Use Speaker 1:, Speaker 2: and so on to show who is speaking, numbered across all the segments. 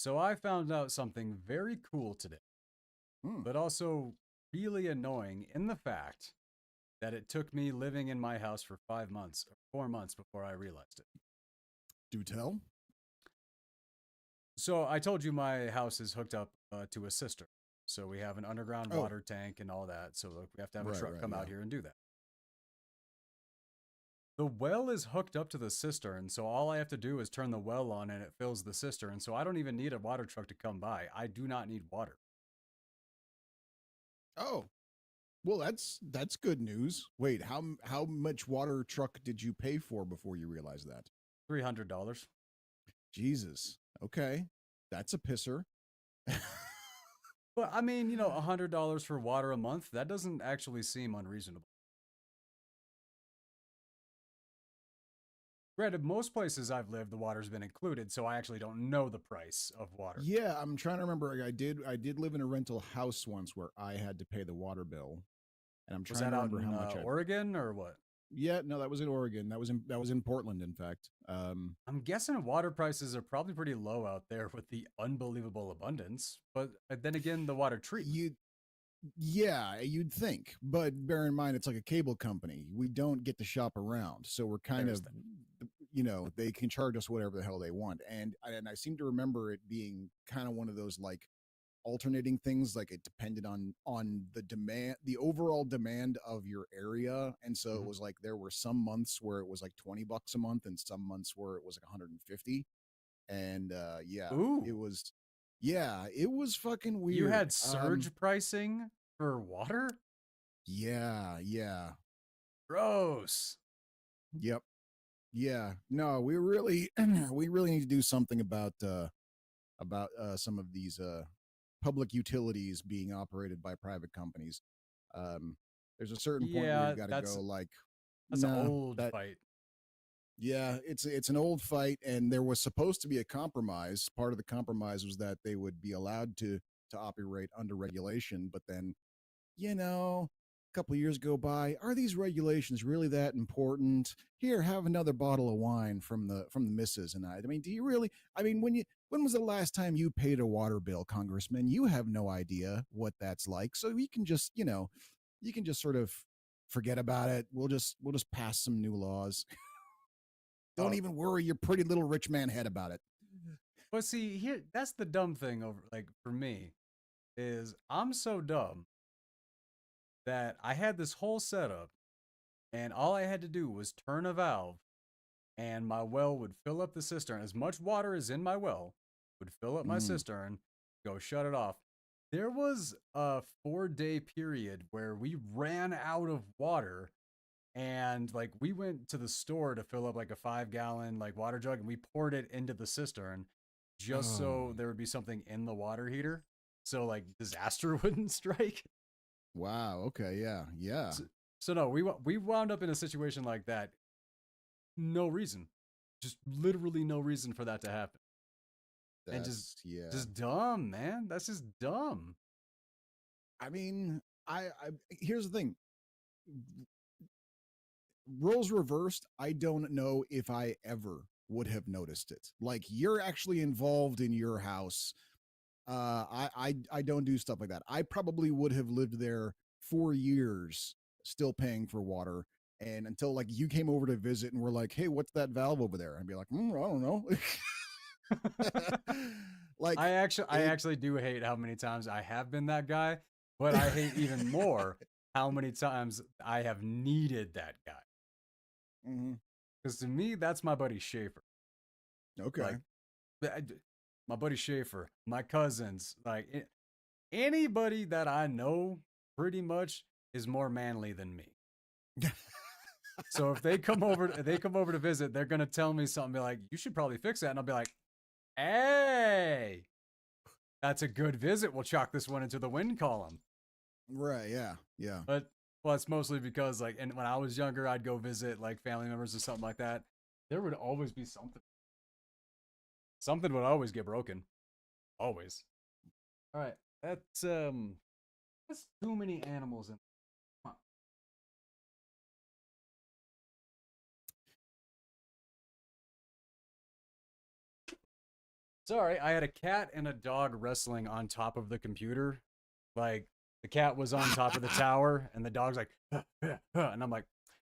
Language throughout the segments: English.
Speaker 1: So I found out something very cool today,
Speaker 2: Hmm.
Speaker 1: but also really annoying in the fact that it took me living in my house for 5 months or 4 months before I realized it.
Speaker 2: Do tell.
Speaker 1: So I told you my house is hooked up to a cistern. So we have an underground
Speaker 2: Oh,
Speaker 1: water tank and all that. So like, we have to have a
Speaker 2: right,
Speaker 1: truck
Speaker 2: right,
Speaker 1: come out
Speaker 2: yeah.
Speaker 1: here and do that. The well is hooked up to the cistern, so all I have to do is turn the well on and it fills the cistern. So I don't even need a water truck to come by. I do not need water.
Speaker 2: Oh, well, that's good news. Wait, how much water truck did you pay for before you realized that?
Speaker 1: $300.
Speaker 2: Jesus. Okay, that's a pisser.
Speaker 1: But I mean, $100 for water a month, that doesn't actually seem unreasonable. Granted, most places I've lived, the water's been included, so I actually don't know the price of water.
Speaker 2: Yeah, I'm trying to remember. I did live in a rental house once where I had to pay the water bill, and I'm
Speaker 1: Was
Speaker 2: trying
Speaker 1: that
Speaker 2: to
Speaker 1: out
Speaker 2: remember
Speaker 1: in
Speaker 2: how much I.
Speaker 1: Oregon or what?
Speaker 2: Yeah, no, that was in Oregon. That was in Portland, in fact.
Speaker 1: I'm guessing water prices are probably pretty low out there with the unbelievable abundance, but then again, the water treatment.
Speaker 2: you Yeah, you'd think, but bear in mind it's like a cable company. We don't get to shop around, so we're kind
Speaker 1: There's
Speaker 2: of,
Speaker 1: that.
Speaker 2: they can charge us whatever the hell they want. And I seem to remember it being kind of one of those like alternating things, like it depended on the demand, the overall demand of your area, and so it
Speaker 1: Mhm.
Speaker 2: was like there were some months where it was like $20 a month, and some months where it was like 150. And yeah, it
Speaker 1: Ooh,
Speaker 2: was, yeah, it was fucking
Speaker 1: you
Speaker 2: weird.
Speaker 1: had surge pricing for water?
Speaker 2: Yeah, yeah.
Speaker 1: Gross.
Speaker 2: Yep. Yeah. No, we really we really need to do something about some of these public utilities being operated by private companies. Um there's a certain point where
Speaker 1: Yeah,
Speaker 2: you've got to
Speaker 1: that's
Speaker 2: go like,
Speaker 1: that's an
Speaker 2: nah,
Speaker 1: old
Speaker 2: that
Speaker 1: fight.
Speaker 2: yeah, it's an old fight, and there was supposed to be a compromise. Part of the compromise was that they would be allowed to operate under regulation, but then, a couple of years go by. Are these regulations really that important? Here, have another bottle of wine from the missus and I. I mean, do you really? I mean, when was the last time you paid a water bill, Congressman? You have no idea what that's like. So you can just sort of forget about it. We'll just pass some new laws. Don't
Speaker 1: Oh,
Speaker 2: even worry your pretty little rich man head about it.
Speaker 1: but see, here that's the dumb thing over like for me is I'm so dumb that I had this whole setup and all I had to do was turn a valve and my well would fill up the cistern. As much water as in my well would fill up my
Speaker 2: Mm.
Speaker 1: cistern, go shut it off. There was a 4 day period where we ran out of water and like we went to the store to fill up like a 5 gallon like water jug and we poured it into the cistern just
Speaker 2: Oh,
Speaker 1: so there would be something in the water heater so like disaster wouldn't strike.
Speaker 2: wow. Okay. Yeah. Yeah.
Speaker 1: So, so no, we wound up in a situation like that. No reason, just literally no reason for that to happen, and just
Speaker 2: That's yeah.
Speaker 1: just dumb, man. That's just dumb.
Speaker 2: I mean, I here's the thing. Roles reversed, I don't know if I ever would have noticed it. Like, you're actually involved in your house. I don't do stuff like that. I probably would have lived there for years, still paying for water. And until like you came over to visit and were like, "Hey, what's that valve over there?" I'd be like, I don't know.
Speaker 1: I
Speaker 2: Like
Speaker 1: actually I
Speaker 2: it.
Speaker 1: actually do hate how many times I have been that guy, but I hate even more how many times I have needed that guy.
Speaker 2: Mhm.
Speaker 1: Because to me, that's my buddy Schaefer.
Speaker 2: Okay.
Speaker 1: Like, my buddy Schaefer, my cousins, like anybody that I know pretty much is more manly than me. So if they come over to visit, they're gonna tell me something, be like, "You should probably fix that," and I'll be like, "Hey, that's a good visit. We'll chalk this one into the win column."
Speaker 2: Right. Yeah. Yeah.
Speaker 1: But well, it's mostly because like, and when I was younger, I'd go visit like family members or something like that. There would always be something. Something would always get broken. Always. All right, that's too many animals in. Sorry, I had a cat and a dog wrestling on top of the computer. Like the cat was on top of the tower, and the dog's like, and I'm like,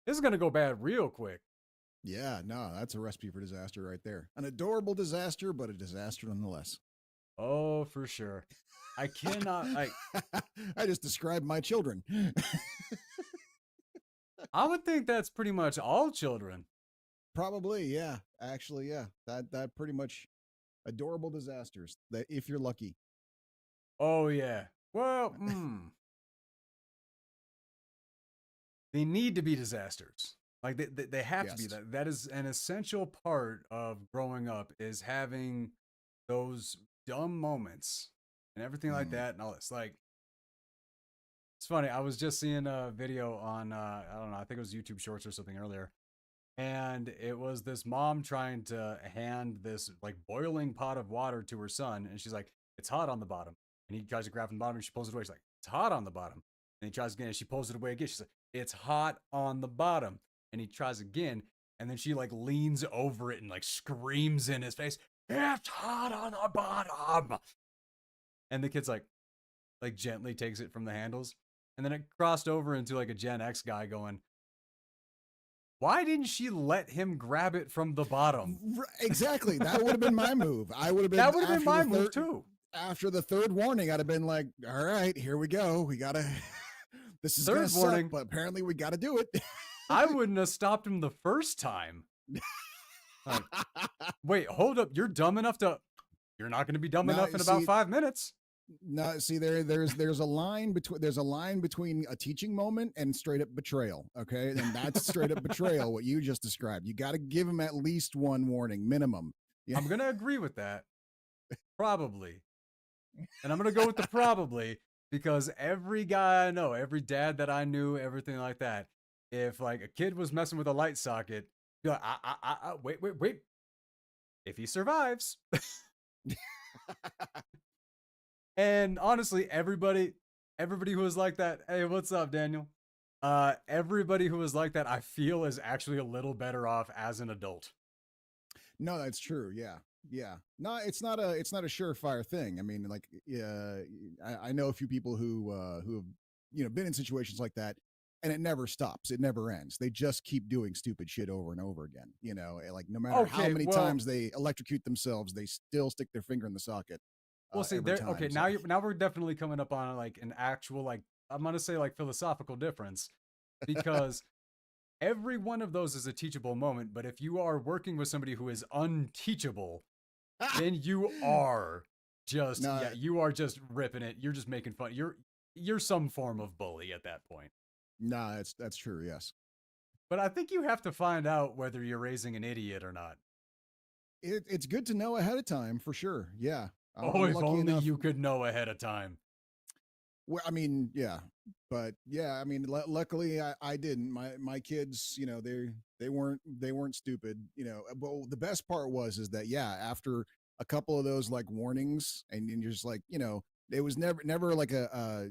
Speaker 1: this is gonna go bad real quick.
Speaker 2: Yeah, no, that's a recipe for disaster right there. An adorable disaster, but a disaster nonetheless.
Speaker 1: Oh, for sure. I cannot.
Speaker 2: I just described my children.
Speaker 1: I would think that's pretty much all children.
Speaker 2: Probably, yeah. Actually, yeah. That pretty much adorable disasters. That if you're lucky.
Speaker 1: Oh yeah. Well, they need to be disasters. Like they have to be
Speaker 2: Yes.
Speaker 1: that. That is an essential part of growing up is having those dumb moments and everything like
Speaker 2: Mm.
Speaker 1: that and all this. Like it's funny. I was just seeing a video on I don't know. I think it was YouTube Shorts or something earlier, and it was this mom trying to hand this like boiling pot of water to her son, and she's like, "It's hot on the bottom," and he tries to grab from the bottom, and she pulls it away. She's like, "It's hot on the bottom," and he tries again, and she pulls it away again. She's like, "It's hot on the bottom," and he tries again, and then she like leans over it and like screams in his face, "It's hot on the bottom," and the kid's like gently takes it from the handles, and then it crossed over into like a Gen X guy going, why didn't she let him grab it from the bottom?
Speaker 2: Exactly. That would have been my move. I would have been
Speaker 1: That would have been my move too.
Speaker 2: After the third warning, I'd have been like, all right, here we go. We gotta this is gonna
Speaker 1: Third warning,
Speaker 2: suck, but apparently we gotta do it.
Speaker 1: I wouldn't have stopped him the first time. Like, wait, hold up. You're dumb enough to you're not gonna be dumb
Speaker 2: Now,
Speaker 1: enough in about 5 minutes.
Speaker 2: No, see there's a line between a teaching moment and straight up betrayal. Okay, and that's straight up betrayal. What you just described. You got to give him at least one warning minimum. Yeah.
Speaker 1: I'm gonna agree with that. Probably. And I'm gonna go with the probably because every guy I know, every dad that I knew, everything like that, if like a kid was messing with a light socket, be like, wait. If he survives. And honestly, everybody who was like that, hey, what's up, Daniel? Everybody who was like that, I feel is actually a little better off as an adult.
Speaker 2: No, that's true. Yeah. Yeah. No, it's not a surefire thing. I mean, like, yeah, I know a few people who have been in situations like that, and it never stops. It never ends. They just keep doing stupid shit over and over again. Like no matter how
Speaker 1: Okay,
Speaker 2: many
Speaker 1: well,
Speaker 2: times they electrocute themselves, they still stick their finger in the socket.
Speaker 1: Well, see,
Speaker 2: Every
Speaker 1: there.
Speaker 2: time.
Speaker 1: Okay,
Speaker 2: So.
Speaker 1: now we're definitely coming up on like an actual like I'm gonna say like philosophical difference, because every one of those is a teachable moment. But if you are working with somebody who is unteachable, then you are just
Speaker 2: No,
Speaker 1: you are just ripping it. You're just making fun. You're some form of bully at that point.
Speaker 2: no, that's true. Yes,
Speaker 1: But I think you have to find out whether you're raising an idiot or not.
Speaker 2: it's good to know ahead of time for sure. Yeah,
Speaker 1: Oh,
Speaker 2: I'm
Speaker 1: if
Speaker 2: lucky
Speaker 1: only
Speaker 2: enough.
Speaker 1: you could know ahead of time.
Speaker 2: Well, I mean, yeah, but yeah, I mean, luckily I didn't. My kids, they weren't stupid. But the best part is that yeah, after a couple of those like warnings, and you're just like, it was never like a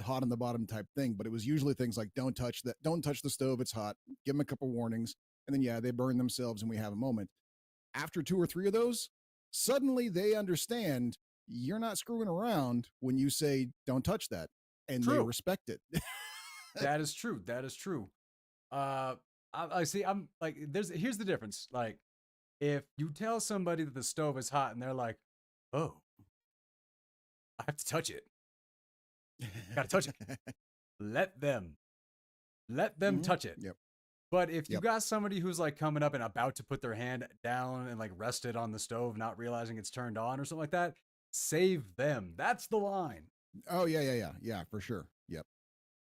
Speaker 2: hot on the bottom type thing, but it was usually things like don't touch the stove, it's hot. Give them a couple warnings, and then yeah, they burn themselves, and we have a moment. After two or three of those, suddenly they understand you're not screwing around when you say don't touch that, and they
Speaker 1: True.
Speaker 2: respect it.
Speaker 1: That is true. That is true. Uh, I see. I'm like, here's the difference. Like, if you tell somebody that the stove is hot and they're like, "Oh, I have to touch it. Gotta touch it." Let them, touch it.
Speaker 2: Yep.
Speaker 1: But if you
Speaker 2: Yep.
Speaker 1: got somebody who's like coming up and about to put their hand down and like rest it on the stove, not realizing it's turned on or something like that, save them. That's the line.
Speaker 2: Oh yeah, for sure. Yep.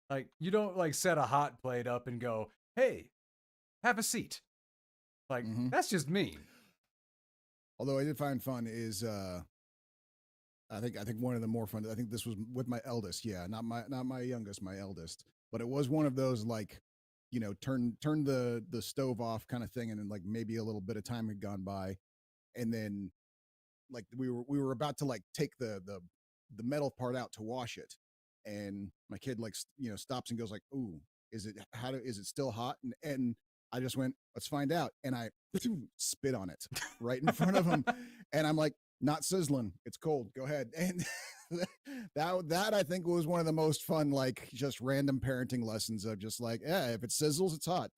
Speaker 1: Like, you don't like set a hot plate up and go, "Hey, have a seat." Like,
Speaker 2: Hmm.
Speaker 1: that's just mean.
Speaker 2: Although I did find fun is I think one of the more fun. I think this was with my eldest. Yeah, not my youngest, my eldest. But it was one of those like, turn the stove off kind of thing, and then like maybe a little bit of time had gone by, and then like we were about to like take the metal part out to wash it, and my kid like stops and goes like, "Ooh, is it still hot?" And I just went, "Let's find out," and I spit on it right in front of him, and I'm like, Not sizzling. It's cold. Go ahead. And that I think was one of the most fun, like just random parenting lessons of just like, yeah, if it sizzles, it's hot.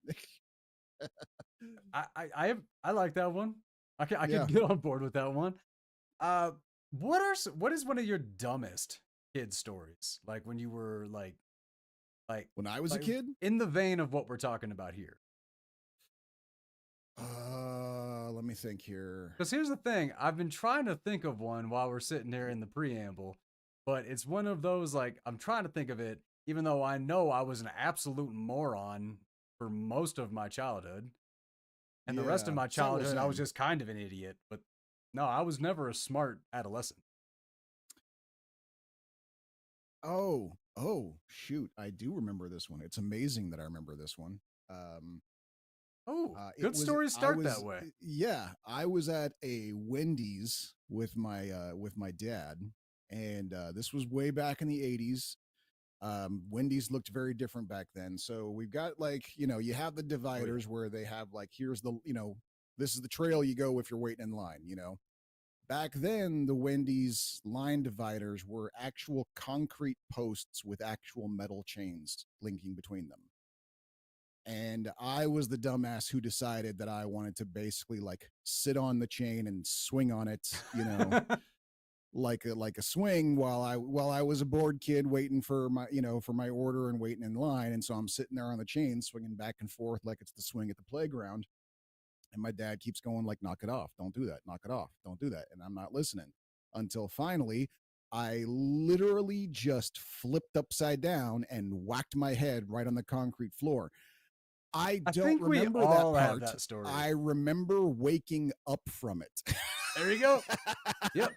Speaker 1: I like that one. I can
Speaker 2: Yeah.
Speaker 1: get on board with that one. Uh, what is one of your dumbest kid stories? Like when you were like
Speaker 2: When I was a
Speaker 1: like
Speaker 2: kid,
Speaker 1: in the vein of what we're talking about here.
Speaker 2: let me think here.
Speaker 1: Because here's the thing, I've been trying to think of one while we're sitting here in the preamble, but it's one of those like I'm trying to think of it, even though I know I was an absolute moron for most of my childhood. And the rest of
Speaker 2: Yeah,
Speaker 1: my
Speaker 2: several
Speaker 1: childhood, I was
Speaker 2: same.
Speaker 1: just kind of an idiot. But no, I was never a smart adolescent.
Speaker 2: Oh, shoot. I do remember this one. It's amazing that I remember this one. Um,
Speaker 1: Oh,
Speaker 2: it
Speaker 1: good
Speaker 2: was,
Speaker 1: stories
Speaker 2: I
Speaker 1: start that
Speaker 2: was,
Speaker 1: way.
Speaker 2: yeah, I was at a Wendy's with my dad. And this was way back in the 80s. Wendy's looked very different back then. So we've got like, you have the
Speaker 1: Oh yeah.
Speaker 2: dividers where they have like, here's this is the trail you go if you're waiting in line. Back then, the Wendy's line dividers were actual concrete posts with actual metal chains linking between them. And I was the dumbass who decided that I wanted to basically like sit on the chain and swing on it, like a swing while I was a bored kid waiting for my order and waiting in line. And so I'm sitting there on the chain swinging back and forth like it's the swing at the playground. And my dad keeps going like, knock it off, don't do that, knock it off, don't do that. And I'm not listening until finally I literally just flipped upside down and whacked my head right on the concrete floor. I
Speaker 1: I
Speaker 2: don't
Speaker 1: think we
Speaker 2: remember that
Speaker 1: all have
Speaker 2: part.
Speaker 1: that story.
Speaker 2: I remember waking up from it.
Speaker 1: There you go. Yep.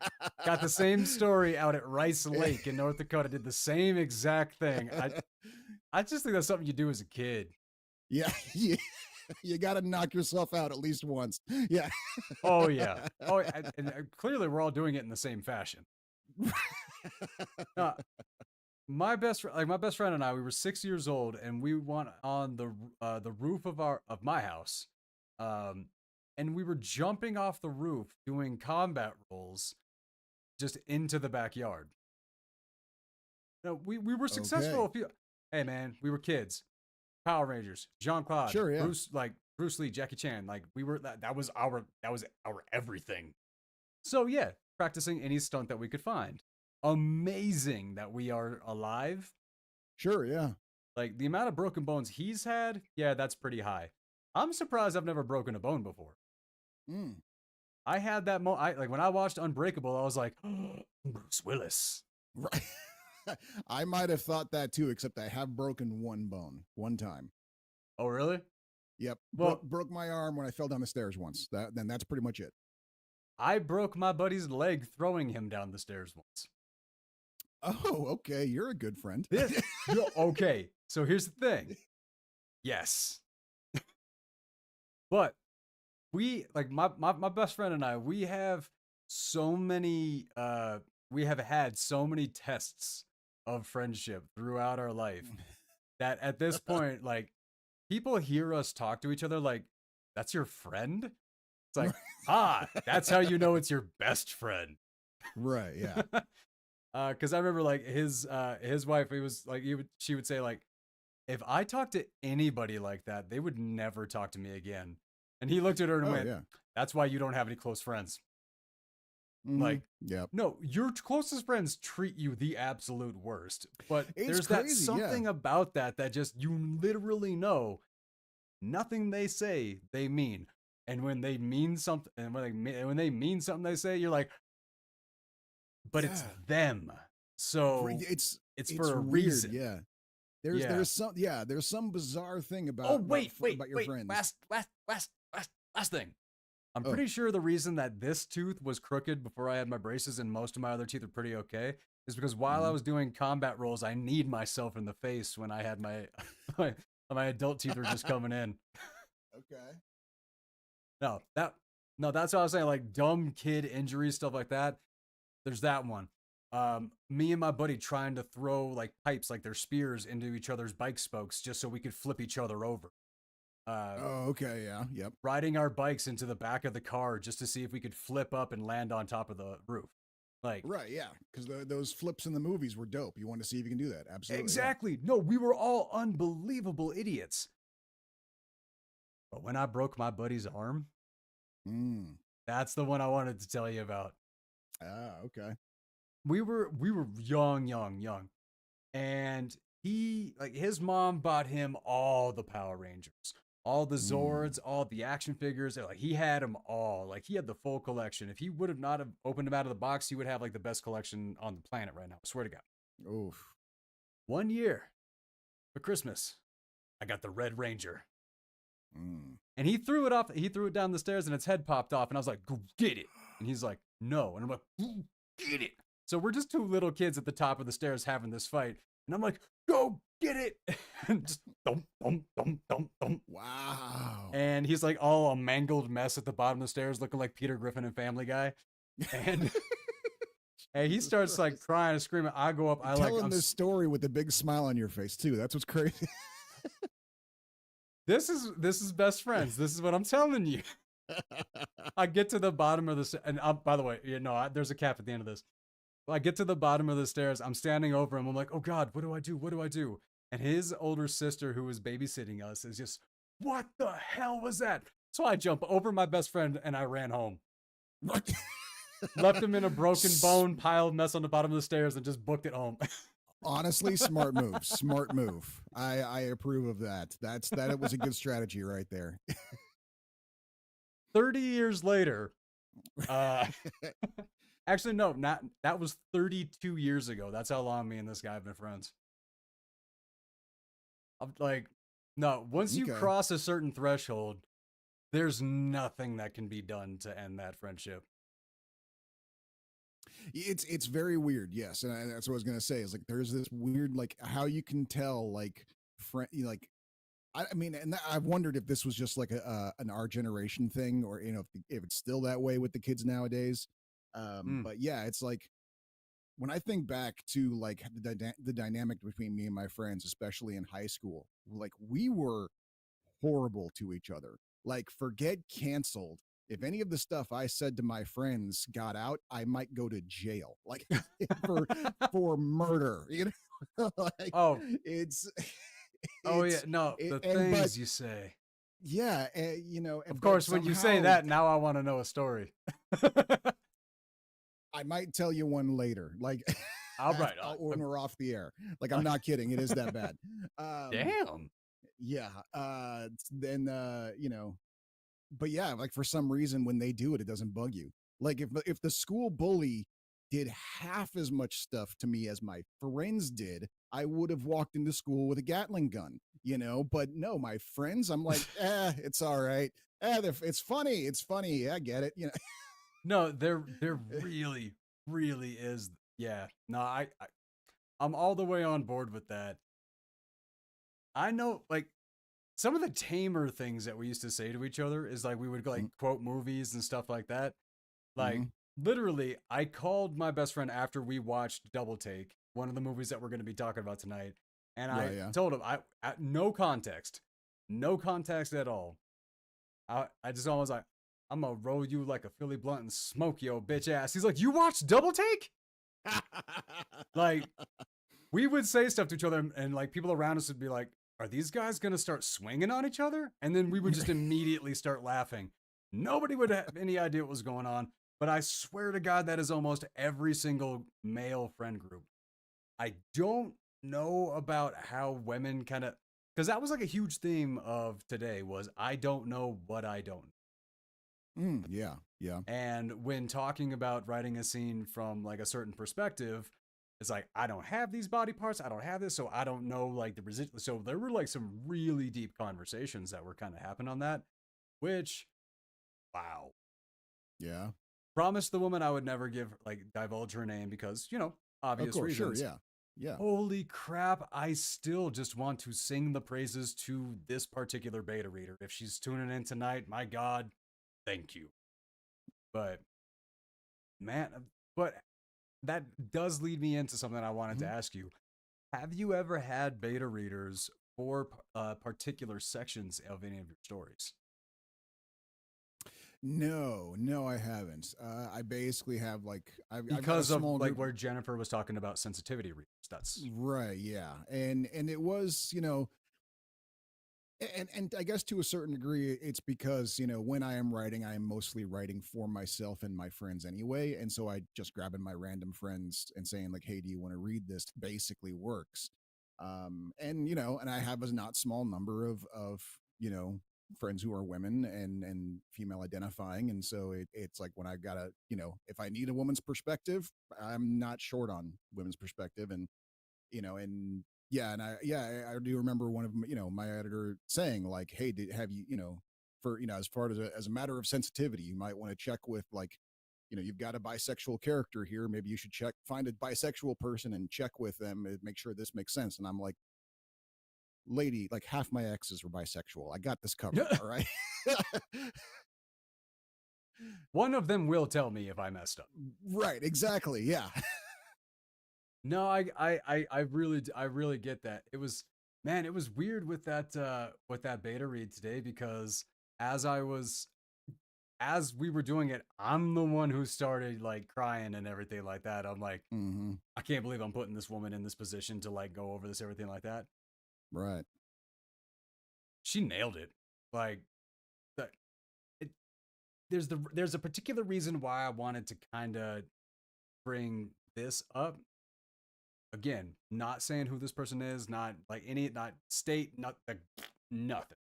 Speaker 1: Got the same story out at Rice Lake in North Dakota. Did the same exact thing. I just think that's something you do as a kid.
Speaker 2: Yeah, you got to knock yourself out at least once. Yeah.
Speaker 1: Oh yeah. Oh, and clearly we're all doing it in the same fashion. Uh, my best friend and I, we were 6 years old, and we went on the roof of my house, um, and we were jumping off the roof doing combat rolls just into the backyard. No, we were successful.
Speaker 2: Okay.
Speaker 1: A few. Hey man, we were kids. Power Rangers, Jean Claude,
Speaker 2: Sure. Yeah.
Speaker 1: Bruce Lee, Jackie Chan. Like we were that was our everything. So yeah, practicing any stunt that we could find. Amazing that we are alive.
Speaker 2: Sure. Yeah.
Speaker 1: Like the amount of broken bones he's had, yeah, that's pretty high. I'm surprised I've never broken a bone before.
Speaker 2: Mm.
Speaker 1: I had that like when I watched Unbreakable, I was like, oh, Bruce Willis.
Speaker 2: Right. I might have thought that too, except I have broken one bone one time.
Speaker 1: Oh, really?
Speaker 2: Yep. Broke
Speaker 1: Well,
Speaker 2: broke my arm when I fell down the stairs once. Then that's pretty much it.
Speaker 1: I broke my buddy's leg throwing him down the stairs once.
Speaker 2: Oh, okay. You're a good friend.
Speaker 1: This, okay. So here's the thing. Yes. But we like my best friend and I, we have had so many tests of friendship throughout our life that at this point, like people hear us talk to each other like, that's your friend? It's like, that's how you know it's your best friend.
Speaker 2: Right. Yeah.
Speaker 1: Because I remember like his wife, she would say like, if I talked to anybody like that, they would never talk to me again. And he looked at her and
Speaker 2: Oh
Speaker 1: went,
Speaker 2: yeah.
Speaker 1: that's why you don't have any close friends.
Speaker 2: Mm-hmm.
Speaker 1: Like,
Speaker 2: Yep.
Speaker 1: no, your closest friends treat you the absolute worst. But
Speaker 2: It's
Speaker 1: there's that
Speaker 2: crazy. Yeah.
Speaker 1: something about that just you literally know nothing they say they mean. And when they mean something, and when they mean something they say, you're like, but it's
Speaker 2: Yeah.
Speaker 1: them. So it's for a
Speaker 2: weird.
Speaker 1: reason.
Speaker 2: Yeah.
Speaker 1: Yeah.
Speaker 2: There's some bizarre thing about
Speaker 1: Oh wait,
Speaker 2: about your friends.
Speaker 1: Last thing. I'm
Speaker 2: Oh.
Speaker 1: pretty sure the reason that this tooth was crooked before I had my braces and most of my other teeth are pretty okay is because while I
Speaker 2: Mhm.
Speaker 1: was doing combat rolls, I kneed myself in the face when I had my adult teeth were just coming in.
Speaker 2: Okay.
Speaker 1: No, that's what I was saying. Like dumb kid injuries, stuff like that. There's that one. Me and my buddy trying to throw like pipes, like they're spears, into each other's bike spokes just so we could flip each other over.
Speaker 2: Oh, okay, yeah, yep.
Speaker 1: riding our bikes into the back of the car just to see if we could flip up and land on top of the roof. Like,
Speaker 2: Right, yeah, because those flips in the movies were dope. You want to see if you can do that. Absolutely, yeah.
Speaker 1: exactly. No, we were all unbelievable idiots. But when I broke my buddy's arm,
Speaker 2: Mm.
Speaker 1: that's the one I wanted to tell you about.
Speaker 2: Ah, okay.
Speaker 1: We were young, and he like his mom bought him all the Power Rangers, all the
Speaker 2: Mm.
Speaker 1: Zords, all the action figures. Like he had them all. Like he had the full collection. If he would have not have opened them out of the box, he would have like the best collection on the planet right now. I swear to God.
Speaker 2: Oof.
Speaker 1: One year for Christmas, I got the Red Ranger.
Speaker 2: Mm.
Speaker 1: And he threw it off. He threw it down the stairs, and its head popped off. And I was like, "Go get it!" And he's like, "No." And I'm like, "Go get it!" So we're just two little kids at the top of the stairs having this fight, and I'm like, "Go get it!" And just thump, thump, thump, thump, thump.
Speaker 2: Wow.
Speaker 1: And he's like all a mangled mess at the bottom of the stairs, looking like Peter Griffin and Family Guy. And and he starts like crying and screaming. I go up.
Speaker 2: Telling this story with a big smile on your face too. That's what's crazy.
Speaker 1: This is best friends. This is what I'm telling you. I get to the bottom of the and by the way, there's a cap at the end of this. I get to the bottom of the stairs. I'm standing over him. I'm like, oh God, what do I do? What do I do? And his older sister, who was babysitting us, is just, what the hell was that? So I jump over my best friend and I ran home. Left him in a broken bone piled mess on the bottom of the stairs and just booked it home.
Speaker 2: Honestly, smart move. Smart move. I approve of that. It was a good strategy right there.
Speaker 1: 30 years later, actually, no, not that was 32 years ago. That's how long me and this guy have been friends. I'm like, no, once you cross a certain threshold, there's nothing that can be done to end that friendship.
Speaker 2: It's very weird, yes, and that's what I was gonna say. Is like there's this weird like how you can tell like like I mean, and I've wondered if this was just like an our generation thing, or if it's still that way with the kids nowadays. But yeah, it's like when I think back to like the dynamic between me and my friends, especially in high school, like we were horrible to each other. Like forget canceled. If any of the stuff I said to my friends got out, I might go to jail, like for murder. You know, like,
Speaker 1: oh,
Speaker 2: it's
Speaker 1: oh yeah, no, the things you say.
Speaker 2: Yeah,
Speaker 1: of course, when you say that, now I want to know a story.
Speaker 2: I might tell you one later. Like, when we're off the air. Like, I'm not kidding. It is that bad.
Speaker 1: Damn.
Speaker 2: Yeah. Then, but yeah, like for some reason, when they do it, it doesn't bug you. Like, if the school bully did half as much stuff to me as my friends did, I would have walked into school with a Gatling gun, but no, my friends, I'm like, it's all right. It's funny. It's funny. I get it.
Speaker 1: No, there really, really is. Yeah. No, I'm all the way on board with that. I know, like, some of the tamer things that we used to say to each other is like we would like quote movies and stuff like that. Like literally, I called my best friend after we watched Double Take, one of the movies that we're going to be talking about tonight, and I told him I no context at all. I just almost like, I'm gonna roll you like a Philly blunt and smoke your bitch ass. He's like, you watched Double Take? Like, we would say stuff to each other, and like people around us would be like, are these guys gonna start swinging on each other? And then we would just immediately start laughing. Nobody would have any idea what was going on, but I swear to God, that is almost every single male friend group. I don't know about how women kind of, because that was like a huge theme of today was I don't know what I don't know.
Speaker 2: Yeah.
Speaker 1: And when talking about writing a scene from like a certain perspective, it's like, I don't have these body parts. I don't have this. So I don't know like the residual. So there were like some really deep conversations that were kind of happening on that, which, wow.
Speaker 2: Yeah.
Speaker 1: Promised the woman I would never divulge her name because, obvious reasons.
Speaker 2: Sure, yeah.
Speaker 1: Holy crap. I still just want to sing the praises to this particular beta reader. If she's tuning in tonight, my God, thank you. But that does lead me into something I wanted to ask you. Have you ever had beta readers for particular sections of any of your stories?
Speaker 2: No, no, I haven't. I basically have like I've got a
Speaker 1: Because of
Speaker 2: small
Speaker 1: like
Speaker 2: group.
Speaker 1: where Jennifer was talking about sensitivity readers. That's
Speaker 2: Right, yeah. And it was, and I guess to a certain degree it's because, when I am writing, I am mostly writing for myself and my friends anyway, and so I just grabbing my random friends and saying like, "Hey, do you want to read this?" basically works. And and I have a not small number of friends who are women and female identifying, and so it's like when I gotta, if I need a woman's perspective, I'm not short on women's perspective. And yeah, and I do remember one of them, my editor saying like, "Hey, have you, for as far as a matter of sensitivity, you might want to check with like, you've got a bisexual character here. Maybe you should find a bisexual person and check with them and make sure this makes sense." And I'm like, "Lady, like half my exes were bisexual. I got this covered. All right."
Speaker 1: one of them will tell me if I messed up.
Speaker 2: Right. Exactly. Yeah.
Speaker 1: No, I really get that. It was, man, it was weird with that beta read today because as I was as we were doing it, I'm the one who started like crying and everything like that. I'm like,
Speaker 2: Mm-hmm.
Speaker 1: I can't believe I'm putting this woman in this position to like go over this everything like that.
Speaker 2: Right.
Speaker 1: She nailed it. Like that it, there's a particular reason why I wanted to kind of bring this up. Again, not saying who this person is, not like any, not state, not the, nothing.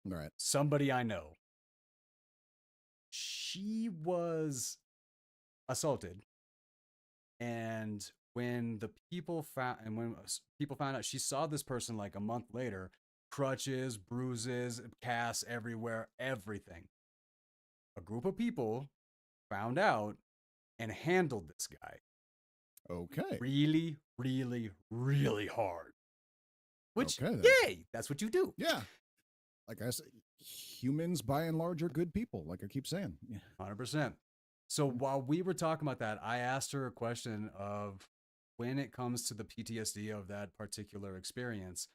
Speaker 2: Right.
Speaker 1: Somebody I know. She was assaulted, and when people found out, she saw this person like a month later, crutches, bruises, casts everywhere, everything. A group of people found out and handled this guy
Speaker 2: Okay.
Speaker 1: really, really, really hard. Which,
Speaker 2: Okay then.
Speaker 1: yay, that's what you do.
Speaker 2: Yeah. Like I said, humans by and large are good people. Like I keep saying. Yeah.
Speaker 1: 100%. So while we were talking about that, I asked her a question of when it comes to the PTSD of that particular experience,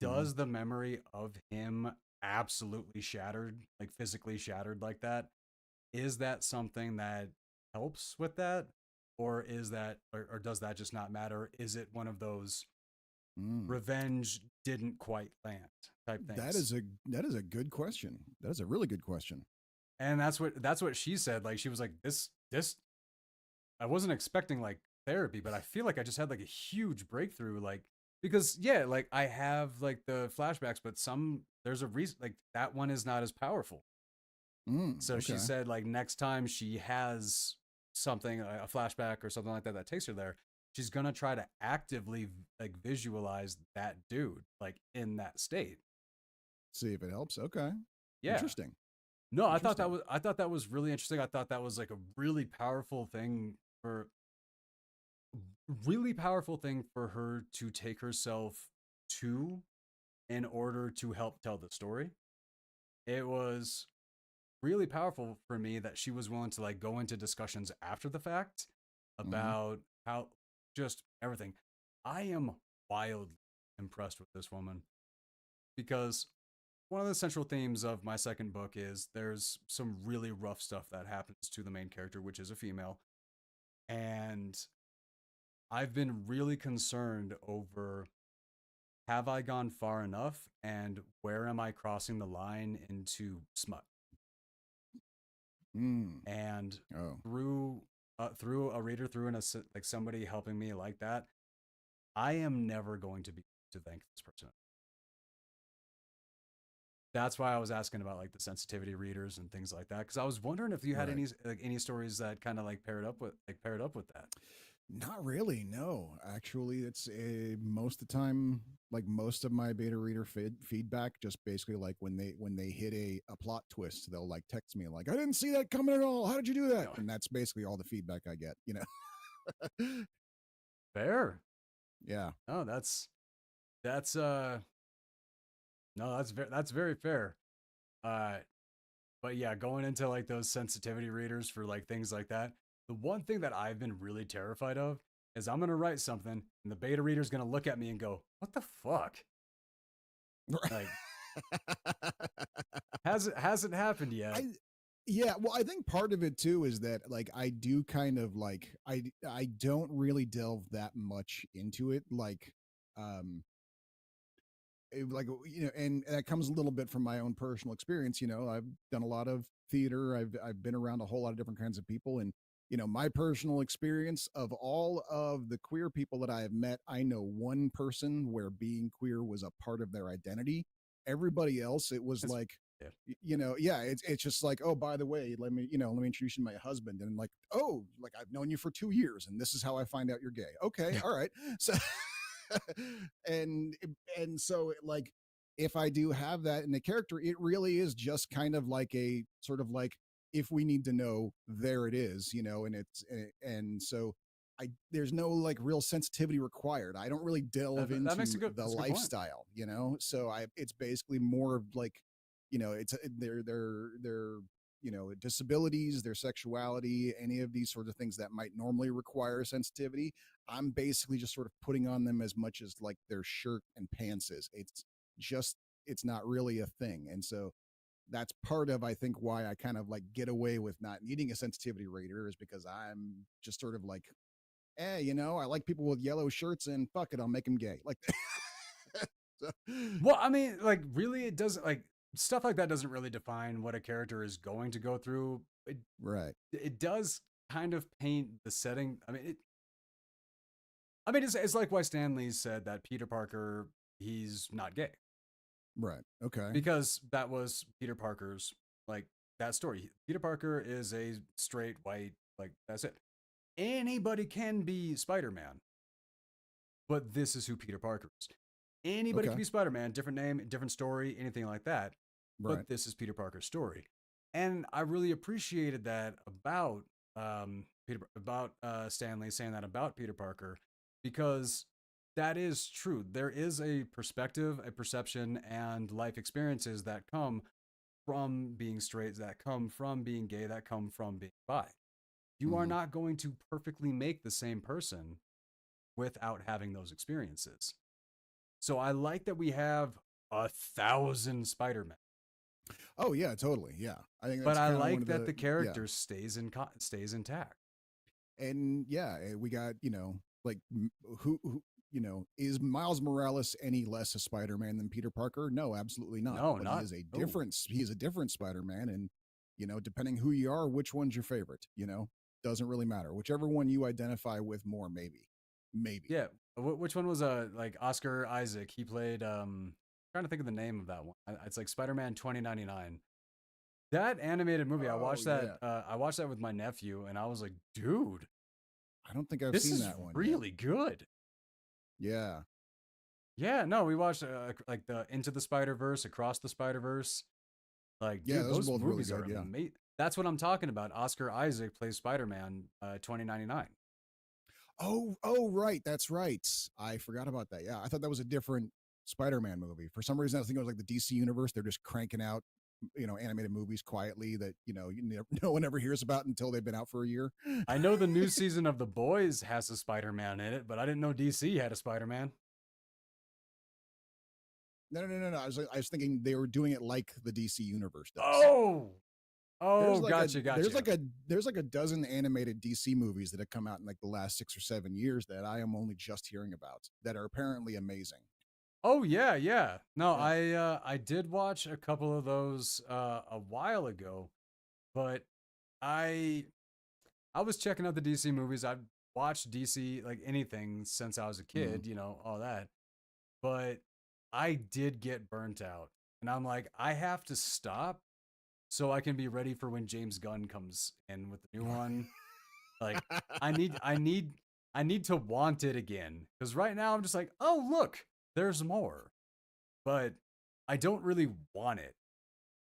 Speaker 2: Mm-hmm.
Speaker 1: does the memory of him absolutely shattered, like physically shattered like that, is that something that helps with that? Or is that, or does that just not matter? Is it one of those
Speaker 2: Mm.
Speaker 1: revenge didn't quite land type
Speaker 2: That
Speaker 1: things?
Speaker 2: is a good question. That is a really good question.
Speaker 1: And that's what she said. Like she was like, this I wasn't expecting like therapy, but I feel like I just had like a huge breakthrough. Like because yeah, like I have like the flashbacks, but there's a reason like that one is not as powerful. So she
Speaker 2: Okay.
Speaker 1: said like next time she has something, a flashback or something like that that takes her there, she's gonna try to actively like visualize that dude like in that state.
Speaker 2: See if it helps. Okay.
Speaker 1: Yeah.
Speaker 2: Interesting.
Speaker 1: No,
Speaker 2: Interesting.
Speaker 1: I thought that was really interesting. I thought that was like a for really powerful thing for her to take herself to in order to help tell the story. It was really powerful for me that she was willing to like go into discussions after the fact
Speaker 2: Mm-hmm.
Speaker 1: about how just everything. I am wildly impressed with this woman because one of the central themes of my second book is there's some really rough stuff that happens to the main character, which is a female. And I've been really concerned over, have I gone far enough and where am I crossing the line into smut?
Speaker 2: Mm.
Speaker 1: And
Speaker 2: Oh.
Speaker 1: through a reader, through like somebody helping me like that, I am never going to be to thank this person. That's why I was asking about like the sensitivity readers and things like that, because I was wondering if you had
Speaker 2: Right.
Speaker 1: any stories that kind of like paired up with that.
Speaker 2: Not really. No, actually, it's most of the time, like most of my beta reader feedback, just basically like when they hit a plot twist, they'll like text me like, "I didn't see that coming at all. How did you do that?"
Speaker 1: No,
Speaker 2: And that's basically all the feedback I get.
Speaker 1: fair.
Speaker 2: Yeah.
Speaker 1: No, that's no, that's very fair. Uh, but yeah, going into like those sensitivity readers for like things like that, the one thing that I've been really terrified of is I'm gonna write something and the beta reader's gonna look at me and go, "What the fuck?" Like, hasn't happened yet.
Speaker 2: I yeah, well, I think part of it too is that like I do kind of like I don't really delve that much into it um like and that comes a little bit from my own personal experience. I've done a lot of theater. I've been around a whole lot of different kinds of people, and my personal experience of all of the queer people that I have met, I know one person where being queer was a part of their identity. Everybody else, it was
Speaker 1: It's
Speaker 2: like,
Speaker 1: yeah.
Speaker 2: yeah, it's just like, oh, by the way, let me introduce you to my husband, and like, oh, like I've known you for 2 years, and this is how I find out you're gay. Okay, all right, so and and so like if I do have that in the character, it really is just kind of like a sort of like, if we need to know, there it is, and and so there's no like real sensitivity required. I don't really delve
Speaker 1: That makes a
Speaker 2: into
Speaker 1: good
Speaker 2: the
Speaker 1: that's a good point.
Speaker 2: lifestyle, so it's basically more of like, it's their disabilities, their sexuality, any of these sorts of things that might normally require sensitivity. I'm basically just sort of putting on them as much as like their shirt and pants is. Just it's not really a thing. And so that's part of, I think, why I kind of like get away with not needing a sensitivity rater, is because I'm just sort of like, I like people with yellow shirts, and fuck it, I'll make them gay. Like so,
Speaker 1: Well, I mean, like, really, it doesn't like stuff like that doesn't really define what a character is going to go through.
Speaker 2: right,
Speaker 1: It does kind of paint the setting. I mean, it's like why Stan Lee said that Peter Parker, he's not gay,
Speaker 2: right, okay,
Speaker 1: because that was Peter Parker's, like, that story. Peter Parker is a straight white, like, that's it. Anybody can be Spider Man, but this is who Peter Parker is. Anybody can
Speaker 2: okay,
Speaker 1: be Spider Man, different name, different story, anything like that.
Speaker 2: right,
Speaker 1: But this is Peter Parker's story, and I really appreciated that about Stan Lee saying that about Peter Parker, because that is true. There is a perspective, a perception, and life experiences that come from being straight, that come from being gay, that come from being bi. You are
Speaker 2: hmm
Speaker 1: not going to perfectly make the same person without having those experiences. So I like that we have 1,000 Spider-Men,
Speaker 2: oh yeah, totally, yeah. I think
Speaker 1: but
Speaker 2: that's
Speaker 1: I
Speaker 2: kind of one
Speaker 1: like
Speaker 2: of
Speaker 1: that
Speaker 2: the
Speaker 1: the
Speaker 2: yeah.
Speaker 1: character stays intact.
Speaker 2: And yeah, we got, like, who is Miles Morales any less a Spider-Man than Peter Parker? No, absolutely not.
Speaker 1: No,
Speaker 2: But he
Speaker 1: not
Speaker 2: is a
Speaker 1: oh
Speaker 2: different Spider-Man, and depending who you are, which one's your favorite, doesn't really matter. Whichever one you identify with more, maybe.
Speaker 1: yeah. Which one was like Oscar Isaac? He played trying to think of the name of that one. It's like Spider-Man 2099. That animated movie,
Speaker 2: Oh yeah,
Speaker 1: I watched that with my nephew, and I was like, dude,
Speaker 2: I don't think I've
Speaker 1: this
Speaker 2: seen
Speaker 1: is
Speaker 2: that one yet.
Speaker 1: really good.
Speaker 2: Yeah,
Speaker 1: Yeah, no, we watched like the Into the Spider Verse, Across the Spider Verse. Like,
Speaker 2: yeah,
Speaker 1: dude,
Speaker 2: those are
Speaker 1: those
Speaker 2: both really
Speaker 1: movies are
Speaker 2: good. Yeah.
Speaker 1: amazing. That's what I'm talking about. Oscar Isaac plays Spider Man 2099.
Speaker 2: Oh, right. That's right. I forgot about that. Yeah, I thought that was a different Spider-Man movie. For some reason, I was thinking it was like the DC universe. They're just cranking out, animated movies quietly that no one ever hears about until they've been out for a year.
Speaker 1: I know the new season of The Boys has a Spider Man in it, but I didn't know DC had a Spider Man.
Speaker 2: No. I was thinking they were doing it like the DC universe does.
Speaker 1: Oh, oh, gotcha.
Speaker 2: There's like a dozen animated DC movies that have come out in like the last 6 or 7 years that I am only just hearing about, that are apparently amazing.
Speaker 1: Oh yeah, yeah. No,
Speaker 2: Yeah.
Speaker 1: I did watch a couple of those a while ago, but I I was checking out the DC movies. I've watched DC like anything since I was a
Speaker 2: hmm
Speaker 1: kid, all that. But I did get burnt out. And I'm like, I have to stop so I can be ready for when James Gunn comes in with the new one. Like I need to want it again. Cuz right now I'm just like, "Oh, look, there's more." But I don't really want it.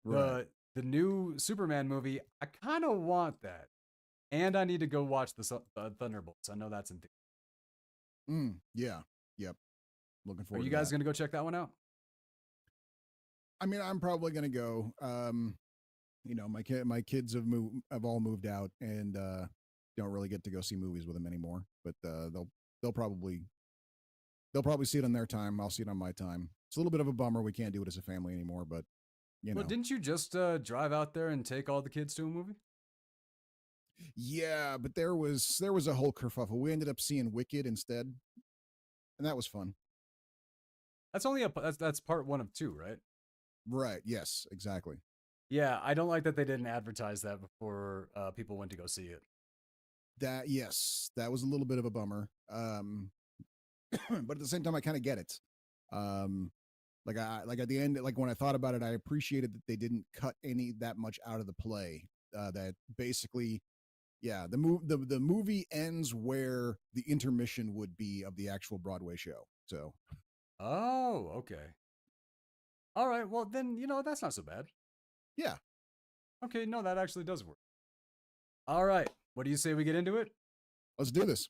Speaker 2: right.
Speaker 1: The new Superman movie, I kind of want that. And I need to go watch the Thunderbolts. I know that's in.
Speaker 2: Yeah. Yep. Looking
Speaker 1: Are
Speaker 2: forward
Speaker 1: you
Speaker 2: to
Speaker 1: guys
Speaker 2: that.
Speaker 1: gonna go check that one out?
Speaker 2: I mean, I'm probably gonna go. My kids have all moved out, and don't really get to go see movies with them anymore. But they'll probably They'll probably see it on their time. I'll see it on my time. It's a little bit of a bummer we can't do it as a family anymore, but you
Speaker 1: Well,
Speaker 2: know.
Speaker 1: didn't you just drive out there and take all the kids to a movie?
Speaker 2: Yeah, but there was a whole kerfuffle. We ended up seeing Wicked instead, and that was fun.
Speaker 1: That's only that's part one of two, right?
Speaker 2: Right. Yes, exactly.
Speaker 1: Yeah, I don't like that they didn't advertise that before people went to go see it.
Speaker 2: That yes, that was a little bit of a bummer. But at the same time, I kind of get it. Um, like at the end, like when I thought about it, I appreciated that they didn't cut any that much out of the play. That basically, yeah, the movie ends where the intermission would be of the actual Broadway show. So
Speaker 1: Oh, okay. All right. Well, then that's not so bad.
Speaker 2: yeah,
Speaker 1: Okay, no, that actually does work. All right. What do you say we get into it?
Speaker 2: let's do this.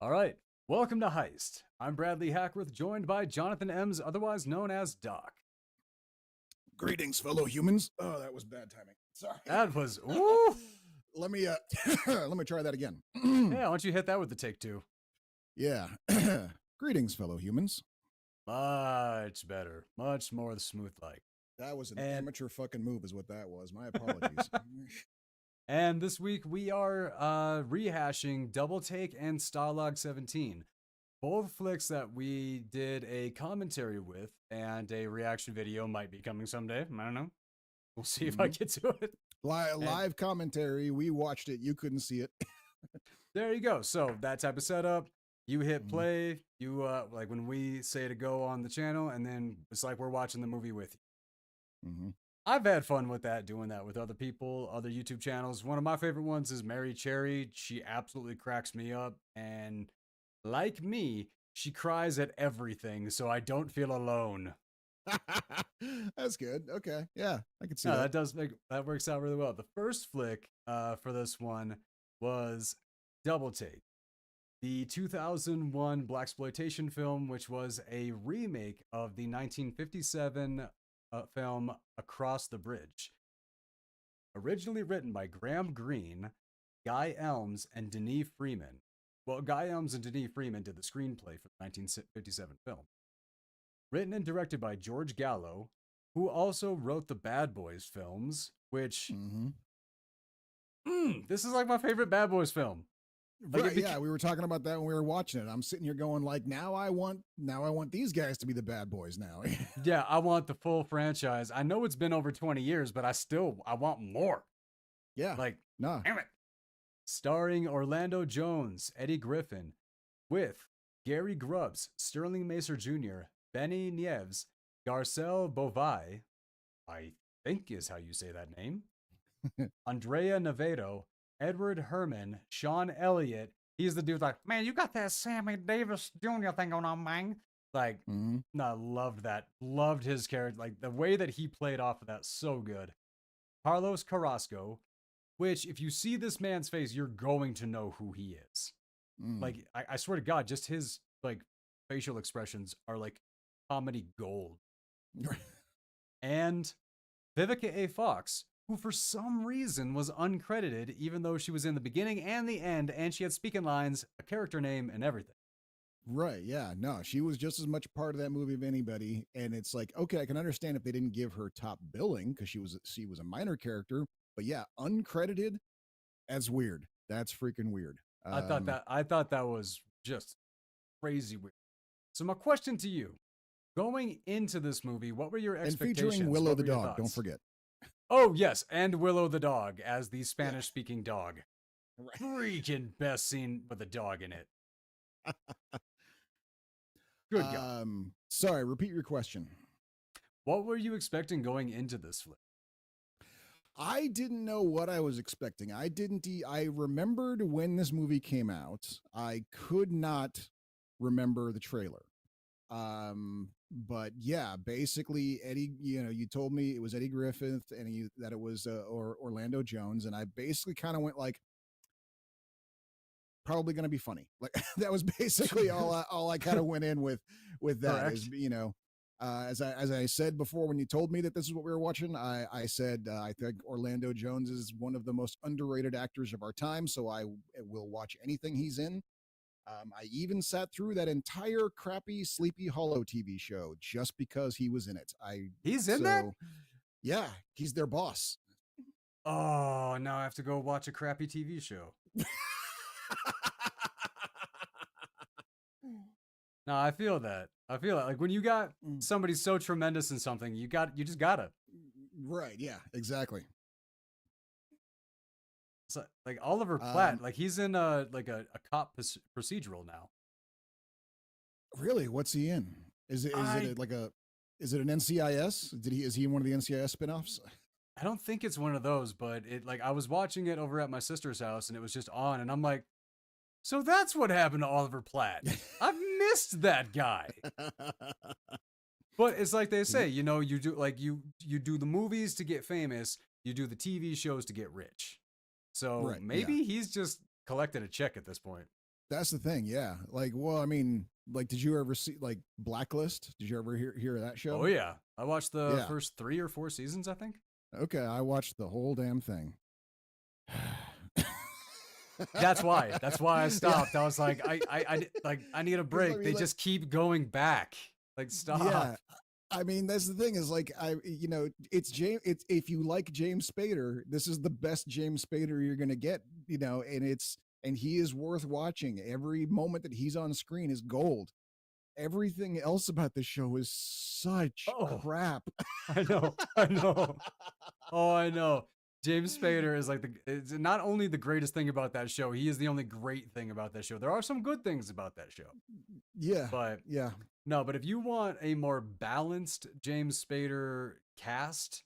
Speaker 1: All right. Welcome to Heist. I'm Bradley Hackworth, joined by Jonathan Ems, otherwise known as Doc.
Speaker 2: Greetings, fellow humans. Oh, that was bad timing. Sorry.
Speaker 1: That was ooh.
Speaker 2: Let me let me try that again.
Speaker 1: Yeah, why don't you hit that with the take two?
Speaker 2: Yeah. Greetings, fellow humans.
Speaker 1: Much better. Much more smooth like.
Speaker 2: That was an amateur fucking move, is what that was. My apologies.
Speaker 1: And this week we are rehashing Double Take and Stalag 17. Both flicks that we did a commentary with, and a reaction video might be coming someday. I don't know. We'll see if I get to it.
Speaker 2: Live commentary. We watched it. You couldn't see it.
Speaker 1: There you go. So that type of setup. You hit play. You like when we say to go on the channel, and then it's like we're watching the movie with you.
Speaker 2: Mm-hmm.
Speaker 1: I've had fun with that, doing that with other people, other YouTube channels. One of my favorite ones is Mary Cherry. She absolutely cracks me up, and like me, she cries at everything, so I don't feel alone.
Speaker 2: That's good. Okay, yeah, I can see
Speaker 1: that. That works out really well. The first flick for this one was Double Take, the 2001 blaxploitation film, which was a remake of the 1957 film Across the Bridge. Originally written by Graham Greene, Guy Elms, and Denis Freeman. Well, Guy Elms and Denis Freeman did the screenplay for the 1957 film. Written and directed by George Gallo, who also wrote the Bad Boys films, which this is like my favorite Bad Boys film.
Speaker 2: Like right, yeah, we were talking about that when we were watching it. I'm sitting here going like, now I want these guys to be the bad boys now.
Speaker 1: Yeah, I want the full franchise. I know it's been over 20 years, but I want more.
Speaker 2: Yeah.
Speaker 1: Like,
Speaker 2: nah.
Speaker 1: Damn it. Starring Orlando Jones, Eddie Griffin, with Gary Grubbs, Sterling Macer Jr., Benny Nieves, Garcelle Bovai, I think is how you say that name, Andrea Navedo, Edward Herman, Sean Elliott. He's the dude like, man, you got that Sammy Davis Jr. thing going on, man. Like, no, loved that. Loved his character. Like, the way that he played off of that, so good. Carlos Carrasco, which, if you see this man's face, you're going to know who he is. Like, I swear to God, just his, like, facial expressions are, like, comedy gold. And Vivica A. Fox, who for some reason was uncredited, even though she was in the beginning and the end, and she had speaking lines, a character name, and everything.
Speaker 2: Right, yeah. No, she was just as much a part of that movie as anybody. And it's like, okay, I can understand if they didn't give her top billing because she was a minor character. But yeah, uncredited, that's weird. That's freaking weird.
Speaker 1: I thought that was just crazy weird. So my question to you, going into this movie, what were your expectations?
Speaker 2: And featuring Willow the dog, don't forget.
Speaker 1: Oh, yes, and Willow the dog as the Spanish-speaking dog. Right. Freaking best scene with a dog in it. Good God.
Speaker 2: Sorry, repeat your question.
Speaker 1: What were you expecting going into this flick?
Speaker 2: I didn't know what I was expecting. I remembered when this movie came out. I could not remember the trailer. But yeah, basically Eddie, you told me it was Eddie Griffith and that it was Orlando Jones. And I basically kind of went like, probably going to be funny. Like that was basically all I kind of went in with that. Correct. Is, as I said before, when you told me that this is what we were watching, I said, I think Orlando Jones is one of the most underrated actors of our time. So I will watch anything he's in. I even sat through that entire crappy Sleepy Hollow TV show just because he was in it.
Speaker 1: He's in that?
Speaker 2: So yeah, he's their boss.
Speaker 1: Oh, now I have to go watch a crappy TV show. No, I feel that. I feel that. Like when you got somebody so tremendous in something, you just gotta.
Speaker 2: Right. Yeah. Exactly.
Speaker 1: So, like Oliver Platt, like he's in a cop procedural now.
Speaker 2: Really? What's he in? Is it is it an NCIS? Is he in one of the NCIS spinoffs?
Speaker 1: I don't think it's one of those, but it like I was watching it over at my sister's house and it was just on, and I'm like, so that's what happened to Oliver Platt. I've missed that guy. But it's like they say, you know, you do like you do the movies to get famous, you do the TV shows to get rich. So
Speaker 2: Right,
Speaker 1: maybe he's just collecting a check at this point.
Speaker 2: That's the thing, yeah. Like, well, I mean, like, did you ever see like Blacklist? Did you ever hear of that show?
Speaker 1: Oh yeah, I watched the first 3 or 4 seasons, I think.
Speaker 2: Okay, I watched the whole damn thing.
Speaker 1: That's why. That's why I stopped. I was like, I need a break.
Speaker 2: I mean,
Speaker 1: they just keep going back. Like, stop.
Speaker 2: Yeah. I mean, that's the thing is like it's James. It's if you like James Spader, this is the best James Spader you're gonna get. And he is worth watching. Every moment that he's on screen is gold. Everything else about the show is such crap.
Speaker 1: I know. Oh, I know. James Spader is like it's not only the greatest thing about that show, he is the only great thing about that show. There are some good things about that show.
Speaker 2: Yeah.
Speaker 1: But
Speaker 2: yeah.
Speaker 1: No, but if you want a more balanced James Spader cast,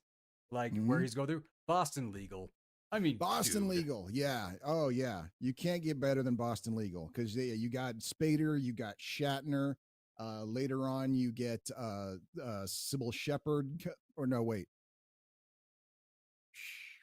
Speaker 1: like where he's going through Boston Legal. I mean,
Speaker 2: Boston Legal. Yeah. Oh, yeah. You can't get better than Boston Legal because you got Spader, you got Shatner. Later on, you get Sybil Shepherd. Or no, wait.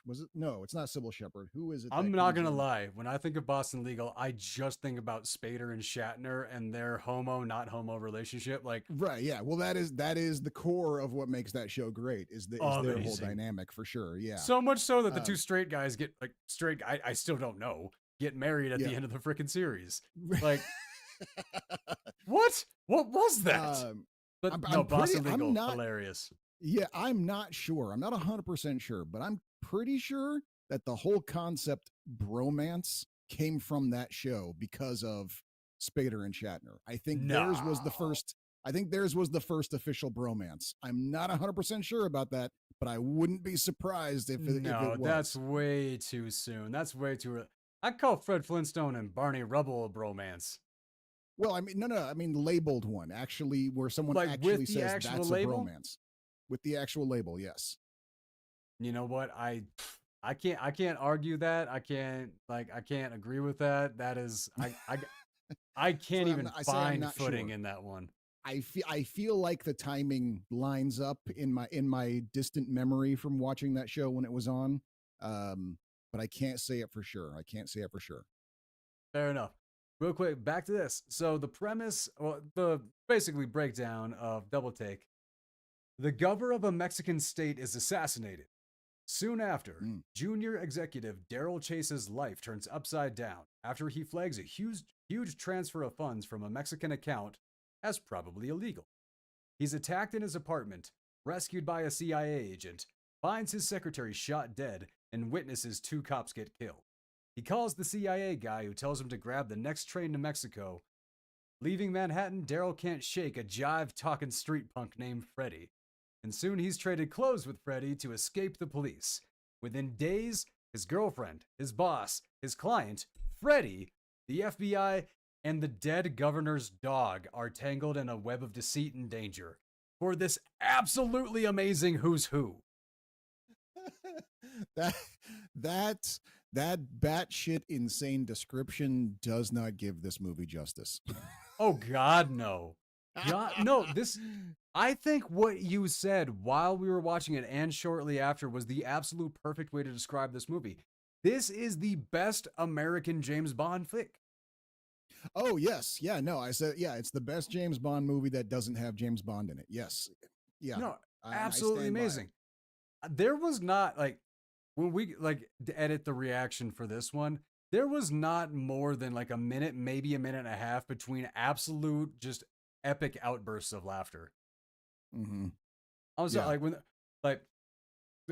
Speaker 2: Was it? No, it's not Sybil Shepherd. Who is it?
Speaker 1: I'm not going to lie. When I think of Boston Legal, I just think about Spader and Shatner and their homo, not homo relationship. Like,
Speaker 2: right. Yeah. Well, that is the core of what makes that show great is their whole dynamic for sure. Yeah.
Speaker 1: So much so that the two straight guys get like straight. I still don't know. Get married at the end of the freaking series. Like, what? What was that? But no, Boston Legal, hilarious.
Speaker 2: Yeah, I'm not sure. I'm not 100% sure, but I'm pretty sure that the whole concept bromance came from that show because of Spader and Shatner. I think theirs was the first. I think theirs was the first official bromance. I'm not 100% sure about that, but I wouldn't be surprised if it was.
Speaker 1: That's way too soon. That's way too. I call Fred Flintstone and Barney Rubble a bromance.
Speaker 2: Well, I mean, no. I mean, labeled one actually, where someone like actually says that's label? A bromance. With the actual label, yes.
Speaker 1: You know what? I can't argue that. I can't agree with that. That is I can't so even find footing in that one.
Speaker 2: I feel like the timing lines up in my distant memory from watching that show when it was on. But I can't say it for sure.
Speaker 1: Fair enough. Real quick, back to this. So the premise, well, the basically breakdown of Double Take. The governor of a Mexican state is assassinated. Soon after, junior executive Daryl Chase's life turns upside down after he flags a huge transfer of funds from a Mexican account as probably illegal. He's attacked in his apartment, rescued by a CIA agent, finds his secretary shot dead, and witnesses 2 cops get killed. He calls the CIA guy who tells him to grab the next train to Mexico. Leaving Manhattan, Daryl can't shake a jive-talking street punk named Freddy. And soon he's traded clothes with Freddy to escape the police. Within days, his girlfriend, his boss, his client, Freddy, the FBI, and the dead governor's dog are tangled in a web of deceit and danger for this absolutely amazing who's who.
Speaker 2: that batshit insane description does not give this movie justice.
Speaker 1: Oh God, no. God, no, I think what you said while we were watching it and shortly after was the absolute perfect way to describe this movie. This is the best American James Bond flick.
Speaker 2: Oh, yes. Yeah, no, I said, yeah, it's the best James Bond movie that doesn't have James Bond in it. Yes. Yeah.
Speaker 1: No, absolutely amazing. There was not, like, when we, like, edit the reaction for this one, there was not more than like a minute, maybe a minute and a half between absolute just epic outbursts of laughter.
Speaker 2: Mm-hmm.
Speaker 1: I was
Speaker 2: Yeah.
Speaker 1: like when like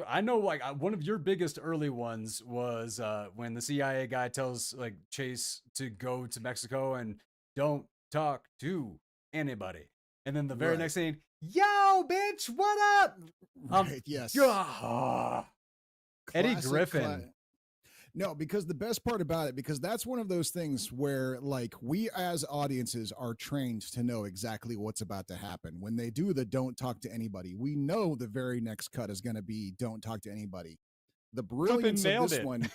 Speaker 1: I know like one of your biggest early ones was when the CIA guy tells like Chase to go to Mexico and don't talk to anybody. And then the very
Speaker 2: Right.
Speaker 1: next scene, yo, bitch, what up? Um,
Speaker 2: Right. Yes.
Speaker 1: gah. Eddie
Speaker 2: Classic.
Speaker 1: Griffin.
Speaker 2: No, because the best part about it, because that's one of those things where, like, we as audiences are trained to know exactly what's about to happen. When they do the don't talk to anybody, we know the very next cut is going to be don't talk to anybody. The
Speaker 1: Flippin'
Speaker 2: brilliance of
Speaker 1: nailed
Speaker 2: this
Speaker 1: it.
Speaker 2: one,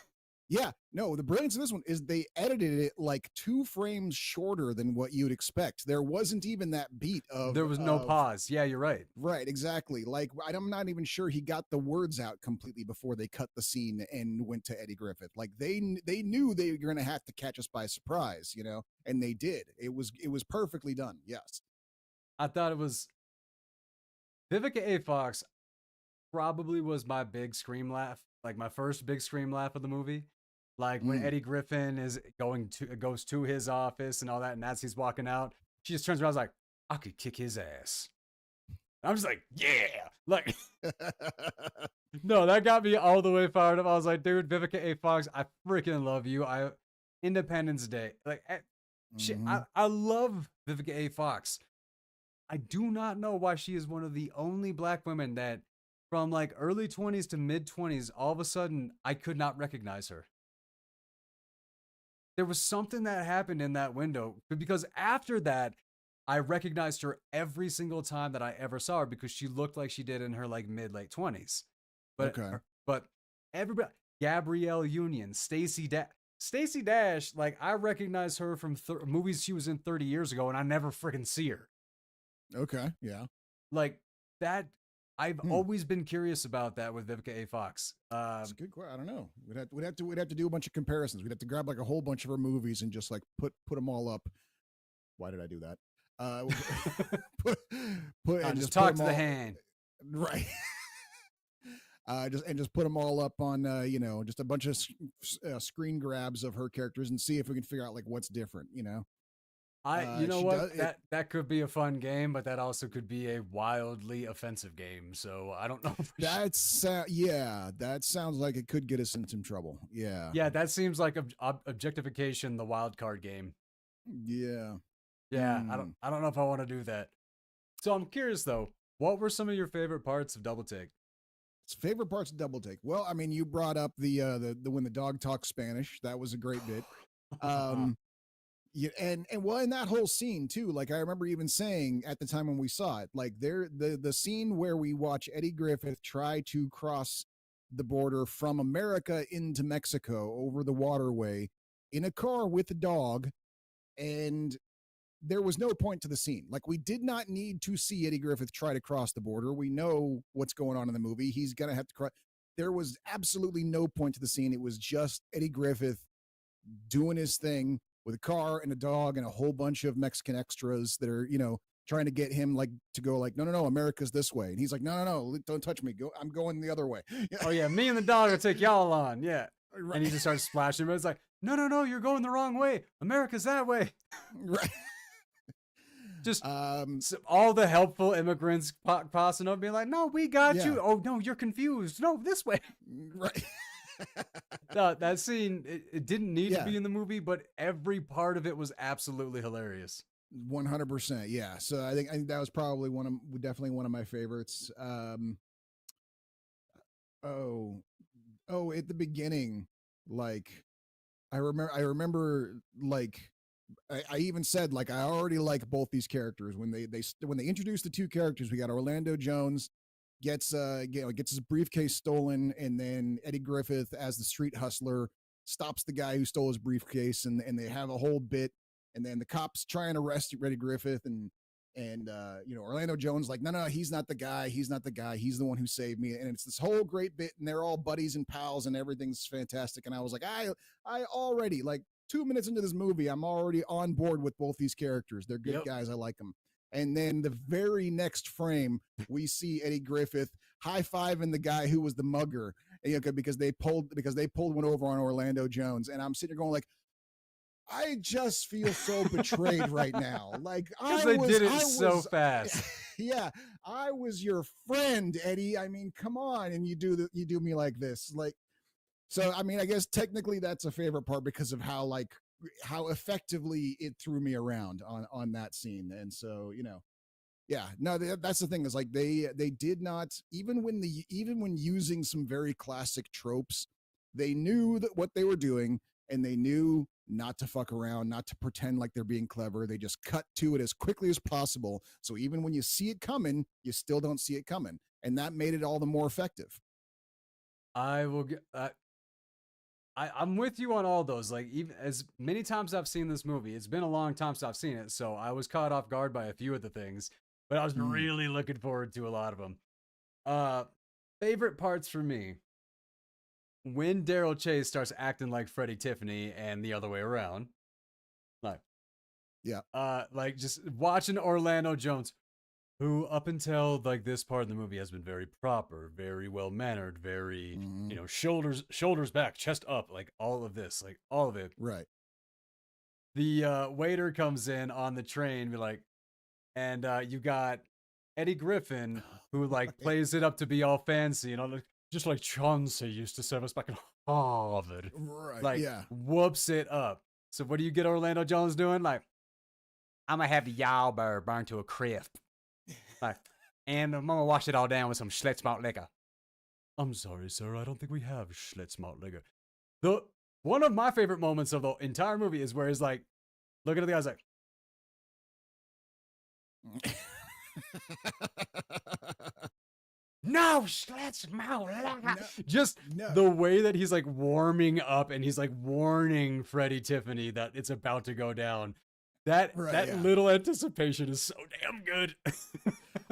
Speaker 2: yeah, no, the brilliance of this one is they edited it like 2 frames shorter than what you'd expect. There wasn't even that beat
Speaker 1: There was no
Speaker 2: of
Speaker 1: pause. Yeah, you're right.
Speaker 2: right, exactly. Like I'm not even sure he got the words out completely before they cut the scene and went to Eddie Griffith. Like they knew they were going to have to catch us by surprise, you know, and they did. It was perfectly done. Yes.
Speaker 1: I thought it was Vivica A. Fox probably was my big scream laugh, like my first big scream laugh of the movie. Like when
Speaker 2: Mm.
Speaker 1: Eddie Griffin is goes to his office and all that, and as he's walking out, she just turns around and is like, I could kick his ass. I'm just like, yeah. Like, no, that got me all the way fired up. I was like, dude, Vivica A. Fox, I freaking love you. Independence Day. Like shit,
Speaker 2: Mm-hmm.
Speaker 1: I love Vivica A. Fox. I do not know why she is one of the only black women that from like early 20s to mid 20s, all of a sudden I could not recognize her. There was something that happened in that window because after that, I recognized her every single time that I ever saw her because she looked like she did in her like mid late 20s. But
Speaker 2: Okay.
Speaker 1: but everybody Gabrielle Union, Stacey Dash, like I recognize her from movies she was in 30 years ago and I never freaking see her.
Speaker 2: Okay. Yeah.
Speaker 1: Like that I've
Speaker 2: Hmm.
Speaker 1: always been curious about that with Vivica A. Fox.
Speaker 2: It's a good question. I don't know. We'd have to do a bunch of comparisons. We'd have to grab like a whole bunch of her movies and just like put them all up. Why did I do that? Put put
Speaker 1: I'll
Speaker 2: and
Speaker 1: just
Speaker 2: just put
Speaker 1: talk
Speaker 2: them
Speaker 1: to the
Speaker 2: all
Speaker 1: hand.
Speaker 2: right. Just put them all up on just a bunch of screen grabs of her characters and see if we can figure out like what's different.
Speaker 1: You know
Speaker 2: She
Speaker 1: what?
Speaker 2: does it.
Speaker 1: That could be a fun game, but that also could be a wildly offensive game. So I don't know.
Speaker 2: Yeah, that sounds like it could get us in some trouble. Yeah,
Speaker 1: Yeah, that seems like objectification, the wild card game.
Speaker 2: yeah.
Speaker 1: Yeah,
Speaker 2: Hmm.
Speaker 1: I don't know if I want to do that. So I'm curious though, what were some of your favorite parts of Double Take?
Speaker 2: Favorite parts of Double Take. Well, I mean, you brought up the when the dog talks Spanish. That was a great bit. Um, yeah, and well, in that whole scene too. Like I remember even saying at the time when we saw it, like the scene where we watch Eddie Griffith try to cross the border from America into Mexico over the waterway in a car with a dog, and there was no point to the scene. Like we did not need to see Eddie Griffith try to cross the border. We know what's going on in the movie. He's gonna have to cross. There was absolutely no point to the scene. It was just Eddie Griffith doing his thing with a car and a dog and a whole bunch of Mexican extras that are, trying to get him like to go like, no, America's this way. And he's like, no, don't touch me. I'm going the other way.
Speaker 1: Oh yeah, me and the dog will take y'all on. Yeah. And
Speaker 2: Right.
Speaker 1: he just starts splashing, but it's like, no, you're going the wrong way. America's that way.
Speaker 2: Right.
Speaker 1: Just
Speaker 2: Um,
Speaker 1: all the helpful immigrants passing up, being like, "No, we got
Speaker 2: yeah.
Speaker 1: you." Oh no, you're confused. No, this way.
Speaker 2: Right.
Speaker 1: No, that scene it didn't need to
Speaker 2: Yeah.
Speaker 1: be in the movie, but every part of it was absolutely hilarious.
Speaker 2: 100%. Yeah. So I think that was probably definitely one of my favorites. Oh, at the beginning, like I remember like I even said like I already like both these characters when they introduced the two characters. We got Orlando Jones gets his briefcase stolen, and then Eddie Griffith as the street hustler stops the guy who stole his briefcase, and they have a whole bit, and then the cops try and arrest Eddie Griffith, and Orlando Jones like no, he's not the guy, he's the one who saved me, and it's this whole great bit, and they're all buddies and pals, and everything's fantastic, and I was like I already like 2 minutes into this movie, I'm already on board with both these characters. They're good
Speaker 1: Yep.
Speaker 2: guys. I like them. And then the very next frame, we see Eddie Griffith high fiving the guy who was the mugger. and, because they pulled one over on Orlando Jones, and I'm sitting here going like, I just feel so betrayed right now. Like
Speaker 1: Because they did it so fast.
Speaker 2: Yeah, I was your friend, Eddie. I mean, come on, and you do me like this, like. So, I mean, I guess technically that's a favorite part because of how effectively it threw me around on that scene, and so yeah, no, that's the thing is like they did not, even when using some very classic tropes, they knew that what they were doing, and they knew not to fuck around, not to pretend like they're being clever. They just cut to it as quickly as possible. So even when you see it coming, you still don't see it coming, and that made it all the more effective.
Speaker 1: I will get. I'm with you on all those. Like, even as many times I've seen this movie, it's been a long time since I've seen it, so I was caught off guard by a few of the things, but I was really looking forward to a lot of them. Favorite parts for me: when Daryl Chase starts acting like Freddie Tiffany and the other way around. Like,
Speaker 2: yeah,
Speaker 1: like just watching Orlando Jones, who up until like this part of the movie has been very proper, very well mannered, very shoulders back, chest up, like all of this, like all of it.
Speaker 2: right.
Speaker 1: The waiter comes in on the train, be like, and you got Eddie Griffin who like plays it up to be all fancy, like, just like Chauncey used to serve us back in Harvard,
Speaker 2: Right.
Speaker 1: like
Speaker 2: Yeah.
Speaker 1: whoops it up. So what do you get Orlando Jones doing? Like, I'm gonna have the yowber burned to a crisp. Like, and I'm gonna wash it all down with some Schlitz malt liquor. I'm sorry, sir. I don't think we have Schlitz malt liquor. One of my favorite moments of the entire movie is where he's like, looking at the guys like, no, Schlitz malt liquor. Just the way that he's like warming up and he's like warning Freddie Tiffany that it's about to go down. That little anticipation is so damn good.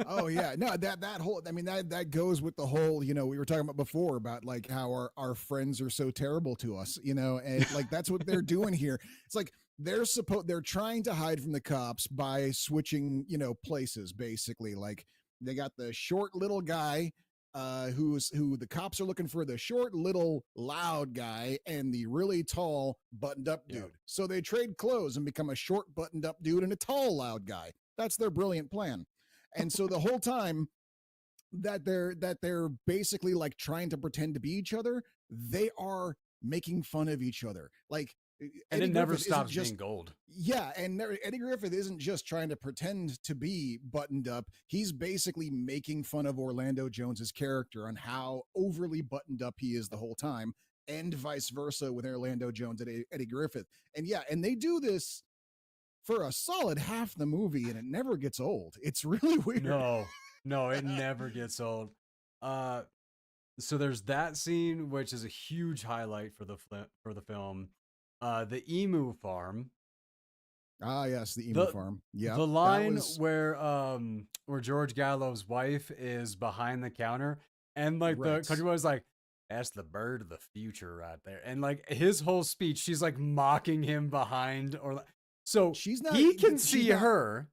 Speaker 2: Oh yeah, no, that whole, I mean, that goes with the whole, we were talking about before about like how our friends are so terrible to us, and like that's what they're doing here. It's like they're trying to hide from the cops by switching, places basically. Like they got the short little guy who the cops are looking for, the short little loud guy and the really tall buttoned up dude. Yep. So they trade clothes and become a short buttoned up dude and a tall loud guy. That's their brilliant plan. And so the whole time that they're basically like trying to pretend to be each other, they are making fun of each other. Like,
Speaker 1: and it never stops being gold.
Speaker 2: Yeah, and Eddie Griffith isn't just trying to pretend to be buttoned up. He's basically making fun of Orlando Jones's character on how overly buttoned up he is the whole time, and vice versa with Orlando Jones and Eddie Griffith. And yeah, and they do this for a solid half the movie, and it never gets old. It's really weird.
Speaker 1: No, it never gets old. So there's that scene, which is a huge highlight for the film. The emu farm.
Speaker 2: Ah, yes, the emu farm. Yeah,
Speaker 1: the line where George Gallo's wife is behind the counter, and like the country boy's like, "That's the bird of the future right there," and like his whole speech, she's like mocking him behind, or so
Speaker 2: she's not.
Speaker 1: He can see her.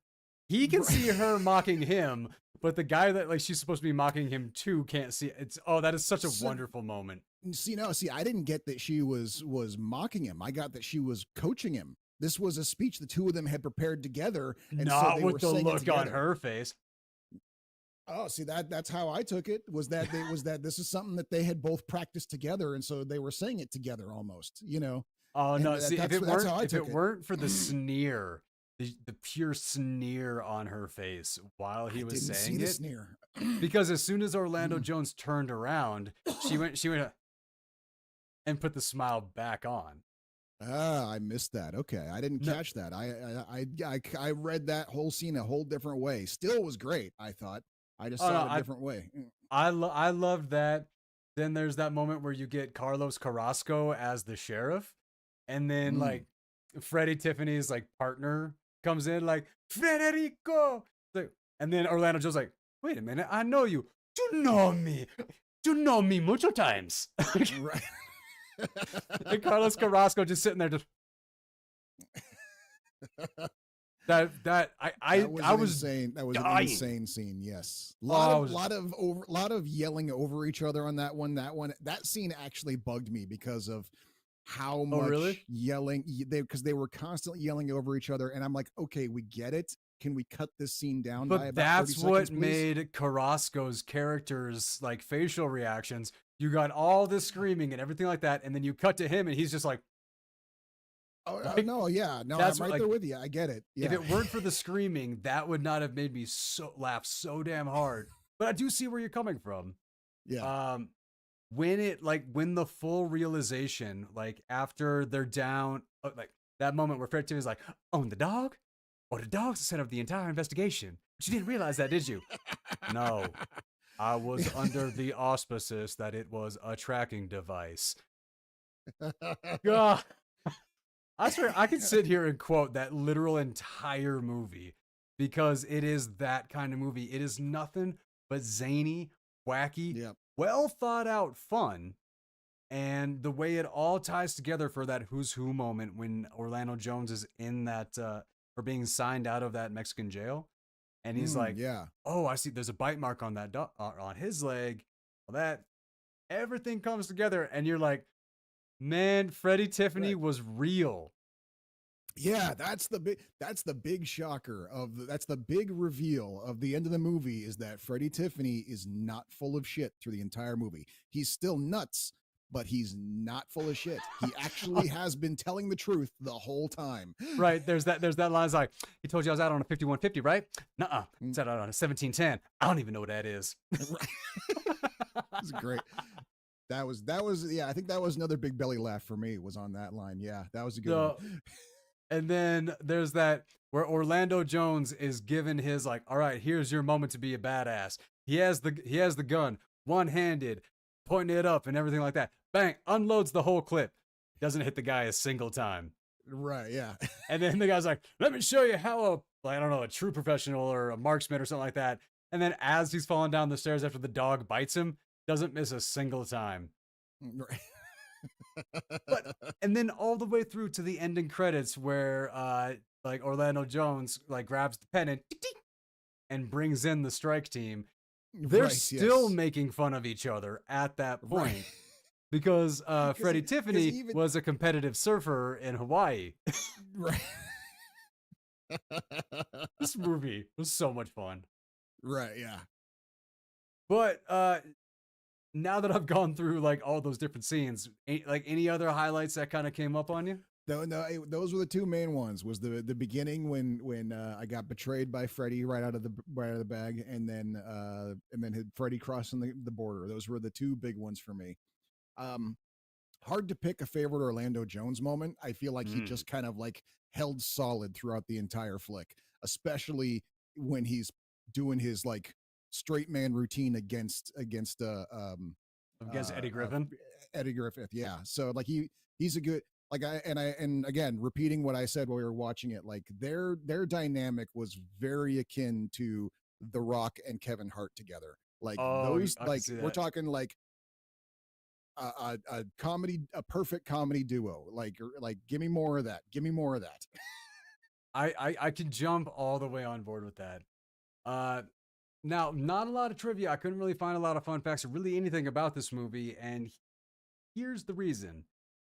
Speaker 1: He can see her mocking him, but the guy that like she's supposed to be mocking him too can't see. That is such a wonderful moment.
Speaker 2: See, I didn't get that she was mocking him. I got that she was coaching him. This was a speech the two of them had prepared together, and
Speaker 1: not
Speaker 2: so they
Speaker 1: with
Speaker 2: were
Speaker 1: the look
Speaker 2: together
Speaker 1: on her face.
Speaker 2: Oh, see, that's how I took it. Was that this is something that they had both practiced together, and so they were saying it together almost.
Speaker 1: Oh no! See, if it weren't for the sneer, the pure sneer on her face while he was saying it,
Speaker 2: sneer.
Speaker 1: Because as soon as Orlando Jones turned around, she went and put the smile back on.
Speaker 2: Ah, I missed that. Okay, I didn't catch that. I read that whole scene a whole different way. Still was great, I thought. I just saw it a different way.
Speaker 1: I loved that. Then there's that moment where you get Carlos Carrasco as the sheriff, and then like Freddie Tiffany's like partner comes in like Federico, and then Orlando Joe's like, "Wait a minute, I know you. You know me mucho times."
Speaker 2: Right.
Speaker 1: And Carlos Carrasco just sitting there just That
Speaker 2: That was
Speaker 1: I
Speaker 2: an
Speaker 1: was
Speaker 2: insane. That was an
Speaker 1: dying.
Speaker 2: insane scene. Yes,
Speaker 1: Oh, I was
Speaker 2: lot of yelling over each other on that one. That scene actually bugged me because of how
Speaker 1: oh really?
Speaker 2: much yelling because they were constantly yelling over each other, and I'm like, okay, we get it. Can we cut this scene down by
Speaker 1: But
Speaker 2: about 30
Speaker 1: that's
Speaker 2: seconds,
Speaker 1: what
Speaker 2: please?
Speaker 1: made Carrasco's characters like facial reactions. You got all this screaming and everything like that, and then you cut to him and he's just like
Speaker 2: Oh
Speaker 1: like
Speaker 2: no, yeah, no,
Speaker 1: that's
Speaker 2: I'm
Speaker 1: what
Speaker 2: right
Speaker 1: like
Speaker 2: there with you. I get it.
Speaker 1: if
Speaker 2: Yeah,
Speaker 1: it weren't for the screaming, that would not have made me so laugh so damn hard. But I do see where you're coming from.
Speaker 2: yeah.
Speaker 1: Um when it like when the full realization, like after they're down, like that moment where Fred Tim is like, own the dog? Or the dog's the center of the entire investigation. But you didn't realize that, did you? No. I was under the auspices that it was a tracking device. God. I swear I could sit here and quote that literal entire movie because it is that kind of movie. It is nothing but zany, wacky,
Speaker 2: Yep.
Speaker 1: well thought out fun. And the way it all ties together for that who's who moment when Orlando Jones is in that or being signed out of that Mexican jail, and he's like,
Speaker 2: Yeah.
Speaker 1: "Oh, I see. There's a bite mark on that on his leg." Well, that everything comes together, and you're like, "Man, Freddie Tiffany
Speaker 2: Right.
Speaker 1: was real."
Speaker 2: Yeah, that's the big shocker that's the big reveal of the end of the movie is that Freddie Tiffany is not full of shit through the entire movie. He's still nuts, but he's not full of shit. He actually has been telling the truth the whole time.
Speaker 1: Right? There's that line. It's like, "He told you I was out on a 5150, right? Nuh-uh.
Speaker 2: Mm,
Speaker 1: It's out on a 1710. I don't even know what that is."
Speaker 2: right. It's great. That was yeah, I think that was another big belly laugh for me was on that line. Yeah, that was a good one.
Speaker 1: So and then there's that where Orlando Jones is given his like, all right, here's your moment to be a badass. He has the gun, one handed, pointing it up and everything like that. Bang, unloads the whole clip. Doesn't hit the guy a single time.
Speaker 2: Right, yeah.
Speaker 1: And then the guy's like, let me show you how I don't know, a true professional or a marksman or something like that. And then as he's falling down the stairs after the dog bites him, doesn't miss a single time.
Speaker 2: Right.
Speaker 1: But and then all the way through to the ending credits where like Orlando Jones like grabs the pen and brings in the strike team. They're
Speaker 2: Right,
Speaker 1: still
Speaker 2: yes.
Speaker 1: making fun of each other at that
Speaker 2: Right.
Speaker 1: point because Freddie
Speaker 2: Because
Speaker 1: Tiffany
Speaker 2: even
Speaker 1: was a competitive surfer in Hawaii.
Speaker 2: right.
Speaker 1: This movie was so much fun.
Speaker 2: Right, yeah.
Speaker 1: But now that I've gone through like all those different scenes, like any other highlights that kind of came up on you?
Speaker 2: No, no, those were the two main ones. Was the beginning when I got betrayed by Freddie right out of the bag, and then had Freddie crossing the border. Those were the two big ones for me. Um, Hard to pick a favorite Orlando Jones moment. I feel like he
Speaker 1: Mm.
Speaker 2: just kind of like held solid throughout the entire flick, especially when he's doing his like straight man routine against
Speaker 1: Against
Speaker 2: uh,
Speaker 1: Eddie
Speaker 2: uh
Speaker 1: Griffin.
Speaker 2: Eddie Griffith. Yeah. So like he's a good like and again repeating what I said while we were watching it, like their dynamic was very akin to The Rock and Kevin Hart together. Like
Speaker 1: Oh,
Speaker 2: those
Speaker 1: I can
Speaker 2: like
Speaker 1: see
Speaker 2: we're
Speaker 1: that.
Speaker 2: talking like a comedy, a perfect comedy duo. Like give me more of that. Give me more of that.
Speaker 1: I can jump all the way on board with that. Uh, Now, not a lot of trivia. I couldn't really find a lot of fun facts or really anything about this movie. And here's the reason: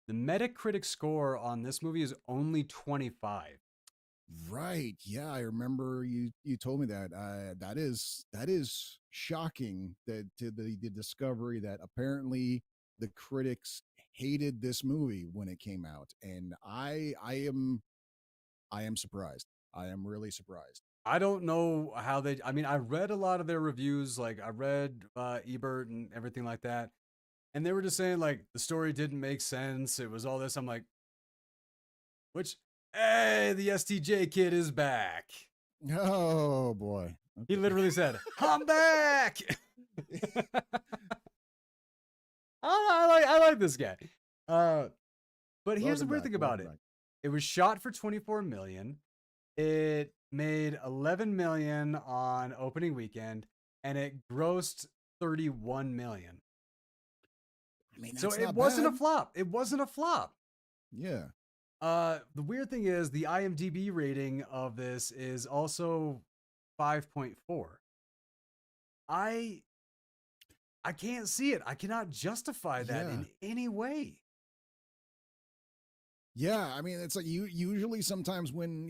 Speaker 1: the Metacritic score on this movie is only 25.
Speaker 2: Right. Yeah, I remember you told me that. That is shocking that to the discovery that apparently the critics hated this movie when it came out, and I am surprised. I am really surprised.
Speaker 1: I don't know how they. I mean, I read a lot of their reviews. Like I read Ebert and everything like that, and they were just saying like the story didn't make sense. It was all this. I'm like, which, hey, the STJ kid is back.
Speaker 2: Oh boy.
Speaker 1: He
Speaker 2: Okay.
Speaker 1: literally said, "I'm back." I like this guy. Uh, but here's the
Speaker 2: Welcome
Speaker 1: weird
Speaker 2: back.
Speaker 1: thing about
Speaker 2: Welcome
Speaker 1: it:
Speaker 2: back.
Speaker 1: it was shot for 24 million. It made 11 million on opening weekend, and it grossed 31 million.
Speaker 2: I mean,
Speaker 1: So
Speaker 2: that's
Speaker 1: it
Speaker 2: not
Speaker 1: wasn't a
Speaker 2: bad.
Speaker 1: flop. It wasn't a flop.
Speaker 2: Yeah.
Speaker 1: The weird thing is the IMDb rating of this is also 5.4. I I can't see it. I cannot justify that
Speaker 2: Yeah.
Speaker 1: in any way.
Speaker 2: Yeah, I mean, it's like you usually sometimes when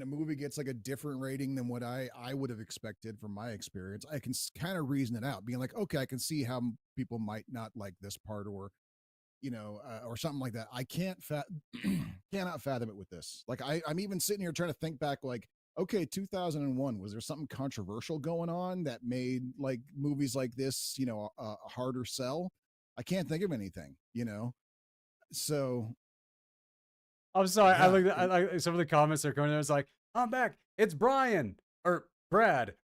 Speaker 2: a movie gets like a different rating than what I would have expected from my experience, I can kind of reason it out, being like, okay, I can see how people might not like this part, or or something like that. I can't cannot fathom it with this. Like I'm even sitting here trying to think back, like, okay, 2001, was there something controversial going on that made like movies like this, a harder sell? I can't think of anything, So
Speaker 1: I'm sorry. I
Speaker 2: yeah,
Speaker 1: like I like some of the comments are coming there. It's like, I'm back. It's Brian or Brad.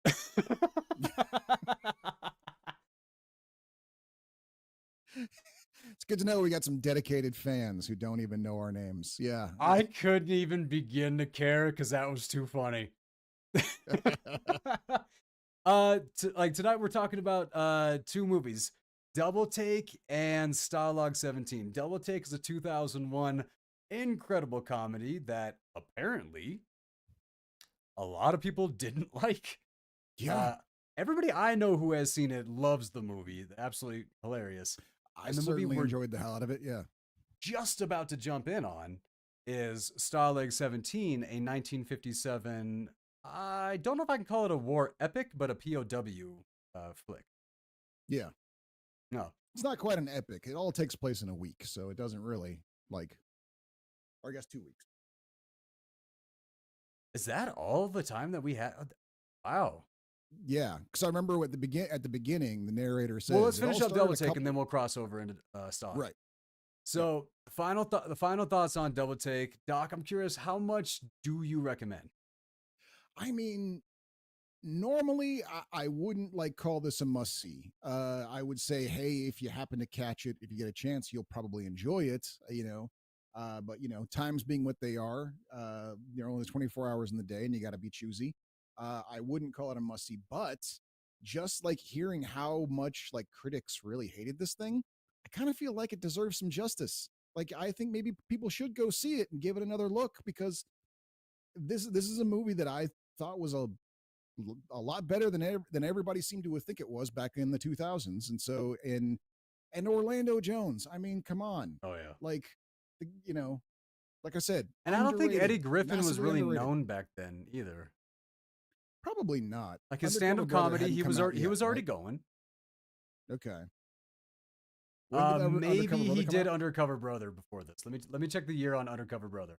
Speaker 2: it's good to know we got some dedicated fans who don't even know our names. Yeah.
Speaker 1: I couldn't even begin to care because that was too funny. Like tonight we're talking about two movies, Double Take and Stalag 17. Double Take is a 2001 incredible comedy that apparently a lot of people didn't like.
Speaker 2: Yeah.
Speaker 1: Uh, Everybody I know who has seen it loves the movie. Absolutely hilarious.
Speaker 2: I
Speaker 1: And the movie
Speaker 2: certainly
Speaker 1: we're
Speaker 2: enjoyed the hell out of it. Yeah.
Speaker 1: just about to jump in on is Stalag 17, a 1957. I don't know if I can call it a war epic, but a POW flick.
Speaker 2: Yeah.
Speaker 1: No,
Speaker 2: It's not quite an epic. It all takes place in a week, so it doesn't really like, or I guess 2 weeks.
Speaker 1: is that all the time that we had? Wow.
Speaker 2: Yeah, because I remember at the beginning, the narrator
Speaker 1: Well, let's
Speaker 2: says it all
Speaker 1: finish up
Speaker 2: started
Speaker 1: Double
Speaker 2: a
Speaker 1: Take and
Speaker 2: couple.
Speaker 1: then we'll cross over into Stalag.
Speaker 2: Right. Yep.
Speaker 1: So, the final thoughts on Double Take, Doc. I'm curious, how much do you recommend?
Speaker 2: I mean, normally I wouldn't like call this a must see. I would say, hey, if you happen to catch it, if you get a chance, you'll probably enjoy it. But times being what they are, there are only 24 hours in the day, and you got to be choosy. I wouldn't call it a must see, but just like hearing how much like critics really hated this thing, I kind of feel like it deserves some justice. Like I think maybe people should go see it and give it another look, because this is a movie that I thought was a lot better than everybody seemed to think it was back in the 2000s. And so and Orlando Jones, I mean, come on.
Speaker 1: Oh yeah.
Speaker 2: Like you know, like I said,
Speaker 1: And I don't think
Speaker 2: underrated,
Speaker 1: Eddie Griffin was
Speaker 2: massively
Speaker 1: really
Speaker 2: underrated.
Speaker 1: known back then either.
Speaker 2: Probably not.
Speaker 1: Like his
Speaker 2: Undercover
Speaker 1: stand-up
Speaker 2: Brother
Speaker 1: comedy,
Speaker 2: hadn't come out
Speaker 1: he
Speaker 2: yet,
Speaker 1: was already
Speaker 2: right?
Speaker 1: going.
Speaker 2: Okay. When did Undercover
Speaker 1: Maybe
Speaker 2: Brother
Speaker 1: he
Speaker 2: come
Speaker 1: did
Speaker 2: out?
Speaker 1: Undercover Brother before this. Let me check the year on Undercover Brother.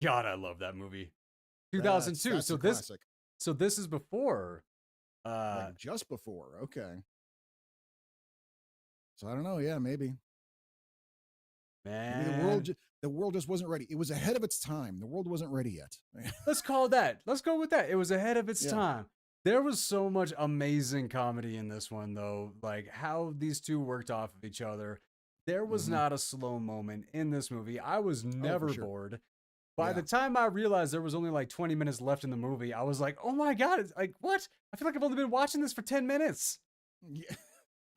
Speaker 1: God, I love that movie. 2002.
Speaker 2: That's a classic.
Speaker 1: So this is before
Speaker 2: Like just before. Okay. So I don't know. Yeah, maybe. Maybe
Speaker 1: man.
Speaker 2: the world just wasn't ready. It was ahead of its time. The world wasn't ready yet.
Speaker 1: Let's call that. Let's go with that. It was ahead of its
Speaker 2: Yeah.
Speaker 1: time. There was so much amazing comedy in this one, though. Like how these two worked off of each other. There was
Speaker 2: Mm-hmm.
Speaker 1: not a slow moment in this movie. I was
Speaker 2: Oh, for
Speaker 1: never
Speaker 2: sure.
Speaker 1: bored. By
Speaker 2: Yeah.
Speaker 1: the time I realized there was only like 20 minutes left in the movie, I was like, oh my God, it's like, what? I feel like I've only been watching this for 10 minutes.
Speaker 2: Yeah.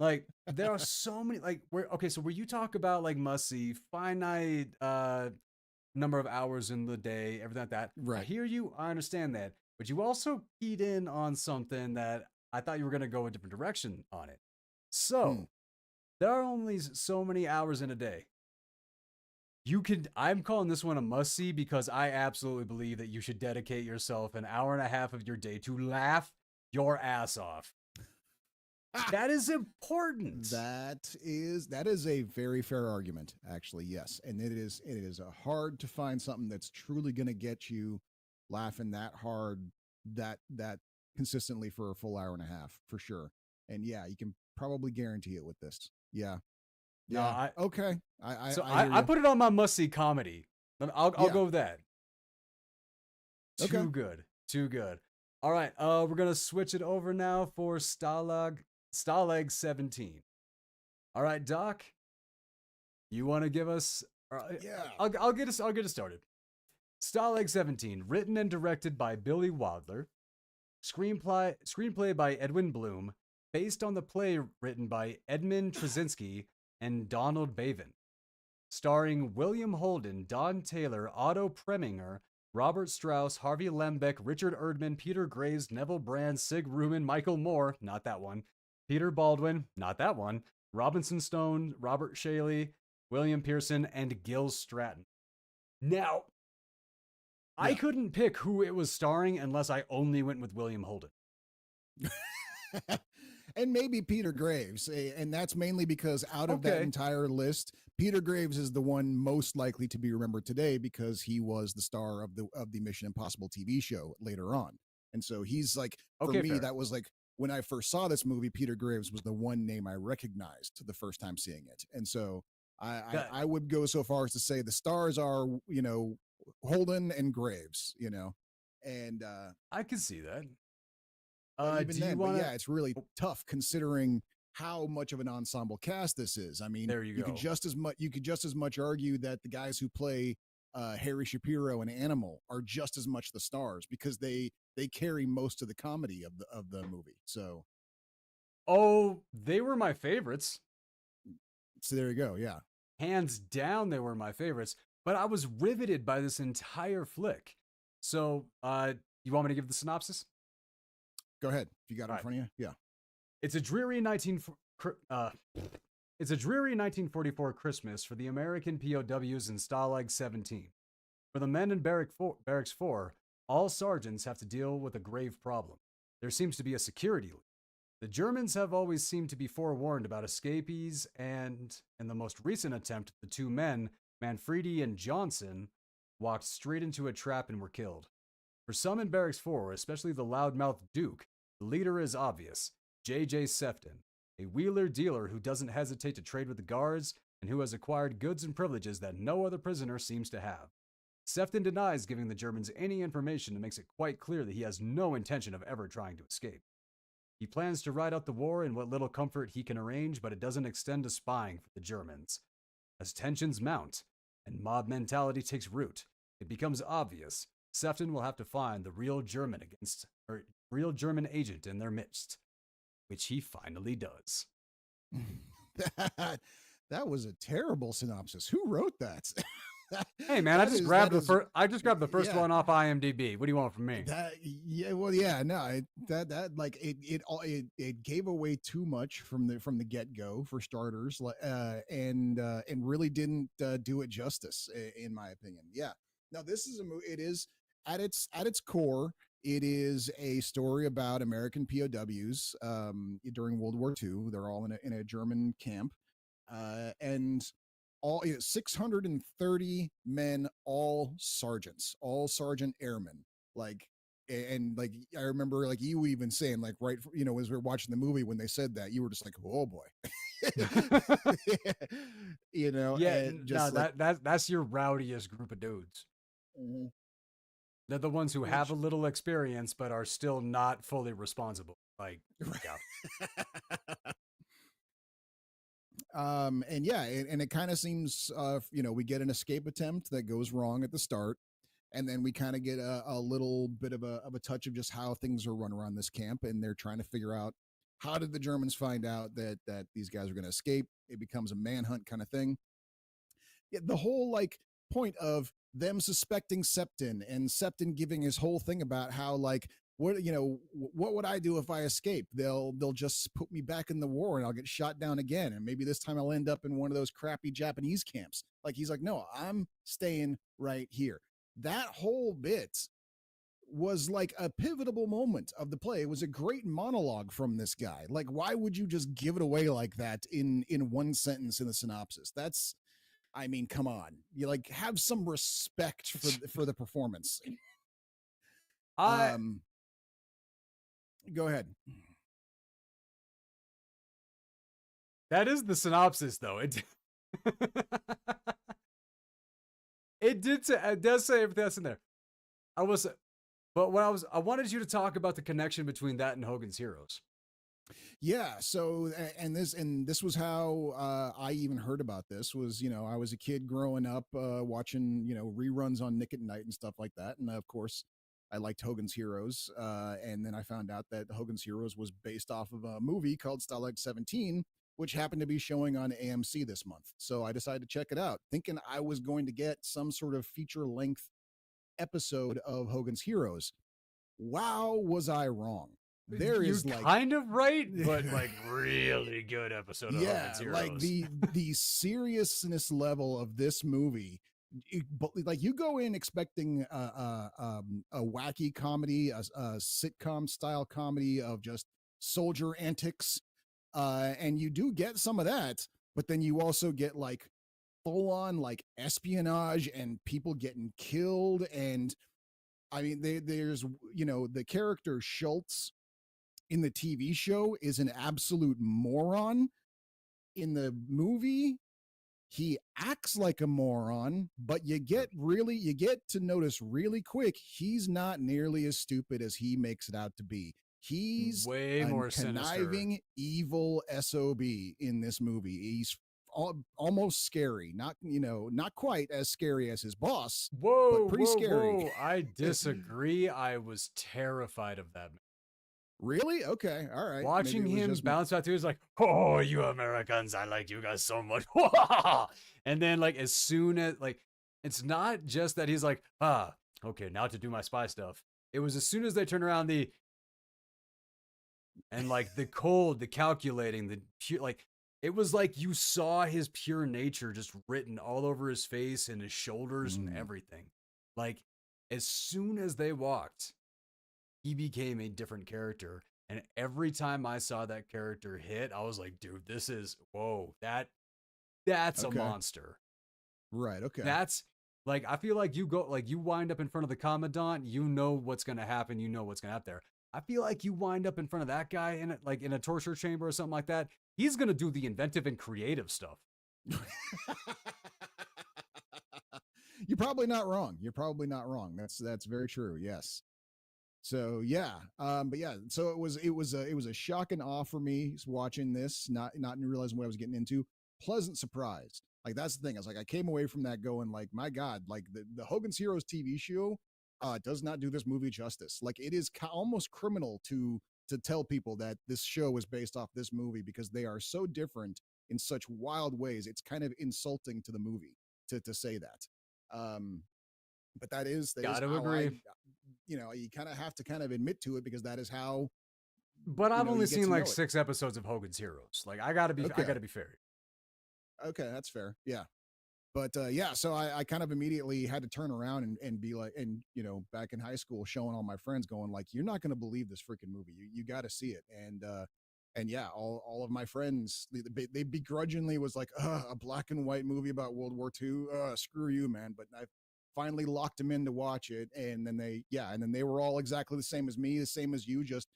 Speaker 1: Like, there are so many, like, okay, so where you talk about like must see, finite number of hours in the day, everything like that. I
Speaker 2: Right.
Speaker 1: hear you, I understand that. But you also keyed in on something that I thought you were going to go a different direction on it.
Speaker 2: Hmm.
Speaker 1: So, there are only so many hours in a day. I'm calling this one a must see because I absolutely believe that you should dedicate yourself an hour and a half of your day to laugh your ass off. That is important.
Speaker 2: That is a very fair argument, actually. Yes, and it is hard to find something that's truly going to get you laughing that hard, that consistently for a full hour and a half, for sure. And yeah, you can probably guarantee it with this. Yeah,
Speaker 1: No,
Speaker 2: yeah. Okay, I hear
Speaker 1: I
Speaker 2: you.
Speaker 1: put it on my must see comedy. I'll
Speaker 2: Yeah.
Speaker 1: go with that.
Speaker 2: Okay.
Speaker 1: Too good. Too good. All right. We're gonna switch it over now for Stalag 17. All right, Doc. You want to give us?
Speaker 2: Yeah.
Speaker 1: I'll get us started. Stalag 17, written and directed by Billy Wilder, screenplay by Edwin Bloom, based on the play written by Edmund Trzynski and Donald Bavin. Starring William Holden, Don Taylor, Otto Preminger, Robert Strauss, Harvey Lembeck, Richard Erdman, Peter Graves, Neville Brand, Sig Ruman, Michael Moore, not that one, Peter Baldwin, not that one, Robinson Stone, Robert Shaley, William Pearson, and Gil Stratton. Now, I couldn't pick who it was starring unless I only went with William Holden.
Speaker 2: And maybe Peter Graves, and that's mainly because out of that entire list, Peter Graves is the one most likely to be remembered today because he was the star of the Mission Impossible TV show later on, and so he's like for me that was like when I first saw this movie, Peter Graves was the one name I recognized the first time seeing it, and so I would go so far as to say the stars are Holden and Graves, and
Speaker 1: I can see that.
Speaker 2: Even then, but yeah, it's really tough considering how much of an ensemble cast this is. I mean,
Speaker 1: there you
Speaker 2: could just as much argue that the guys who play Harry Shapiro and Animal are just as much the stars because they carry most of the comedy of the movie. So,
Speaker 1: they were my favorites.
Speaker 2: So there you go. Yeah,
Speaker 1: hands down, they were my favorites. But I was riveted by this entire flick. So, you want me to give the synopsis?
Speaker 2: Go ahead. If you got it in front of you. Yeah.
Speaker 1: It's a dreary 1944 Christmas for the American POWs in Stalag 17. For the men in Barracks 4, all sergeants have to deal with a grave problem. There seems to be a security leak. The Germans have always seemed to be forewarned about escapees, and in the most recent attempt, the two men, Manfredi and Johnson, walked straight into a trap and were killed. For some in Barracks 4, especially the loudmouthed Duke, the leader is obvious, J.J. Sefton, a wheeler dealer who doesn't hesitate to trade with the guards and who has acquired goods and privileges that no other prisoner seems to have. Sefton denies giving the Germans any information and makes it quite clear that he has no intention of ever trying to escape. He plans to ride out the war in what little comfort he can arrange, but it doesn't extend to spying for the Germans. As tensions mount and mob mentality takes root, it becomes obvious Sefton will have to find the real German agent in their midst, which he finally does.
Speaker 2: That was a terrible synopsis. Who wrote that?
Speaker 1: Hey man, I just grabbed the first one off IMDb. What do you want from me?
Speaker 2: It gave away too much from the get go for starters, and really didn't do it justice in my opinion. Yeah. Now this is a movie. It is at its core. It is a story about American POWs during World War II. They're all in a German camp, and all 630 men, all sergeants, all sergeant airmen. And I remember you even saying right, as we were watching the movie when they said that, you were just like, oh boy,
Speaker 1: that's your rowdiest group of dudes.
Speaker 2: Mm-hmm.
Speaker 1: They're the ones who have a little experience but are still not fully responsible. Yeah.
Speaker 2: And it kind of seems, we get an escape attempt that goes wrong at the start, and then we kind of get a little bit of a touch of just how things are run around this camp, and they're trying to figure out how did the Germans find out that these guys are going to escape. It becomes a manhunt kind of thing. Yeah, the whole point of them suspecting Sefton and Sefton giving his whole thing about how what would I do if I escape? They'll just put me back in the war and I'll get shot down again, and maybe this time I'll end up in one of those crappy Japanese camps. He's like, no, I'm staying right here. That whole bit was a pivotal moment of the play. It was a great monologue from this guy. Why would you just give it away like that in one sentence in the synopsis? That's, I mean, come on. You have some respect for the performance. Go ahead.
Speaker 1: That is the synopsis, though. It does say everything that's in there. I wanted you to talk about the connection between that and Hogan's Heroes.
Speaker 2: Yeah. So, and this was how I even heard about this. Was I was a kid growing up watching reruns on Nick at Night and stuff like that, and of course I liked Hogan's Heroes. And then I found out that Hogan's Heroes was based off of a movie called Stalag 17, which happened to be showing on AMC this month. So I decided to check it out, thinking I was going to get some sort of feature length episode of Hogan's Heroes. Wow, was I wrong? There
Speaker 1: You're
Speaker 2: is like
Speaker 1: kind of right, but like really good episode of Hogan's
Speaker 2: yeah, like
Speaker 1: Heroes.
Speaker 2: the seriousness level of this movie. Like you go in expecting a wacky comedy, a sitcom style comedy of just soldier antics, and you do get some of that, but then you also get like full on like espionage and people getting killed. And I mean, there's the character Schultz in the TV show is an absolute moron. In the movie, he acts like a moron, but you get to notice really quick he's not nearly as stupid as he makes it out to be. He's
Speaker 1: Way
Speaker 2: a
Speaker 1: more sinister.
Speaker 2: conniving, evil SOB in this movie. He's almost scary. Not quite as scary as his boss, but
Speaker 1: Whoa,
Speaker 2: pretty
Speaker 1: whoa,
Speaker 2: scary.
Speaker 1: whoa. I disagree. I was terrified of that.
Speaker 2: Really? Okay. All right. Maybe
Speaker 1: Watching
Speaker 2: it was
Speaker 1: him
Speaker 2: just
Speaker 1: bounce out to is like, oh, you Americans, I like you guys so much. And then like as soon as like it's not just that he's like, okay, now to do my spy stuff. It was as soon as they turn around and like the cold, the calculating, the pure like it was like you saw his pure nature just written all over his face and his shoulders and everything. Like as soon as they walked, he became a different character. And every time I saw that character hit, I was like, dude, this is whoa, that's a
Speaker 2: okay.
Speaker 1: monster.
Speaker 2: Right. Okay.
Speaker 1: That's like I feel like you wind up in front of the commandant, you know what's gonna happen, you know what's gonna happen there. I feel like you wind up in front of that guy in a torture chamber or something like that. He's gonna do the inventive and creative stuff.
Speaker 2: You're probably not wrong. You're probably not wrong. That's very true. Yes. So yeah, but yeah, so it was a shock and awe for me watching this, not realizing what I was getting into. Pleasant surprise. Like that's the thing. I was like, I came away from that going like, my God, like the Hogan's Heroes TV show does not do this movie justice. Like it is almost criminal to tell people that this show is based off this movie because they are so different in such wild ways. It's kind of insulting to the movie to say that. Um, but that is
Speaker 1: Gotta
Speaker 2: how I
Speaker 1: agree.
Speaker 2: you kind of have to kind of admit to it because that is how
Speaker 1: But I've only
Speaker 2: you get
Speaker 1: seen
Speaker 2: to
Speaker 1: like
Speaker 2: know it.
Speaker 1: 6 episodes of Hogan's Heroes. Like I gotta
Speaker 2: Okay.
Speaker 1: be fair.
Speaker 2: Okay, that's fair. Yeah. But yeah, so I kind of immediately had to turn around and be like, and back in high school, showing all my friends, going like, "You're not going to believe this freaking movie. You got to see it." And yeah, all of my friends, they begrudgingly was like, "A black and white movie about World War II. Screw you, man." But I finally locked them in to watch it, and then they were all exactly the same as me, the same as you, just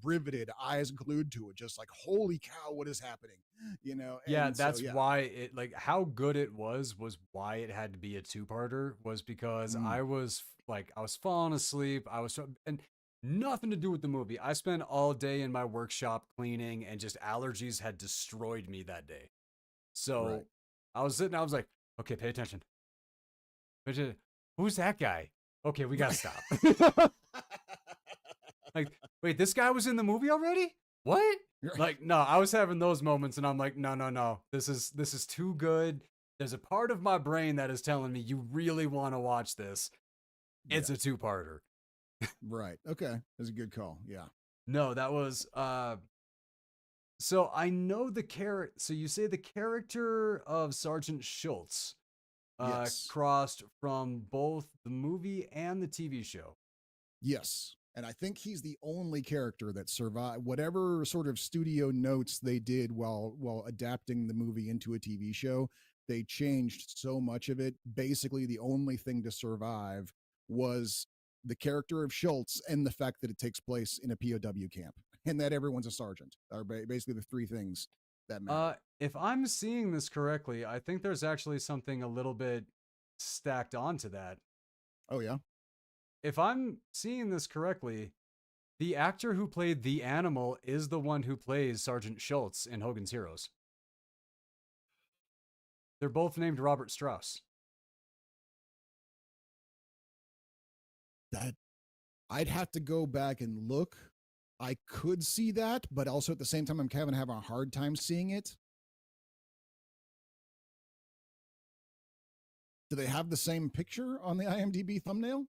Speaker 2: riveted, eyes glued to it, just like, "Holy cow, what is happening?"
Speaker 1: Yeah,
Speaker 2: And so
Speaker 1: that's
Speaker 2: yeah.
Speaker 1: why it like how good it was why it had to be a two-parter was because
Speaker 2: Mm,
Speaker 1: I was falling asleep. And nothing to do with the movie. I spent all day in my workshop cleaning and just allergies had destroyed me that day.
Speaker 2: right.
Speaker 1: So I was sitting, I was like, okay, pay attention. Who's that guy? Okay, we gotta
Speaker 2: Right.
Speaker 1: stop. Like, wait, this guy was in the movie already? What? Like, no, I was having those moments and I'm like, no, no, no. This is too good. There's a part of my brain that is telling me you really want to watch this.
Speaker 2: Yeah.
Speaker 1: It's a two-parter.
Speaker 2: Right. Okay. That's a good call. Yeah.
Speaker 1: No, that was so I know the character so you say the character of Sergeant Schultz
Speaker 2: Yes.
Speaker 1: crossed from both the movie and the TV show.
Speaker 2: Yes. And I think he's the only character that survived whatever sort of studio notes they did while adapting the movie into a TV show. They changed so much of it. Basically, the only thing to survive was the character of Schultz and the fact that it takes place in a POW camp and that everyone's a sergeant are basically the three things that matter.
Speaker 1: If I'm seeing this correctly, I think there's actually something a little bit stacked onto that.
Speaker 2: Oh, yeah.
Speaker 1: If I'm seeing this correctly, the actor who played the animal is the one who plays Sergeant Schultz in Hogan's Heroes. They're both named Robert Strauss.
Speaker 2: That I'd have to go back and look. I could see that, but also at the same time, I'm having a hard time seeing it. Do they have the same picture on the IMDb thumbnail?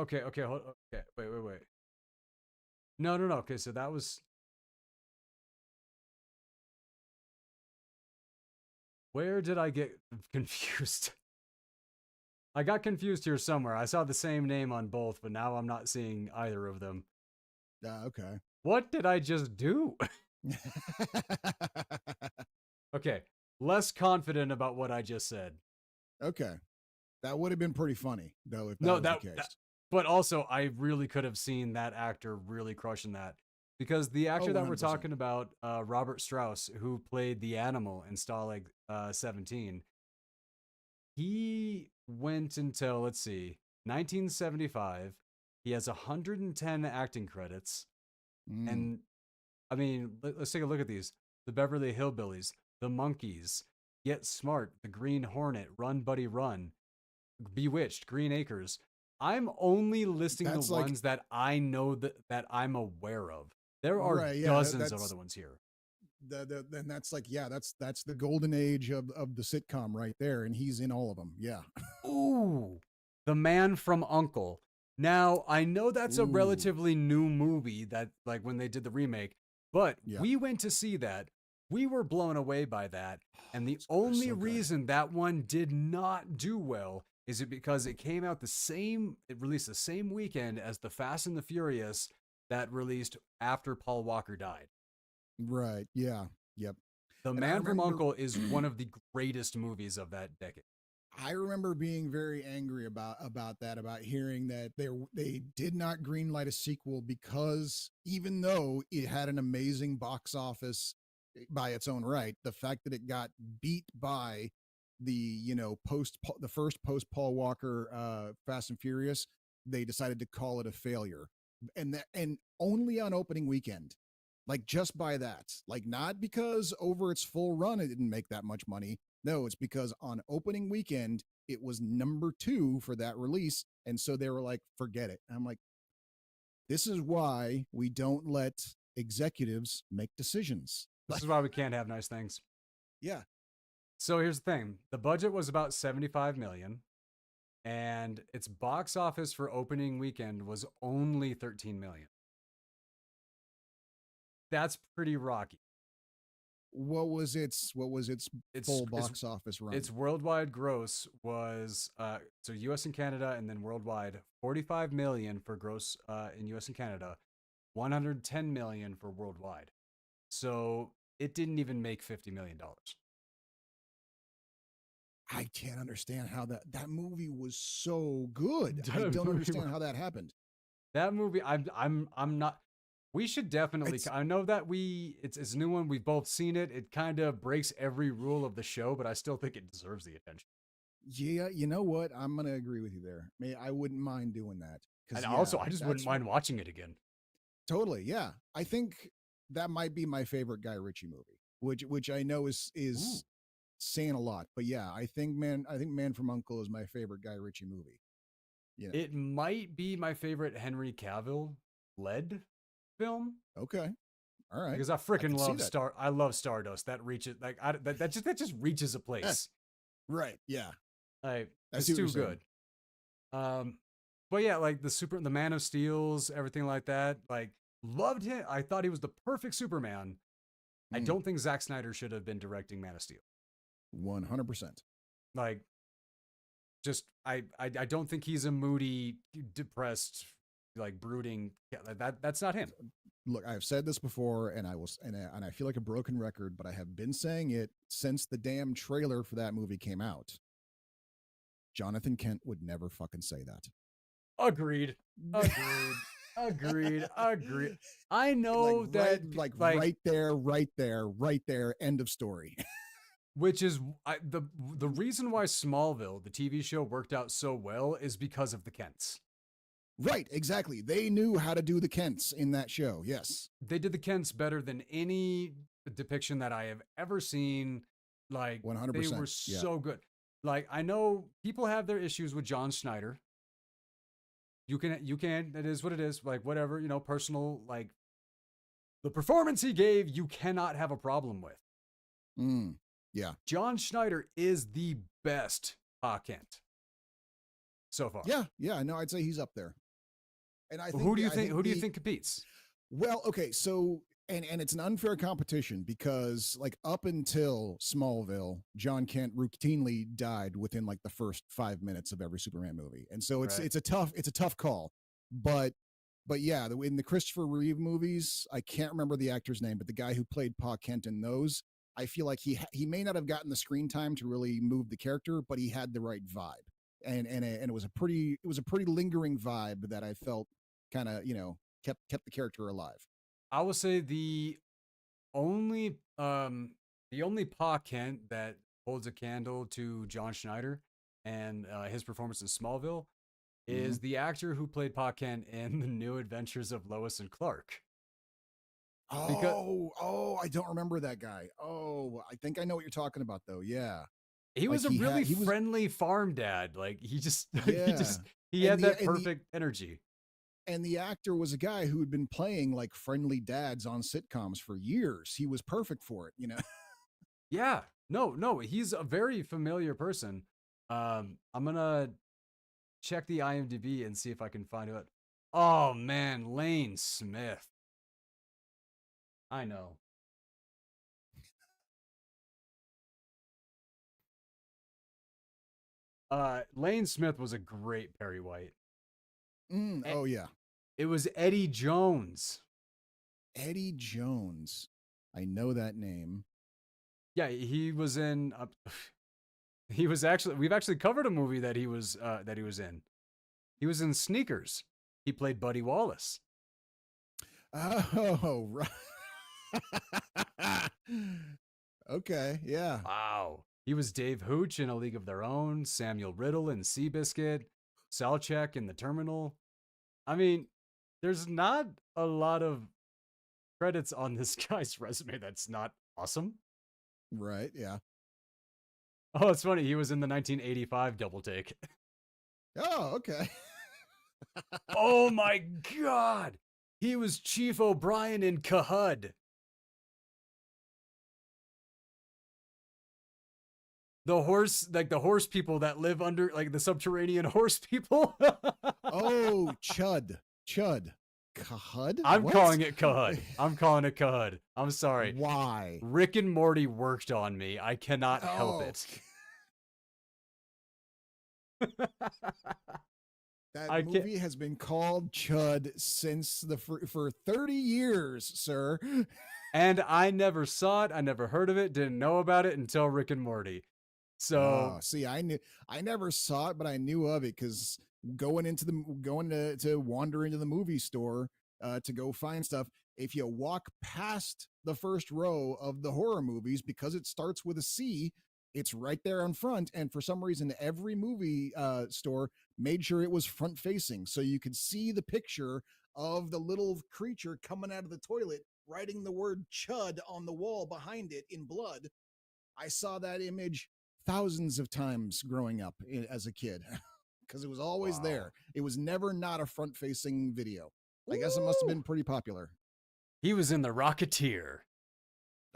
Speaker 1: Okay, okay, okay. Wait. No. Okay, so that was where did I get confused? I got confused here somewhere. I saw the same name on both, but now I'm not seeing either of them.
Speaker 2: Okay.
Speaker 1: What did I just do? Okay, less confident about what I just said.
Speaker 2: Okay. That would have been pretty funny, though, if that
Speaker 1: No,
Speaker 2: was the
Speaker 1: that
Speaker 2: case.
Speaker 1: but also I really could have seen that actor really crushing that because the
Speaker 2: Oh,
Speaker 1: actor that we're
Speaker 2: 100%.
Speaker 1: talking about, Robert Strauss, who played the animal in Stalag 17, he went until, let's see, 1975. He has 110 acting credits.
Speaker 2: Mm.
Speaker 1: And I mean, let's take a look at these: the Beverly Hillbillies, the Monkees, Get Smart, the Green Hornet, Run Buddy Run, Bewitched, Green Acres. I'm only listing the
Speaker 2: That's like,
Speaker 1: ones that I know that I'm aware of. There are
Speaker 2: right. Yeah.
Speaker 1: dozens of
Speaker 2: That's
Speaker 1: other ones here.
Speaker 2: then that's like, yeah, that's the golden age of the sitcom right there. And he's in all of them. Yeah.
Speaker 1: Ooh, The Man from Uncle. Now, I know that's a
Speaker 2: Ooh.
Speaker 1: relatively new movie that, like, when they did the remake, but
Speaker 2: Yeah.
Speaker 1: we went to see that. We were blown away by that. And the
Speaker 2: It's
Speaker 1: only
Speaker 2: so good.
Speaker 1: reason that one did not do well is it because it came out it released the same weekend as The Fast and the Furious that released after Paul Walker died.
Speaker 2: Right. Yeah. Yep.
Speaker 1: The
Speaker 2: And I
Speaker 1: Man from
Speaker 2: remember
Speaker 1: Uncle is one of the greatest movies of that decade.
Speaker 2: I remember being very angry about that, about hearing that they did not greenlight a sequel because even though it had an amazing box office by its own right, the fact that it got beat by the the first post Paul Walker Fast and Furious, they decided to call it a failure, and only on opening weekend. Like just by that, like not because over its full run it didn't make that much money. No, it's because on opening weekend, it was number 2 for that release. And so they were like, forget it. And I'm like, this is why we don't let executives make decisions.
Speaker 1: This
Speaker 2: Like,
Speaker 1: is why we can't have nice things.
Speaker 2: yeah.
Speaker 1: So here's the thing. The budget was about 75 million and its box office for opening weekend was only 13 million. That's pretty rocky.
Speaker 2: What was its
Speaker 1: Its
Speaker 2: full
Speaker 1: its
Speaker 2: box office run?
Speaker 1: its worldwide gross was so US and Canada and then worldwide 45 million for gross in US and Canada, 110 million for worldwide. So it didn't even make $50 million.
Speaker 2: I can't understand how that movie was so good. I
Speaker 1: That
Speaker 2: don't
Speaker 1: movie
Speaker 2: understand how that happened.
Speaker 1: That movie, I'm not. We should definitely.
Speaker 2: It's
Speaker 1: I know that it's a new one. We've both seen it. It kind of breaks every rule of the show, but I still think it deserves the attention.
Speaker 2: Yeah, you know what? I'm gonna agree with you there. I wouldn't mind doing that
Speaker 1: And
Speaker 2: because
Speaker 1: also,
Speaker 2: yeah,
Speaker 1: I just wouldn't
Speaker 2: that's
Speaker 1: mind watching it again.
Speaker 2: totally, yeah. I think that might be my favorite Guy Ritchie movie, which I know
Speaker 1: Ooh.
Speaker 2: is saying a lot, but yeah, I think Man from Uncle is my favorite Guy Ritchie movie. You know,
Speaker 1: It might be my favorite Henry Cavill led film
Speaker 2: okay, all right,
Speaker 1: because I
Speaker 2: I
Speaker 1: freaking
Speaker 2: could see that.
Speaker 1: I love Stardust. That reaches like that just reaches a place.
Speaker 2: Right, yeah,
Speaker 1: Like
Speaker 2: I
Speaker 1: it's
Speaker 2: see what you're
Speaker 1: too
Speaker 2: saying.
Speaker 1: good. Um, but yeah, like the Man of Steel's, everything like that. Like loved him. I thought he was the perfect Superman. I
Speaker 2: Mm,
Speaker 1: don't think Zack Snyder should have been directing Man of Steel.
Speaker 2: 100%.
Speaker 1: Like, just I don't think he's a moody, depressed, like brooding. Yeah, that's not him.
Speaker 2: Look, I have said this before, and and I feel like a broken record, but I have been saying it since the damn trailer for that movie came out. Jonathan Kent would never fucking say that.
Speaker 1: Agreed. Agreed. Agreed. I
Speaker 2: Like
Speaker 1: know that like
Speaker 2: right there, right there, right there. End of story.
Speaker 1: which is the reason why Smallville, the TV show, worked out so well is because of the Kents.
Speaker 2: Right, exactly. They knew how to do the Kents in that show. Yes.
Speaker 1: They did the Kents better than any depiction that I have ever seen. Like they were
Speaker 2: 100%. Yeah.
Speaker 1: so good. Like I know people have their issues with John Schneider. you can. It is what it is. Like whatever, personal. Like the performance he gave, you cannot have a problem with.
Speaker 2: Mm, yeah.
Speaker 1: John Schneider is the best Pa Kent so far.
Speaker 2: Yeah. Yeah. No, I'd say he's up there. And I
Speaker 1: Who
Speaker 2: think
Speaker 1: do you
Speaker 2: I
Speaker 1: think?
Speaker 2: think
Speaker 1: Who do you think competes?
Speaker 2: well, okay, so and it's an unfair competition because like up until Smallville, John Kent routinely died within like the first 5 minutes of every Superman movie, and so it's
Speaker 1: Right.
Speaker 2: it's a tough call, but yeah, in the Christopher Reeve movies, I can't remember the actor's name, but the guy who played Pa Kent in those, I feel like he may not have gotten the screen time to really move the character, but he had the right vibe, and it was a pretty lingering vibe that I felt kind of kept the character alive.
Speaker 1: I will say only the only Pa Kent that holds a candle to John Schneider and his performance in Smallville
Speaker 2: Hmm.
Speaker 1: is the actor who played Pa Kent in the New Adventures of Lois and Clark. Because
Speaker 2: I don't remember that guy. Oh, I think I know what you're talking about though. Yeah.
Speaker 1: he
Speaker 2: Like
Speaker 1: was a really
Speaker 2: he was
Speaker 1: friendly farm dad. Like he just he
Speaker 2: yeah.
Speaker 1: just he
Speaker 2: And
Speaker 1: had that perfect energy.
Speaker 2: the actor was a guy who had been playing like friendly dads on sitcoms for years. He was perfect for it.
Speaker 1: Yeah. No, no, he's a very familiar person. I'm gonna check the IMDb and see if I can find it. Oh man, Lane Smith. I know. Lane Smith was a great Perry White.
Speaker 2: Oh yeah.
Speaker 1: It was Eddie Jones.
Speaker 2: Eddie Jones. I know that name.
Speaker 1: Yeah, he was in. He was actually. We've actually covered a movie that he was in. He was in Sneakers. He played Buddy Wallace.
Speaker 2: Oh, right. Okay, yeah.
Speaker 1: Wow. He was Dave Hooch in A League of Their Own. Samuel Riddle in Seabiscuit. Salchek in The Terminal. I mean, there's not a lot of credits on this guy's resume that's not awesome.
Speaker 2: Right, yeah.
Speaker 1: Oh, it's funny. He was in the 1985 Double Take.
Speaker 2: Oh, okay.
Speaker 1: Oh my god. He was Chief O'Brien in Cahud. The horse people that live under, like the subterranean horse people.
Speaker 2: Oh, Chud. Chud. Cahud?
Speaker 1: I'm
Speaker 2: What?
Speaker 1: calling it Cahud. I'm calling it Cahud. I'm sorry.
Speaker 2: Why?
Speaker 1: Rick and Morty worked on me. I cannot help
Speaker 2: Oh,
Speaker 1: it.
Speaker 2: that
Speaker 1: I can't.
Speaker 2: movie has been called Chud since for 30 years, sir.
Speaker 1: And I never saw it. I never heard of it. Didn't know about it until Rick and Morty. So,
Speaker 2: Oh, see, I never saw it, but I knew of it because going to wander into the movie store to go find stuff. If you walk past the first row of the horror movies, because it starts with a C, it's right there on front. And for some reason, every movie store made sure it was front facing, so you could see the picture of the little creature coming out of the toilet, writing the word "chud" on the wall behind it in blood. I saw that image thousands of times growing up as a kid because it was always
Speaker 1: wow.
Speaker 2: there. It was never not a front facing video. I guess it must have
Speaker 1: Ooh.
Speaker 2: been pretty popular.
Speaker 1: He was in The Rocketeer.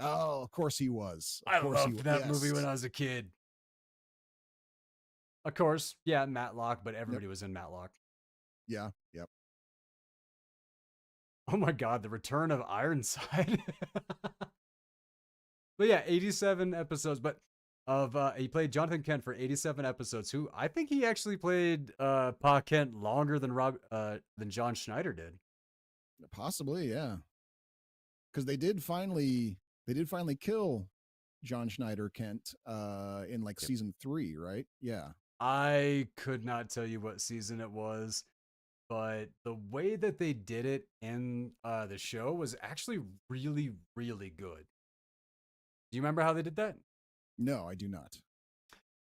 Speaker 2: Oh, of course he was. Of
Speaker 1: I
Speaker 2: course he
Speaker 1: loved
Speaker 2: was.
Speaker 1: that movie when
Speaker 2: Yes.
Speaker 1: I was a kid. Of course, yeah, Matlock, but
Speaker 2: Yep.
Speaker 1: everybody was in Matlock.
Speaker 2: Yeah. Yep.
Speaker 1: Oh my god, the return of Ironside. But yeah, 87 episodes, but he played Jonathan Kent for 87 episodes, who I think he actually played Pa Kent longer than John Schneider did.
Speaker 2: Possibly. Yeah. Because they did finally kill John Schneider Kent in like
Speaker 1: Yep.
Speaker 2: season 3, right? Yeah.
Speaker 1: I could not tell you what season it was, but the way that they did it in the show was actually really, really good. Do you remember how they did that?
Speaker 2: No, I do not.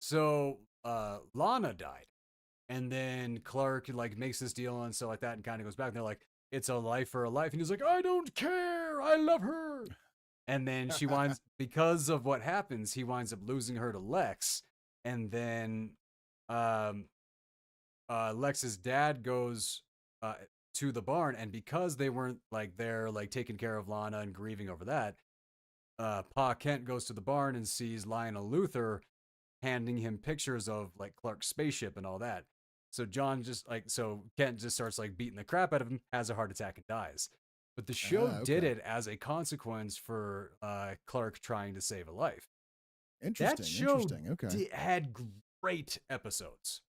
Speaker 1: So Lana died, and then Clark like makes this deal and stuff like that, and kind of goes back. And they're like, "It's a life for a life," and he's like, "I don't care. I love her." And then she winds because of what happens, he winds up losing her to Lex, and then um Lex's dad goes uh, to the barn, and because they weren't like there, like taking care of Lana and grieving over that, Pa Kent goes to the barn and sees Lionel Luthor handing him pictures of like Clark's spaceship and all that. So John just like so Kent just starts like beating the crap out of him, has a heart attack and dies. But the show did
Speaker 2: Okay.
Speaker 1: it as a consequence for Clark trying to save a life. That
Speaker 2: Interesting.
Speaker 1: show
Speaker 2: Interesting. Okay.
Speaker 1: had great episodes.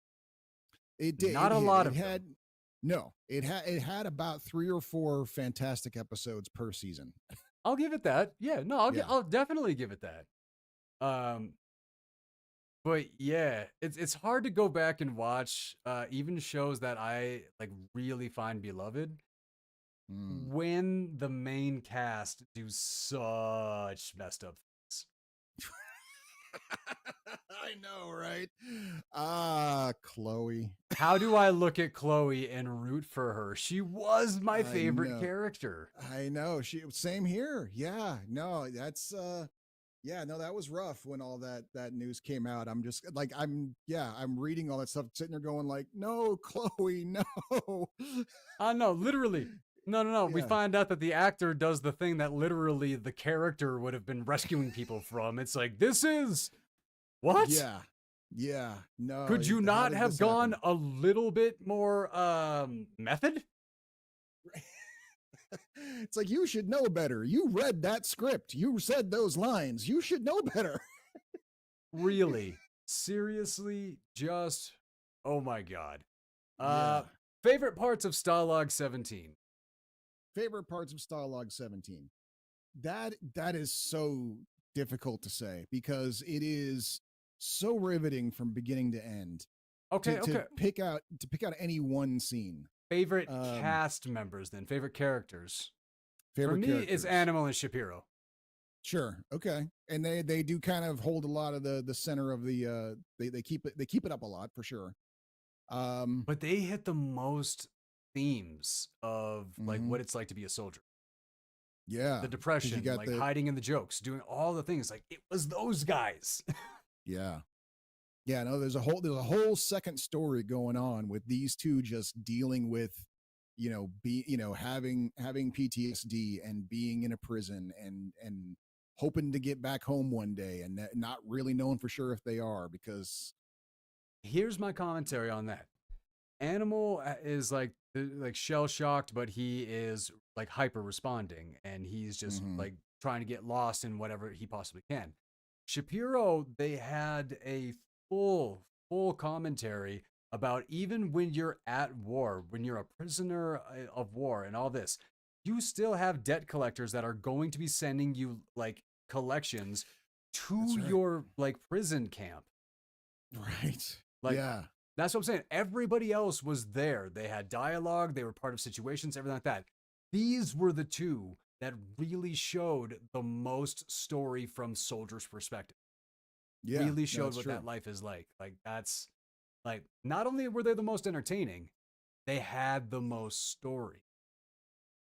Speaker 2: It did.
Speaker 1: Not a lot
Speaker 2: It
Speaker 1: of them.
Speaker 2: had no. It had about 3 or 4 fantastic episodes per season.
Speaker 1: I'll give it that. Yeah, no,
Speaker 2: Yeah.
Speaker 1: I'll definitely give it that. Um, but yeah, it's hard to go back and watch even shows that I like really find beloved
Speaker 2: Mm.
Speaker 1: when the main cast do such messed up things.
Speaker 2: I know, right? Ah, Chloe.
Speaker 1: How do I look at Chloe and root for her? She was my
Speaker 2: I
Speaker 1: favorite
Speaker 2: know.
Speaker 1: character.
Speaker 2: I know. She same here. Yeah. No, that's yeah, no, that was rough when all that news came out. I'm just like I'm reading all that stuff, sitting there going like, no, Chloe, no.
Speaker 1: No, literally. No, no, no. We
Speaker 2: Yeah.
Speaker 1: find out that the actor does the thing that literally the character would have been rescuing people from. It's like, this is what?
Speaker 2: Yeah. Yeah. No,
Speaker 1: Could you
Speaker 2: how
Speaker 1: not
Speaker 2: did
Speaker 1: have
Speaker 2: this
Speaker 1: gone
Speaker 2: happen?
Speaker 1: a little bit more method?
Speaker 2: It's like you should know better. You read that script. You said those lines. You should know better.
Speaker 1: Really? Seriously? Just oh my god. Uh
Speaker 2: Yeah.
Speaker 1: favorite parts of Stalag 17.
Speaker 2: Favorite parts of Starlog 17. That is so difficult to say because it is so riveting from beginning to end. To
Speaker 1: Okay,
Speaker 2: to
Speaker 1: okay.
Speaker 2: pick out any one scene.
Speaker 1: Favorite
Speaker 2: Um
Speaker 1: cast members then, favorite characters. For
Speaker 2: favorite
Speaker 1: me, it's
Speaker 2: characters.
Speaker 1: Animal and Shapiro.
Speaker 2: Sure. Okay. And they do kind of hold a lot of the center of the they keep it up a lot for sure. Um
Speaker 1: But they hit the most themes of like
Speaker 2: mhm.
Speaker 1: what it's like to be a soldier.
Speaker 2: Yeah,
Speaker 1: The
Speaker 2: cuz you
Speaker 1: depression,
Speaker 2: got
Speaker 1: like
Speaker 2: the
Speaker 1: hiding in the jokes, doing all the things. Like it was those guys.
Speaker 2: yeah. Yeah, no, there's a whole second story going on with these two just dealing with, having PTSD and being in a prison and hoping to get back home one day and not really knowing for sure if they are because
Speaker 1: Here's my commentary on that. Animal is like shell shocked, but he is like hyper responding, and he's just
Speaker 2: mhm.
Speaker 1: like trying to get lost in whatever he possibly can. Shapiro, they had a full commentary about even when you're at war, when you're a prisoner of war, and all this, you still have debt collectors that are going to be sending you like collections
Speaker 2: That's
Speaker 1: to
Speaker 2: right.
Speaker 1: your like prison camp.
Speaker 2: Right.
Speaker 1: Like
Speaker 2: Yeah.
Speaker 1: that's what I'm saying. Everybody else was there. They had dialogue, they were part of situations, everything like that. These were the two that really showed the most story from soldiers' perspective.
Speaker 2: Yeah.
Speaker 1: Really
Speaker 2: No,
Speaker 1: showed
Speaker 2: it's
Speaker 1: what
Speaker 2: true.
Speaker 1: that life is like. Like that's like not only were they the most entertaining, they had the most story.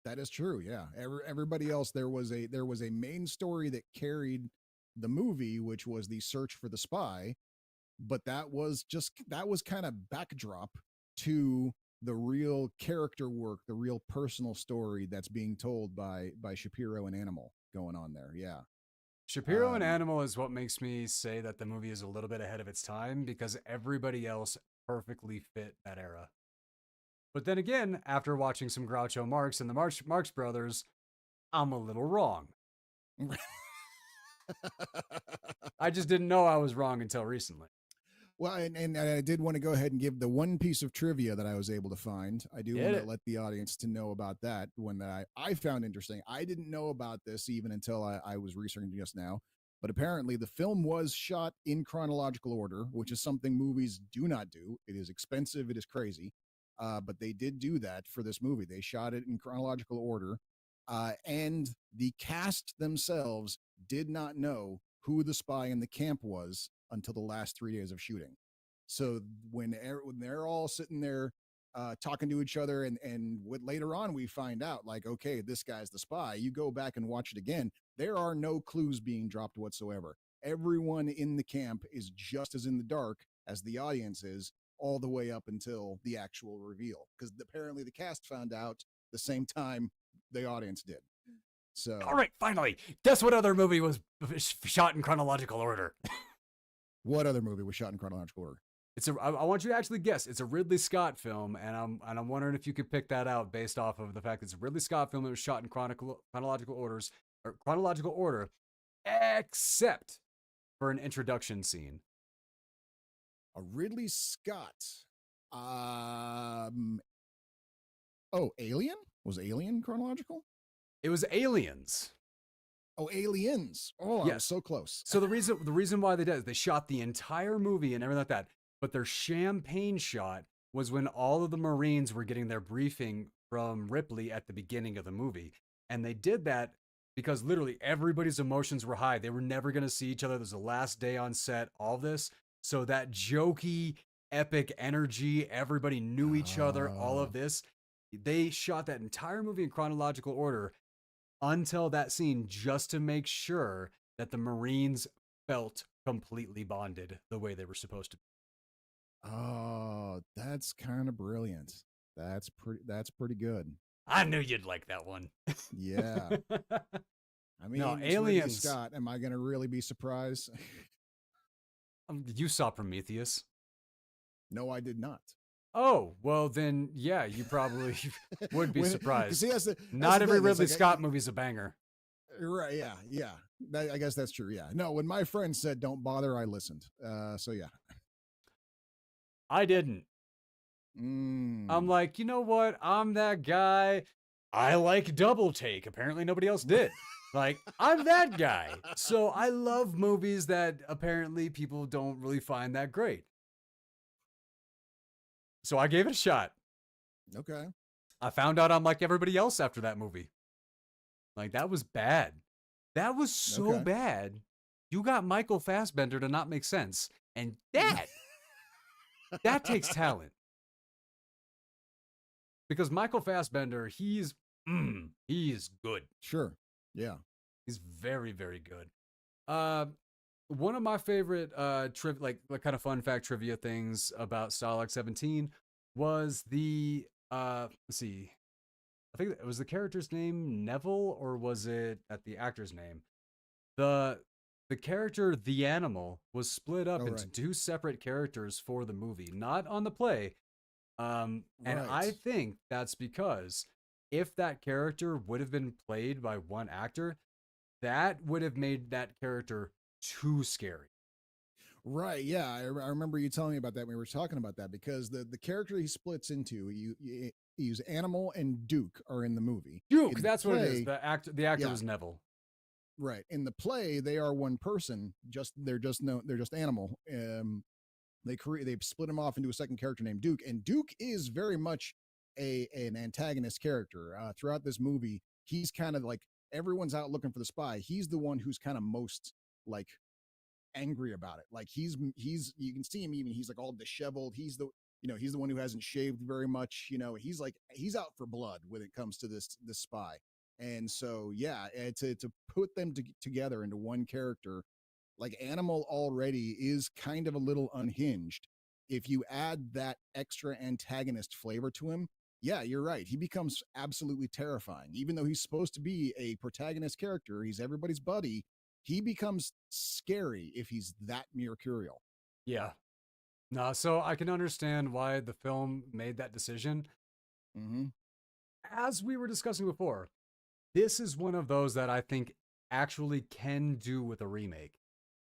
Speaker 2: That is true. Yeah. Everybody else there was a main story that carried the movie, which was the search for the spy, but that was kind of backdrop to the real character work, the real personal story that's being told by Shapiro and Animal going on there. Yeah.
Speaker 1: Shapiro and
Speaker 2: Um
Speaker 1: Animal is what makes me say that the movie is a little bit ahead of its time because everybody else perfectly fit that era. But then again, after watching some Groucho Marx and the Marx Brothers, I'm a little wrong. I just didn't know I was wrong until recently.
Speaker 2: Well, and I did want to go ahead and give the one piece of trivia that I was able to find. I do
Speaker 1: Get
Speaker 2: want to
Speaker 1: it?
Speaker 2: let the audience to know about that one that I found interesting. I didn't know about this even until I was researching just now. But apparently, the film was shot in chronological order, which is something movies do not do. It is expensive. It is crazy. But they did do that for this movie. They shot it in chronological order. And the cast themselves did not know who the spy in the camp was until the last 3 days of shooting. So when they're all sitting there talking to each other, and later on we find out like, okay, this guy's the spy. You go back and watch it again. There are no clues being dropped whatsoever. Everyone in the camp is just as in the dark as the audience is, all the way up until the actual reveal, because apparently the cast found out the same time the audience did. So,
Speaker 1: all right, finally, guess what other movie was shot in chronological order?
Speaker 2: what other movie was shot in chronological order?
Speaker 1: I want you to actually guess. It's a Ridley Scott film, and I'm wondering if you could pick that out based off of the fact it's a Ridley Scott film that was shot in chronological order, except for an introduction scene.
Speaker 2: A Ridley Scott. Alien? Was Alien chronological?
Speaker 1: It was Aliens.
Speaker 2: Oh, Aliens. Oh, yes. I was so close.
Speaker 1: So the reason why they did is they shot the entire movie and everything like that, but their champagne shot was when all of the Marines were getting their briefing from Ripley at the beginning of the movie. And they did that because literally everybody's emotions were high. They were never going to see each other. It was the last day on set, all this. So that jokey, epic energy, everybody knew each other, all of this. They shot that entire movie in chronological order until that scene just to make sure that the Marines felt completely bonded the way they were supposed to be.
Speaker 2: Oh, that's kind of brilliant. That's pretty good.
Speaker 1: I knew you'd like that one.
Speaker 2: Yeah. I mean,
Speaker 1: no, Aliens.
Speaker 2: Scott, am I going to really be surprised?
Speaker 1: You saw Prometheus.
Speaker 2: No, I did not.
Speaker 1: Oh, well then, yeah, you probably would be surprised.
Speaker 2: Not
Speaker 1: every Ridley Scott movie's a banger.
Speaker 2: Right, yeah. I guess that's true, yeah. No, when my friend said don't bother, I listened. So yeah.
Speaker 1: I didn't. I'm like, you know what? I'm that guy. I like Double Take. Apparently nobody else did. Like, I'm that guy. So I love movies that apparently people don't really find that great. So I gave it a shot.
Speaker 2: Okay.
Speaker 1: I found out I'm like everybody else after that movie. Like, that was bad. That was so bad. You got Michael Fassbender to not make sense. And that takes talent. Because Michael Fassbender, he's good.
Speaker 2: Sure. Yeah.
Speaker 1: He's very, very good. One of my favorite kind of fun fact trivia things about Stalag 17 was the let's see. I think it was the character's name Neville, or was it the actor's name? The character The Animal was split up into two separate characters for the movie, not on the play. And I think that's because if that character would have been played by one actor, that would have made that character too scary.
Speaker 2: Right. Yeah. I remember you telling me about that when we were talking about that, because the character he splits into, you use Animal and Duke are in the movie.
Speaker 1: Duke, that's what it is. The actor was Neville.
Speaker 2: Right. In the play, they are one person. They're just Animal. They split him off into a second character named Duke, and Duke is very much an antagonist character. Throughout this movie, he's kind of like, everyone's out looking for the spy. He's the one who's kind of most like angry about it. Like he's you can see him, even he's like all disheveled. He's the one who hasn't shaved very much. He's out for blood when it comes to this spy. And so yeah, to put them together into one character, like Animal already is kind of a little unhinged. If you add that extra antagonist flavor to him, yeah, you're right. He becomes absolutely terrifying. Even though he's supposed to be a protagonist character, he's everybody's buddy, he becomes scary if he's that mercurial.
Speaker 1: Yeah. No, so I can understand why the film made that decision.
Speaker 2: Mm-hmm.
Speaker 1: As we were discussing before, this is one of those that I think actually can do with a remake,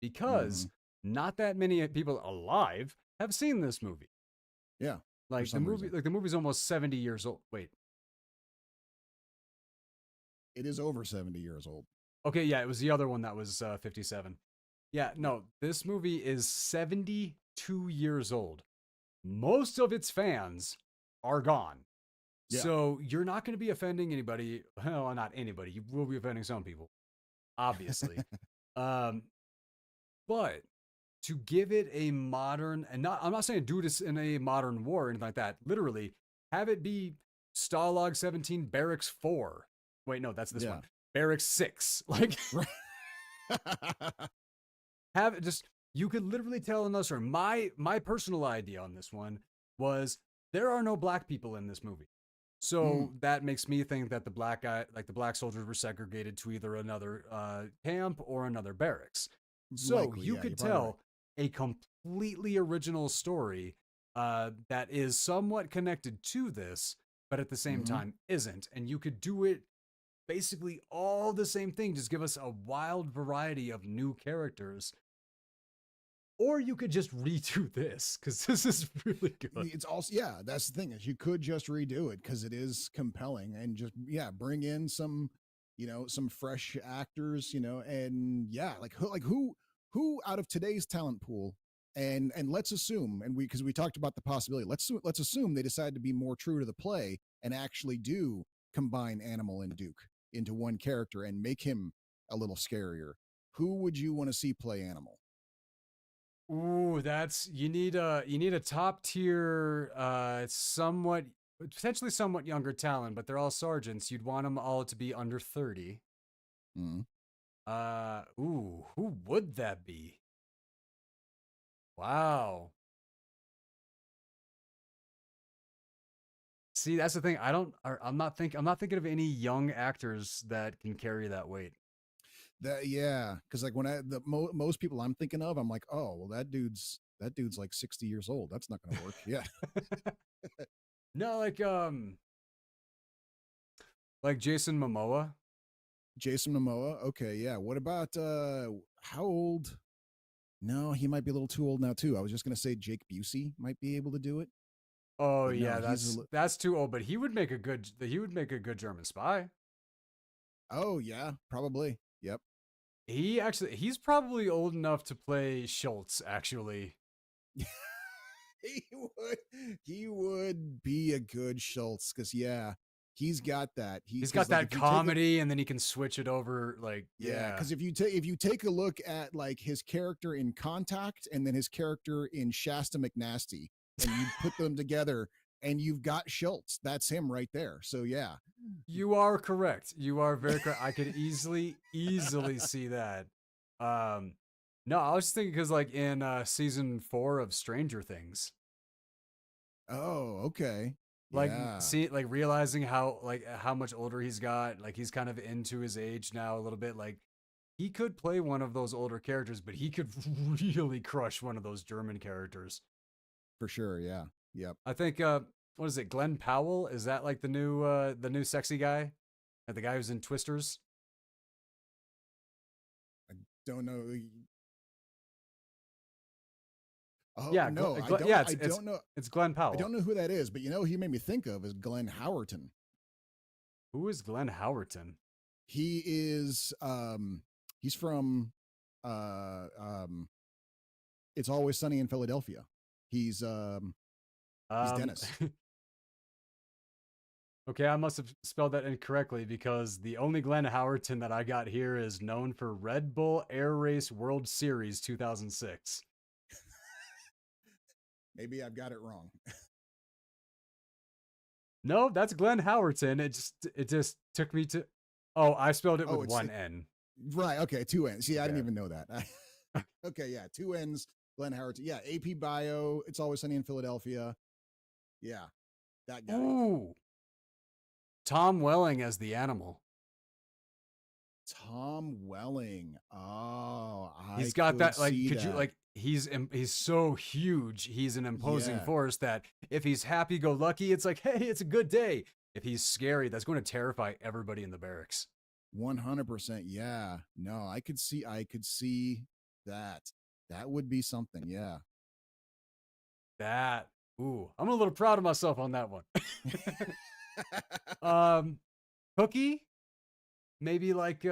Speaker 1: because not that many people alive have seen this movie.
Speaker 2: Yeah.
Speaker 1: Like the movie's almost 70 years old. Wait.
Speaker 2: It is over 70 years old.
Speaker 1: Okay, yeah, it was the other one that was 57. Yeah, no, this movie is 72 years old. Most of its fans are gone. Yeah. So you're not going to be offending anybody. Well, not anybody. You will be offending some people, obviously. But to give it a modern, and I'm not saying do this in a modern war or anything like that. Literally, have it be Stalag 17 Barracks 4. Wait, no, that's this one. Barracks 6. Like, have it just You could literally tell in the story. My personal idea on this one was there are no black people in this movie.
Speaker 2: Mm,
Speaker 1: So that makes me think that the black guy, like the black soldiers, were segregated to either another camp or another barracks. So
Speaker 2: likely,
Speaker 1: you
Speaker 2: yeah, you're
Speaker 1: could
Speaker 2: probably right.
Speaker 1: tell a completely original story that is somewhat connected to this, but at the same
Speaker 2: Hmm.
Speaker 1: time isn't. And you could do it basically all the same thing, just give us a wild variety of new characters. Or you could just redo this because this is really good.
Speaker 2: It's also, yeah, that's the thing, is you could just redo it because it is compelling, and just, yeah, bring in some, some fresh actors, and yeah, who out of today's talent pool, and let's assume, and we, because we talked about the possibility, let's assume they decide to be more true to the play and actually do combine Animal and Duke into one character and make him a little scarier. Who would you want to see play Animal?
Speaker 1: Ooh, that's you need a top tier, somewhat potentially somewhat younger talent, but they're all sergeants. You'd want them all to be under 30.
Speaker 2: Mm.
Speaker 1: Who would that be? Wow. See, that's the thing. I'm not thinking of any young actors that can carry that weight.
Speaker 2: That, yeah, because like when most people I'm thinking of, I'm like, oh well, that dude's like 60 years old. That's not going to work. Yeah.
Speaker 1: No, like Jason Momoa.
Speaker 2: Jason Momoa. Okay, yeah. What about how old? No, he might be a little too old now too. I was just going to say Jake Busey might be able to do it,
Speaker 1: Oh
Speaker 2: but no,
Speaker 1: yeah, that's too old, but he would make a good German spy.
Speaker 2: oh yeah, probably. Yep.
Speaker 1: He's probably old enough to play Schultz actually.
Speaker 2: He would be a good Schultz, because yeah, he's got that.
Speaker 1: He's got
Speaker 2: Because like
Speaker 1: that
Speaker 2: if you take a,
Speaker 1: comedy and then he can switch it over like
Speaker 2: yeah,
Speaker 1: yeah.
Speaker 2: because if you take a look at like his character in Contact and then his character in Shasta McNasty, and you put them together, and you've got Schultz. That's him right there. So yeah.
Speaker 1: You are correct. You are very correct. I could easily see that. Um no, I was just thinking cuz like in season 4 of Stranger Things,
Speaker 2: Oh, okay.
Speaker 1: like
Speaker 2: Yeah.
Speaker 1: see like realizing how much older he's got, like he's kind of into his age now a little bit, like he could play one of those older characters, but he could really crush one of those German characters.
Speaker 2: For sure. Yeah. Yep.
Speaker 1: I think what is it? Glenn Powell? Is that like the new sexy guy? The guy who's in Twisters?
Speaker 2: I don't know. Oh
Speaker 1: Yeah,
Speaker 2: no, I
Speaker 1: yeah,
Speaker 2: don't. I don't know.
Speaker 1: it's Glenn
Speaker 2: I
Speaker 1: Powell.
Speaker 2: don't know who that is, but he made me think of is Glenn Howerton.
Speaker 1: Who is Glenn Howerton?
Speaker 2: He is he's from uh um It's Always Sunny in Philadelphia. He's he's
Speaker 1: Um
Speaker 2: Dennis.
Speaker 1: okay, I must have spelled that incorrectly because the only Glenn Howerton that I got here is known for Red Bull Air Race World Series 2006.
Speaker 2: Maybe I've got it wrong.
Speaker 1: No, that's Glenn Howerton. It just took me to. Oh, I spelled it
Speaker 2: Oh,
Speaker 1: with one N.
Speaker 2: right. Okay, two N's. Yeah, I didn't
Speaker 1: Okay.
Speaker 2: even know that. Okay, yeah, two N's. Glenn Howard. Yeah, AP Bio. It's Always Sunny in Philadelphia. Yeah, that guy.
Speaker 1: Ooh, Tom Welling as the animal.
Speaker 2: Tom Welling. Oh, I
Speaker 1: He's got
Speaker 2: could
Speaker 1: that like.
Speaker 2: see
Speaker 1: Could you
Speaker 2: that.
Speaker 1: like? He's so huge. He's an imposing
Speaker 2: Yeah,
Speaker 1: force that if he's happy go lucky, it's like hey, it's a good day. If he's scary, that's going to terrify everybody in the barracks.
Speaker 2: 100%. Yeah. No, I could see that. That would be something. Yeah.
Speaker 1: That. Ooh, I'm a little proud of myself on that one. um, Cookie, maybe like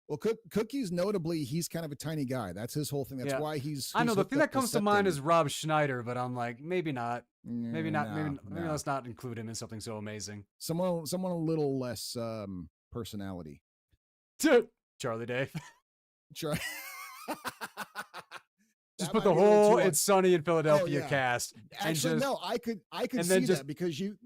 Speaker 2: Well, Cookie's notably, he's kind of a tiny guy. That's his whole thing. That's
Speaker 1: yeah.
Speaker 2: why he's
Speaker 1: I know the
Speaker 2: hooked
Speaker 1: thing
Speaker 2: up
Speaker 1: that
Speaker 2: with
Speaker 1: comes to mind
Speaker 2: Septon.
Speaker 1: is Rob Schneider, but I'm like maybe not. Maybe not.
Speaker 2: No,
Speaker 1: Maybe
Speaker 2: no.
Speaker 1: let's not include him in something so amazing.
Speaker 2: Someone a little less personality.
Speaker 1: Charlie Day.
Speaker 2: Try.
Speaker 1: Just
Speaker 2: That
Speaker 1: put
Speaker 2: might
Speaker 1: the
Speaker 2: be a little
Speaker 1: whole
Speaker 2: too.
Speaker 1: "It's Sunny in
Speaker 2: Oh
Speaker 1: Philadelphia"
Speaker 2: yeah.
Speaker 1: cast, and
Speaker 2: Actually,
Speaker 1: just
Speaker 2: no. I could
Speaker 1: and then
Speaker 2: see
Speaker 1: just
Speaker 2: that because you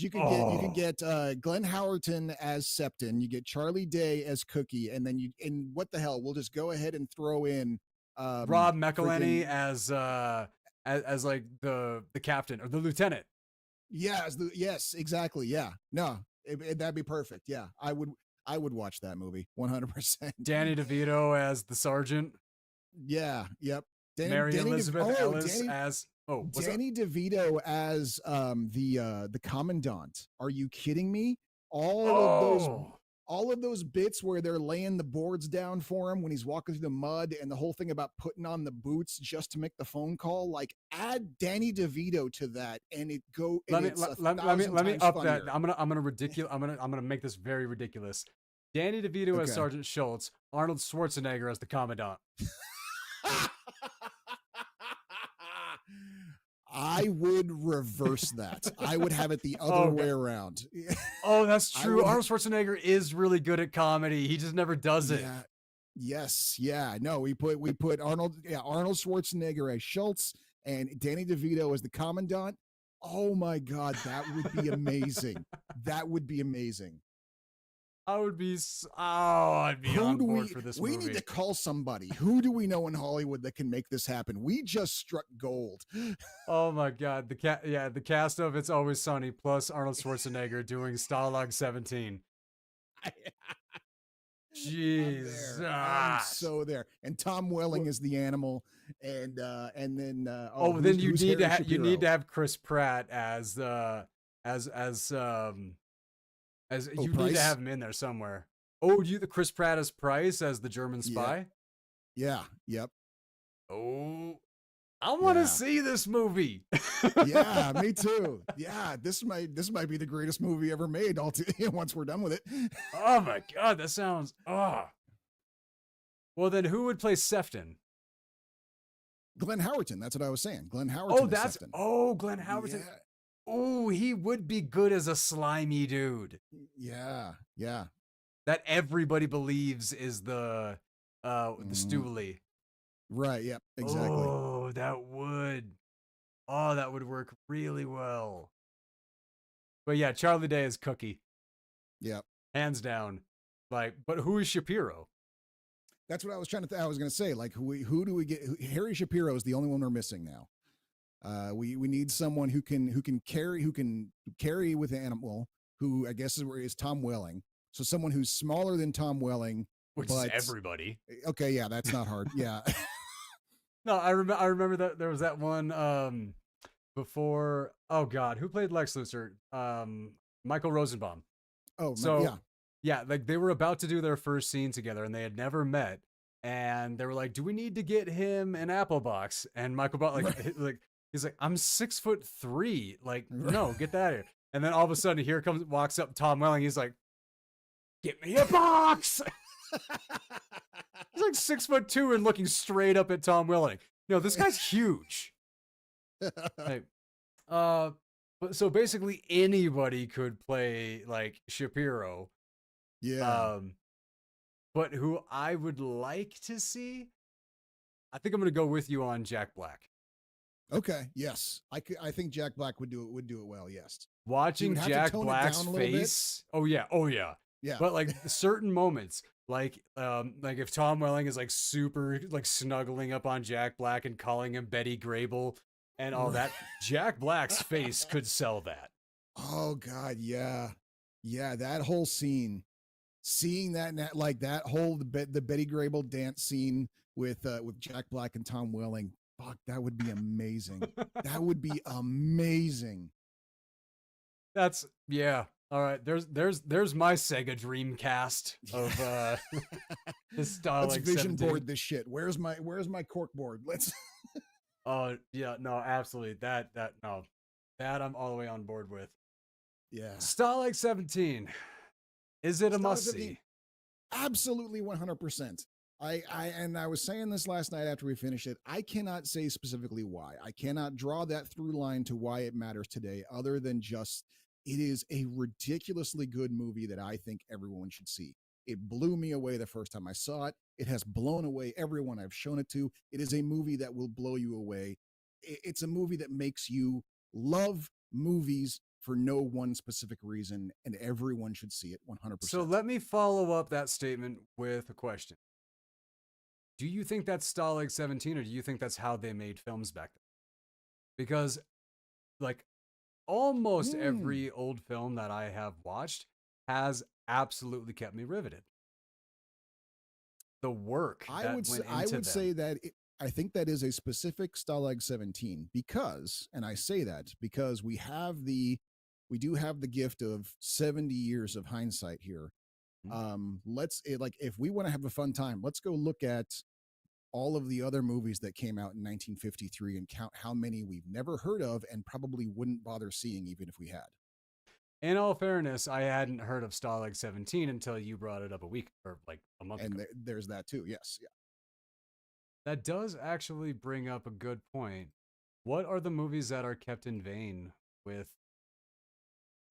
Speaker 2: can
Speaker 1: oh,
Speaker 2: get Glenn Howerton as Septon. You get Charlie Day as Cookie, and then and what the hell? We'll just go ahead and throw in
Speaker 1: Rob McElhenney
Speaker 2: freaking
Speaker 1: as like the captain or the lieutenant.
Speaker 2: yes, exactly. Yeah, no, that'd be perfect. Yeah, I would watch that movie 100%.
Speaker 1: Danny DeVito as the sergeant.
Speaker 2: Yeah, yep.
Speaker 1: Mary Elizabeth Ellis as what's up?
Speaker 2: Danny DeVito as the commandant. Are you kidding me? All of those
Speaker 1: Oh,
Speaker 2: all of those bits where they're laying the boards down for him when he's walking through the mud, and the whole thing about putting on the boots just to make the phone call, like add Danny DeVito to that and it's a thousand
Speaker 1: let me
Speaker 2: times
Speaker 1: up
Speaker 2: funnier.
Speaker 1: that. I'm gonna make this very ridiculous. Danny DeVito as
Speaker 2: Okay.
Speaker 1: Sergeant Schultz, Arnold Schwarzenegger as the commandant.
Speaker 2: I would reverse that. I would have it the other way around.
Speaker 1: Oh, that's true.
Speaker 2: Would,
Speaker 1: Arnold Schwarzenegger is really good at comedy. He just never does it.
Speaker 2: yeah. Yes. Yeah. No, we put Arnold Schwarzenegger as Schultz and Danny DeVito as the commandant. Oh my God, that would be amazing. That would be amazing.
Speaker 1: I'd be on board for this
Speaker 2: we
Speaker 1: movie.
Speaker 2: need to call somebody. Who do we know in Hollywood that can make this happen? We just struck gold.
Speaker 1: Oh my God, the cast of It's Always Sunny plus Arnold Schwarzenegger doing Stalag 17. Jeez,
Speaker 2: I'm so there. And Tom Welling is the animal, and then
Speaker 1: then you need to have Chris Pratt as you
Speaker 2: Price?
Speaker 1: need to have him in there somewhere. Oh, the Chris Pratt as Price as the German spy?
Speaker 2: Yeah. Yep.
Speaker 1: Oh, I want to see this movie.
Speaker 2: Yeah, me too. Yeah, this might be the greatest movie ever made. Once we're done with it.
Speaker 1: Oh my God, that sounds Well, then who would play Sefton?
Speaker 2: Glenn Howerton. That's what I was saying. Glenn Howerton.
Speaker 1: Glenn Howerton.
Speaker 2: Yeah.
Speaker 1: Oh, he would be good as a slimy dude.
Speaker 2: Yeah.
Speaker 1: That everybody believes is the Stoolie.
Speaker 2: Right. Yeah. Exactly.
Speaker 1: Oh, that would work really well. But yeah, Charlie Day is Cookie.
Speaker 2: Yeah.
Speaker 1: Hands down. But who is Shapiro?
Speaker 2: That's what I was I was going to say. Like, who do we get? Harry Shapiro is the only one we're missing now. We need someone who can carry with the animal. Who I guess is Tom Welling. So someone who's smaller than Tom Welling,
Speaker 1: which is everybody.
Speaker 2: Okay, yeah, that's not hard. Yeah.
Speaker 1: No, I remember that there was that one before. Oh God, who played Lex Luthor? Michael Rosenbaum.
Speaker 2: Oh, so
Speaker 1: yeah, like they were about to do their first scene together, and they had never met. And they were like, "Do we need to get him an apple box?" And Michael bought he's like, "I'm 6'3". Like, no, get that here. And then all of a sudden, walks up Tom Welling. He's like, "Get me a box." He's like 6'2" and looking straight up at Tom Welling. No, this guy's huge. Hey, so basically anybody could play like Shapiro.
Speaker 2: Yeah.
Speaker 1: But who I would like to see, I think I'm going to go with you on Jack Black.
Speaker 2: Okay. Yes, I think Jack Black would do it well. Yes.
Speaker 1: Watching Jack Black's face. Oh yeah.
Speaker 2: Yeah.
Speaker 1: But like certain moments, like if Tom Welling is like super like snuggling up on Jack Black and calling him Betty Grable and all that, Jack Black's face could sell that.
Speaker 2: Oh God, yeah, that whole scene, seeing that like that whole the Betty Grable dance scene with Jack Black and Tom Welling, fuck, that would be amazing. That would be amazing.
Speaker 1: That's all right. There's my Sega Dreamcast of this style.
Speaker 2: Let's
Speaker 1: like
Speaker 2: vision
Speaker 1: 17.
Speaker 2: board this shit. Where's my cork board? Let's.
Speaker 1: Oh yeah, no, absolutely. That I'm all the way on board with.
Speaker 2: Yeah.
Speaker 1: Stalag 17. Is it a must see?
Speaker 2: Absolutely 100%. I was saying this last night after we finished it. I cannot say specifically why. I cannot draw that through line to why it matters today, other than just it is a ridiculously good movie that I think everyone should see. It blew me away the first time I saw it. It has blown away everyone I've shown it to. It is a movie that will blow you away. It's a movie that makes you love movies for no one specific reason, and everyone should see it 100%.
Speaker 1: So let me follow up that statement with a question. Do you think that's Stalag 17, or do you think that's how they made films back then? Because, like, almost every old film that I have watched has absolutely kept me riveted. The work that went
Speaker 2: I
Speaker 1: into
Speaker 2: would
Speaker 1: them.
Speaker 2: say that I think that is a specific Stalag 17 because, and I say that because we do have the gift of 70 years of hindsight here. Like if we want to have a fun time, let's go look at all of the other movies that came out in 1953 and count how many we've never heard of and probably wouldn't bother seeing even if we had.
Speaker 1: In all fairness, I hadn't heard of Stalag 17 until you brought it up a week or like a month ago.
Speaker 2: There's that too. Yes. Yeah.
Speaker 1: That does actually bring up a good point. What are the movies that are kept in vain with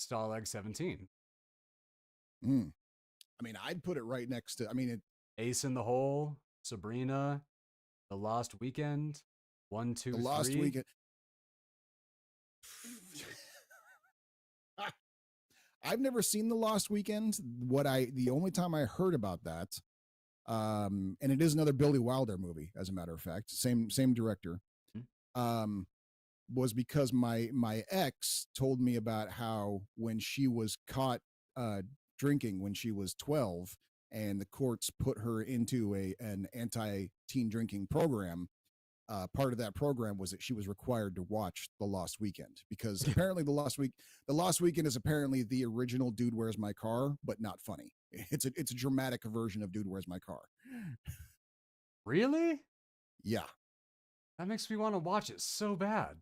Speaker 1: Stalag 17?
Speaker 2: I mean, I'd put it right next to,
Speaker 1: Ace in the Hole, Sabrina, The Lost Weekend, 1, 2,
Speaker 2: The
Speaker 1: 3.
Speaker 2: Lost Weekend. I've never seen The Lost Weekend. The only time I heard about that, and it is another Billy Wilder movie, as a matter of fact, same director, was because my ex told me about how when she was caught drinking when she was 12, and the courts put her into an anti-teen drinking program. Part of that program was that she was required to watch The Lost Weekend because apparently The Lost Weekend is apparently the original Dude, Where's My Car, but not funny. It's a dramatic version of Dude, Where's My Car.
Speaker 1: Really?
Speaker 2: Yeah.
Speaker 1: That makes me want to watch it so bad.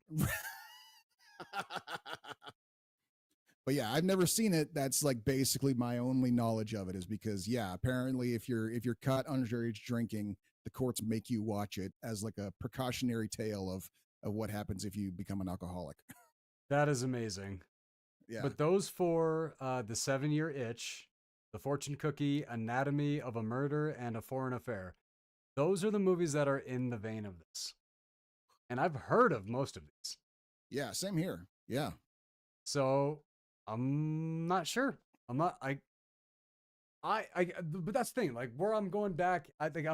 Speaker 2: But yeah, I've never seen it. That's like basically my only knowledge of it is because apparently if you're caught underage drinking, the courts make you watch it as like a precautionary tale of what happens if you become an alcoholic.
Speaker 1: That is amazing.
Speaker 2: Yeah.
Speaker 1: But those four, The 7-Year Itch, The Fortune Cookie, Anatomy of a Murder, and A Foreign Affair, those are the movies that are in the vein of this. And I've heard of most of these.
Speaker 2: Yeah, same here. Yeah.
Speaker 1: So I'm not sure. I'm not. But that's the thing. Like where I'm going back, I think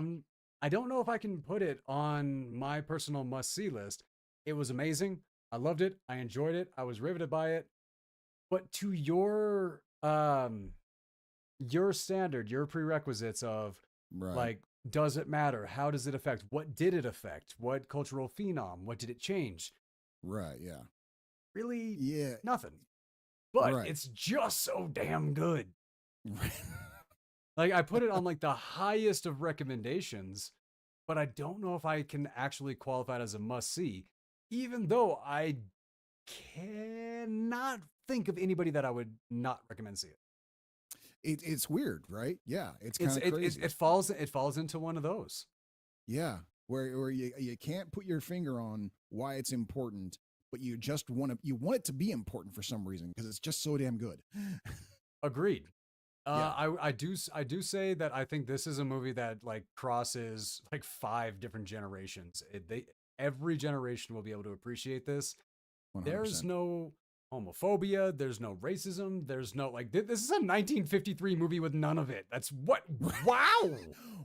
Speaker 1: I don't know if I can put it on my personal must see list. It was amazing. I loved it. I enjoyed it. I was riveted by it. But to your standard, your prerequisites of like, does it matter? How does it affect? What did it affect? What cultural phenom? What did it change?
Speaker 2: Right. Yeah.
Speaker 1: Really?
Speaker 2: Yeah.
Speaker 1: Nothing. But it's just so damn good. Like I put it on like the highest of recommendations, but I don't know if I can actually qualify it as a must see, even though I cannot think of anybody that I would not recommend see it.
Speaker 2: It's weird, right? Yeah, it's kind of crazy.
Speaker 1: It falls into one of those.
Speaker 2: Yeah, where you can't put your finger on why it's important, but you just want it to be important for some reason because it's just so damn good.
Speaker 1: Agreed. I do say that I think this is a movie that like crosses like 5 different generations. Every generation will be able to appreciate this.
Speaker 2: 100%.
Speaker 1: There's no homophobia. There's no racism. There's no like this is a 1953 movie with none of it. That's what. Wow.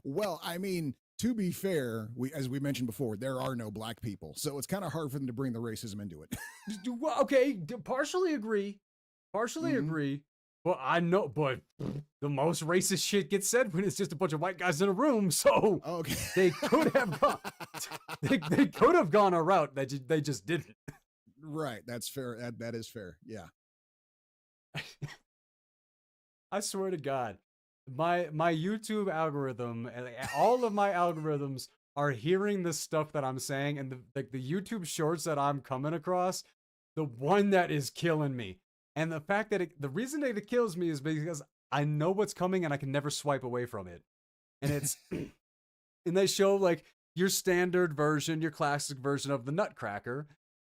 Speaker 2: Well, I mean, to be fair, as we mentioned before, there are no black people, so it's kind of hard for them to bring the racism into it.
Speaker 1: Okay, partially agree. Agree. Well, I know, but the most racist shit gets said when it's just a bunch of white guys in a room. So they could have gone. They could have gone a route that they just didn't.
Speaker 2: Right, that's fair. That is fair. Yeah.
Speaker 1: I swear to God, my YouTube algorithm, all of my algorithms are hearing the stuff that I'm saying, and the YouTube shorts that I'm coming across, the one that is killing me. And the fact that the reason that it kills me is because I know what's coming and I can never swipe away from it. And it's, and they show like your standard version, your classic version of the Nutcracker.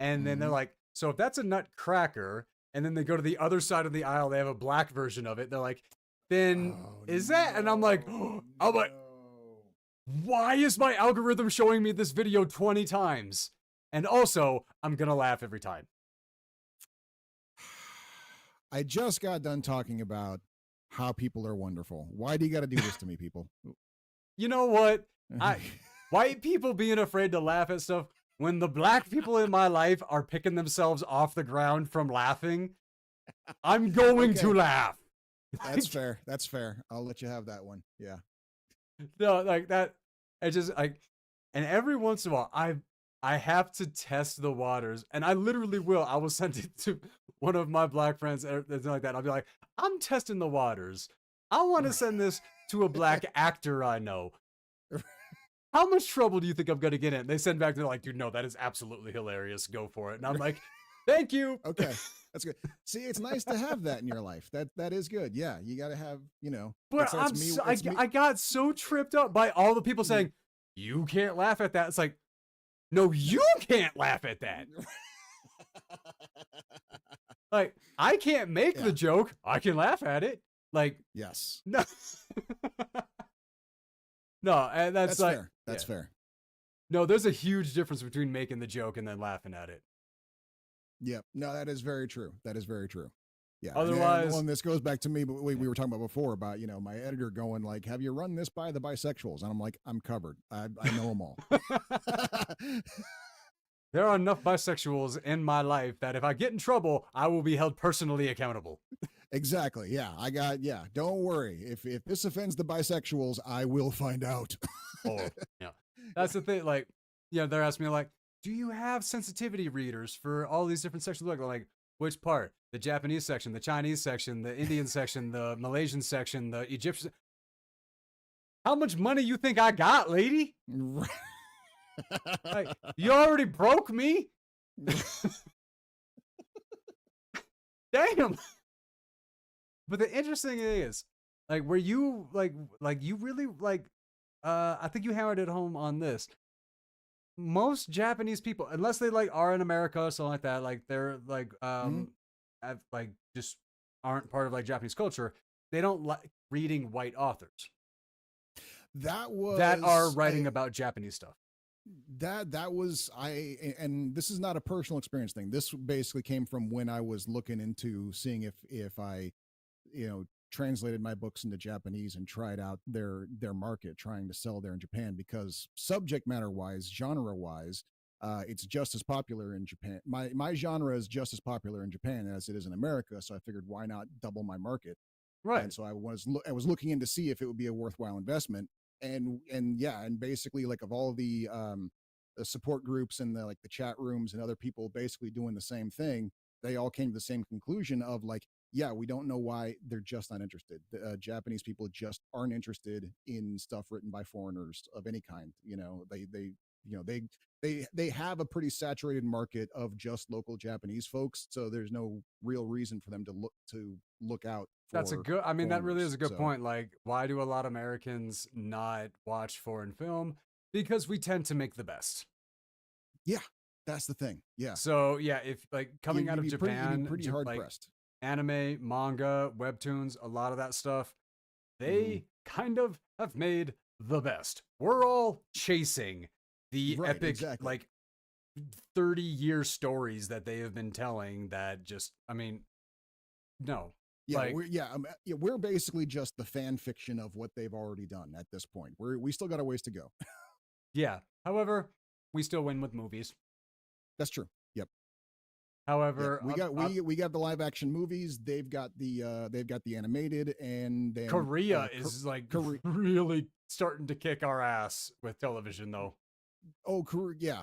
Speaker 1: And then they're like, so if that's a Nutcracker, and then they go to the other side of the aisle, they have a black version of it. They're like, then that? And I'm like, why is my algorithm showing me this video 20 times? And also, I'm going to laugh every time.
Speaker 2: I just got done talking about how people are wonderful. Why do you got to do this to me, people?
Speaker 1: You know what? I white people being afraid to laugh at stuff when the black people in my life are picking themselves off the ground from laughing. I'm going
Speaker 2: Okay,
Speaker 1: to laugh.
Speaker 2: that's fair. That's fair. I'll let you have that one. Yeah.
Speaker 1: No, like that. I just like, and every once in a while, I have to test the waters, and I literally will. I will send it to one of my black friends, or something like that. I'll be like, I'm testing the waters. I want to send this to a black actor I know. How much trouble do you think I'm gonna get in? They send back, they're like, dude, no, that is absolutely hilarious. Go for it. And I'm like, thank you.
Speaker 2: Okay, that's good. See, it's nice to have that in your life. That is good. Yeah, you got to have.
Speaker 1: But
Speaker 2: That's me. It's me.
Speaker 1: I got so tripped up by all the people saying, you can't laugh at that. It's like, no, you can't laugh at that. Like, I can't make the joke. I can laugh at it. Like,
Speaker 2: yes.
Speaker 1: no. No, and that's like
Speaker 2: fair. That's fair.
Speaker 1: No, there's a huge difference between making the joke and then laughing at it.
Speaker 2: Yep. No, that is very true. That is very true. Yeah.
Speaker 1: Otherwise,
Speaker 2: and this goes back to me, but we were talking about before about, my editor going like, have you run this by the bisexuals? And I'm like, I'm covered. I know them all.
Speaker 1: There are enough bisexuals in my life that if I get in trouble, I will be held personally accountable.
Speaker 2: Exactly. Yeah. Don't worry. If this offends the bisexuals, I will find out.
Speaker 1: Oh, yeah. That's the thing. Like, they're asking me like, do you have sensitivity readers for all these different sections? Like, which part? The Japanese section, the Chinese section, the Indian section, the Malaysian section, the Egyptian. How much money you think I got, lady? Like, you already broke me? Damn. But the interesting thing is, like, where you like you really like, I think you hammered it home on this. Most Japanese people, unless they like are in America or something like that, like they're like have, like just aren't part of like Japanese culture. They don't like reading white authors that are writing about Japanese stuff.
Speaker 2: That was and this is not a personal experience thing. This basically came from when I was looking into seeing if I translated my books into Japanese and tried out their market, trying to sell there in Japan, because subject matter wise, genre wise, it's just as popular in Japan. My genre is just as popular in Japan as it is in America, so I figured why not double my market.
Speaker 1: Right.
Speaker 2: And so I was looking in to see if it would be a worthwhile investment. And basically, like, of all the support groups and the chat rooms and other people basically doing the same thing, they all came to the same conclusion of like, yeah, we don't know why, they're just not interested. The Japanese people just aren't interested in stuff written by foreigners of any kind. They have a pretty saturated market of just local Japanese folks, so there's no real reason for them to look out.
Speaker 1: That's a good. I mean, that really is a good point. Like, why do a lot of Americans not watch foreign film? Because we tend to make the best.
Speaker 2: Yeah, that's the thing. Yeah.
Speaker 1: So yeah, if like coming out of Japan,
Speaker 2: pretty hard pressed.
Speaker 1: Anime, manga, webtoons, a lot of that stuff, they kind of have made the best. We're all chasing the epic, like 30-year stories that they have been telling that just, I mean, no.
Speaker 2: Yeah, we're basically just the fan fiction of what they've already done at this point. We still got a ways to go.
Speaker 1: Yeah. However, we still win with movies.
Speaker 2: That's true. Yep.
Speaker 1: However,
Speaker 2: we got the live action movies. They've got the animated, and then
Speaker 1: Korea is really starting to kick our ass with television, though.
Speaker 2: Oh, Korean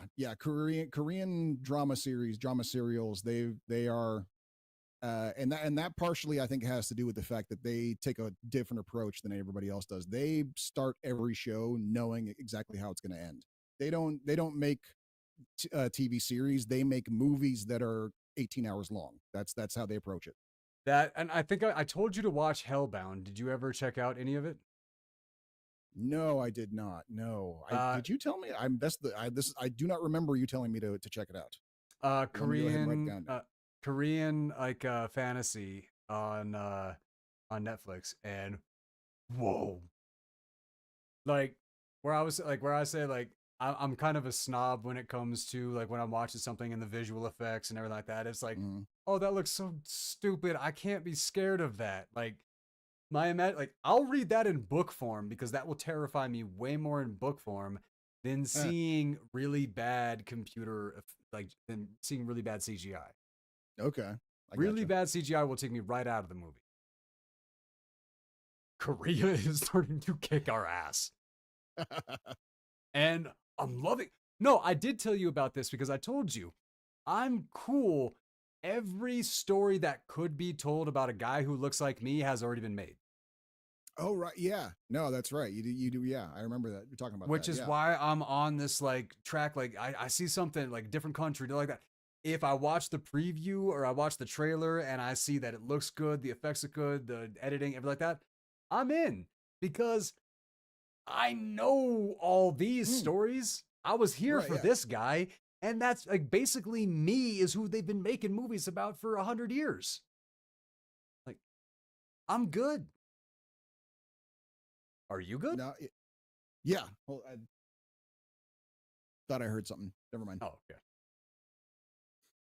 Speaker 2: drama serials. They are. And that partially, I think, has to do with the fact that they take a different approach than everybody else does. They start every show knowing exactly how it's going to end. They don't make TV series. They make movies that are 18 hours long. That's how they approach it.
Speaker 1: And I think I told you to watch Hellbound. Did you ever check out any of it?
Speaker 2: No, I did not. No, did you tell me? I do not remember you telling me to check it out.
Speaker 1: Korean like fantasy on Netflix, and whoa, like where I say like I'm kind of a snob when it comes to like when I'm watching something and the visual effects and everything like that. It's like, oh, that looks so stupid. I can't be scared of that. Like like I'll read that in book form because that will terrify me way more in book form than seeing really bad than seeing really bad CGI.
Speaker 2: Okay. I
Speaker 1: Really
Speaker 2: gotcha.
Speaker 1: bad CGI will take me right out of the movie. Korea is starting to kick our ass. And I'm loving. No, I did tell you about this because I told you I'm cool. Every story that could be told about a guy who looks like me has already been made.
Speaker 2: Oh right, yeah. No, that's right. You do. Yeah, I remember that. You're talking about
Speaker 1: Which
Speaker 2: that.
Speaker 1: is
Speaker 2: Yeah.
Speaker 1: why I'm on this like track. Like I see something like different country, like that. If I watch the preview or I watch the trailer and I see that it looks good, the effects are good, the editing, everything like that, I'm in because I know all these
Speaker 2: Mm,
Speaker 1: stories. I was here
Speaker 2: right.
Speaker 1: for
Speaker 2: Yeah.
Speaker 1: this guy, and that's like basically me is who they've been making movies about for 100 years. Like I'm good. Are you good?
Speaker 2: No. Yeah. Well, I thought I heard something. Never mind.
Speaker 1: Oh, okay.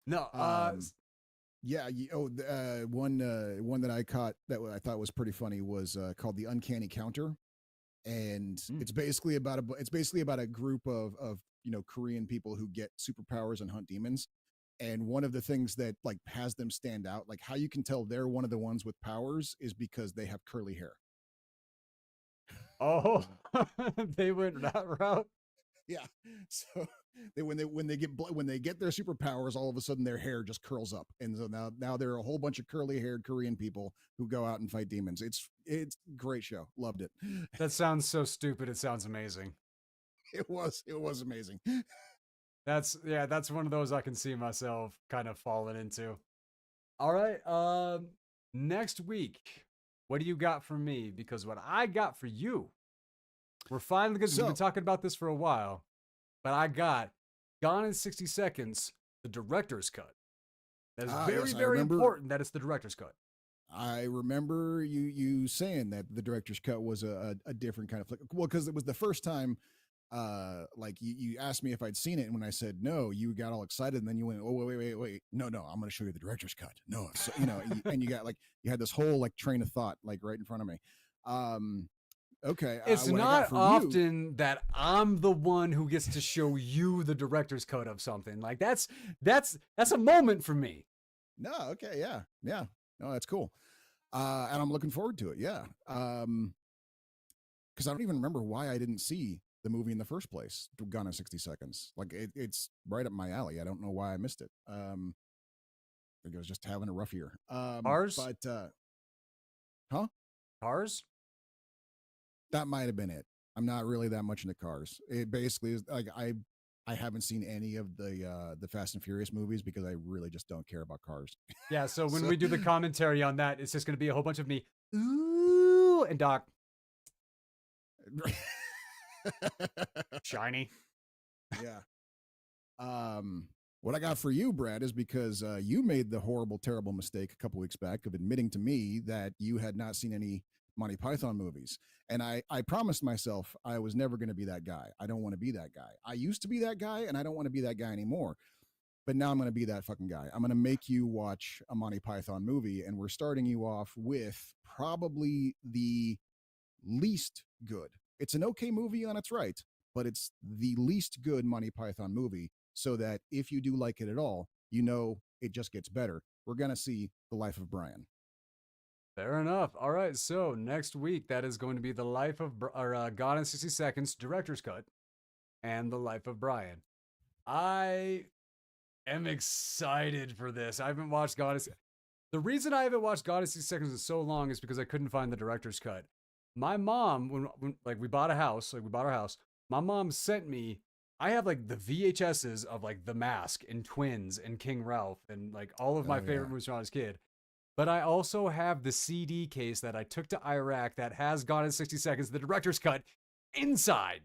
Speaker 1: No,
Speaker 2: Um. Yeah. One that I caught that I thought was pretty funny was called the Uncanny Counter, and
Speaker 1: mm.
Speaker 2: it's basically about a group of Korean people who get superpowers and hunt demons. And one of the things that like has them stand out, like how you can tell they're one of the ones with powers, is because they have curly hair.
Speaker 1: Oh, they went that route.
Speaker 2: Yeah. So when they get their superpowers, all of a sudden their hair just curls up, and so now there are a whole bunch of curly haired Korean people who go out and fight demons. It's great show. Loved it.
Speaker 1: That sounds so stupid. It sounds amazing.
Speaker 2: It was amazing.
Speaker 1: That's one of those I can see myself kind of falling into. All right. Next week, what do you got for me? Because what I got for you, we're finally good. We've been
Speaker 2: So
Speaker 1: talking about this for a while, but I got Gone in 60 Seconds, the director's cut. That is very,
Speaker 2: yes,
Speaker 1: very important that it's the director's cut.
Speaker 2: I remember you saying that the director's cut was a different kind of flick. Well, because it was the first time. Like you asked me if I'd seen it, and when I said no, you got all excited, and then you went, "Oh wait, no, I'm going to show you the director's cut." No, so, and you got like you had this whole like train of thought like right in front of me. Okay,
Speaker 1: It's
Speaker 2: what I got
Speaker 1: not
Speaker 2: for you.
Speaker 1: often that I'm the one who gets to show you the director's cut of something. Like that's a moment for me.
Speaker 2: No, okay, yeah, no, that's cool, and I'm looking forward to it. Yeah, because I don't even remember why I didn't see the movie in the first place. Gone in 60 Seconds. Like it's right up my alley. I don't know why I missed it. I think I was just having a rough year.
Speaker 1: Cars,
Speaker 2: But huh?
Speaker 1: cars.
Speaker 2: That might have been it. I'm not really that much into cars. It basically is like I haven't seen any of the Fast and Furious movies because I really just don't care about cars.
Speaker 1: Yeah. So when
Speaker 2: So
Speaker 1: we do the commentary on that, it's just going to be a whole bunch of me. Ooh, and Doc shiny.
Speaker 2: yeah. What I got for you, Brad, is because you made the horrible, terrible mistake a couple weeks back of admitting to me that you had not seen any Monty Python movies. And I promised myself I was never going to be that guy. I don't want to be that guy. I used to be that guy, and I don't want to be that guy anymore. But now I'm going to be that fucking guy. I'm going to make you watch a Monty Python movie, and we're starting you off with probably the least good. It's an okay movie on its right, but it's the least good Monty Python movie, so that if you do like it at all, it just gets better. We're going to see The Life of Brian.
Speaker 1: Fair enough. All right. So next week, that is going to be the life of Gone in 60 Seconds director's cut and the life of Brian. I am excited for this. I haven't watched Gone in. The reason I haven't watched Gone in 60 Seconds in so long is because I couldn't find the director's cut. My mom, when like we bought our house, my mom sent me. I have like the VHSs of like The Mask and Twins and King Ralph and like all of my
Speaker 2: Oh, yeah.
Speaker 1: favorite movies when I was a kid. But I also have the CD case that I took to Iraq that has Gone in 60 Seconds, the director's cut, inside.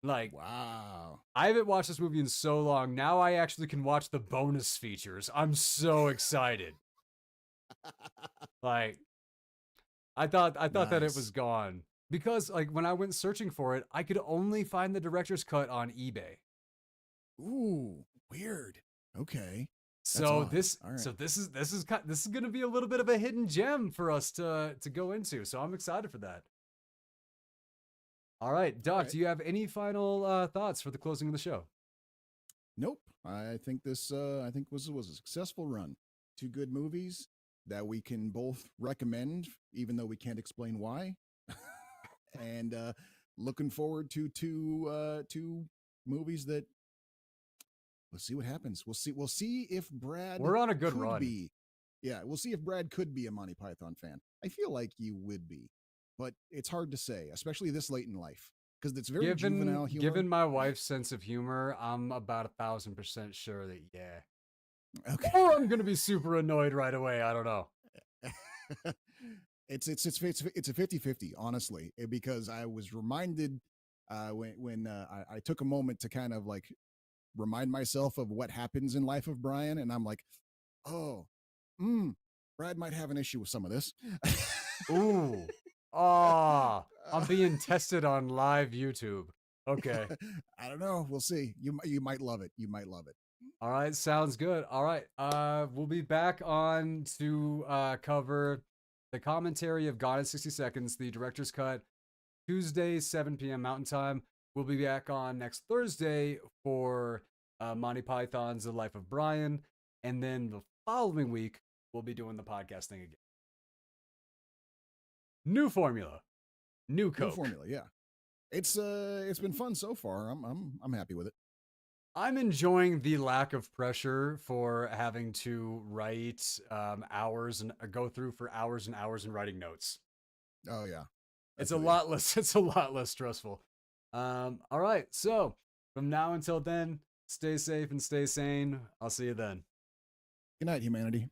Speaker 1: Like,
Speaker 2: Wow.
Speaker 1: I haven't watched this movie in so long. Now I actually can watch the bonus features. I'm so excited. Like, I thought that it was
Speaker 2: Nice.
Speaker 1: gone. Because like when I went searching for it, I could only find the director's cut on eBay.
Speaker 2: Ooh, weird. Okay. That's
Speaker 1: So
Speaker 2: awesome.
Speaker 1: this
Speaker 2: All right.
Speaker 1: so this is this is this is going to be a little bit of a hidden gem for us to go into. So I'm excited for that. All right,
Speaker 2: All
Speaker 1: Doc,
Speaker 2: right.
Speaker 1: do you have any final thoughts for the closing of the show?
Speaker 2: Nope. I think this was a successful run. Two good movies that we can both recommend, even though we can't explain why. And looking forward to two movies that we'll see what happens. We'll see if Brad
Speaker 1: We're on a good
Speaker 2: could
Speaker 1: run.
Speaker 2: be. Yeah, we'll see if Brad could be a Monty Python fan. I feel like you would be, but it's hard to say, especially this late in life, because it's very juvenile humor.
Speaker 1: Given my wife's sense of humor, I'm about 1,000% sure that yeah.
Speaker 2: Okay.
Speaker 1: Or I'm gonna be super annoyed right away. I don't know.
Speaker 2: It's a 50-50, honestly, because I was reminded when I took a moment to kind of like remind myself of what happens in life of Brian, and I'm like, oh, Brad might have an issue with some of this.
Speaker 1: Ooh. Ah, I'm being tested on live YouTube. Okay.
Speaker 2: I don't know. We'll see. You might love it. You might love it.
Speaker 1: All right, sounds good. All right. We'll be back on to cover the commentary of Gone in 60 Seconds, the director's cut, Tuesday, 7 p.m. Mountain Time. We'll be back on next Thursday for Monty Python's The Life of Brian. And then the following week, we'll be doing the podcasting again. New formula, new Coke.
Speaker 2: New formula, yeah. It's been fun so far. I'm happy with it.
Speaker 1: I'm enjoying the lack of pressure for having to write hours and go through for hours and hours and writing notes.
Speaker 2: Oh yeah,
Speaker 1: It's a lot less. It's a lot less stressful. All right. So from now until then, stay safe and stay sane. I'll see you then.
Speaker 2: Good night, humanity.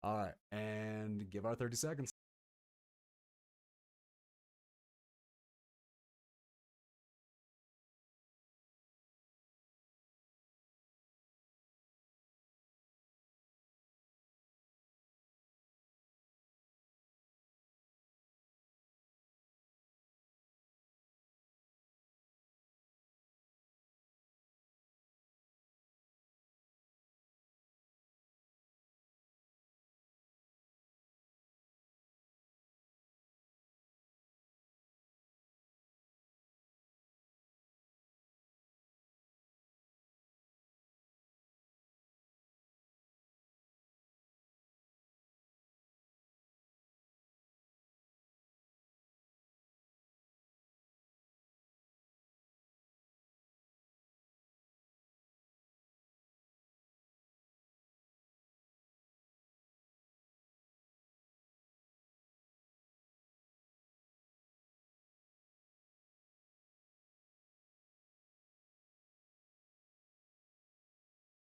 Speaker 1: All right, and give our 30 seconds.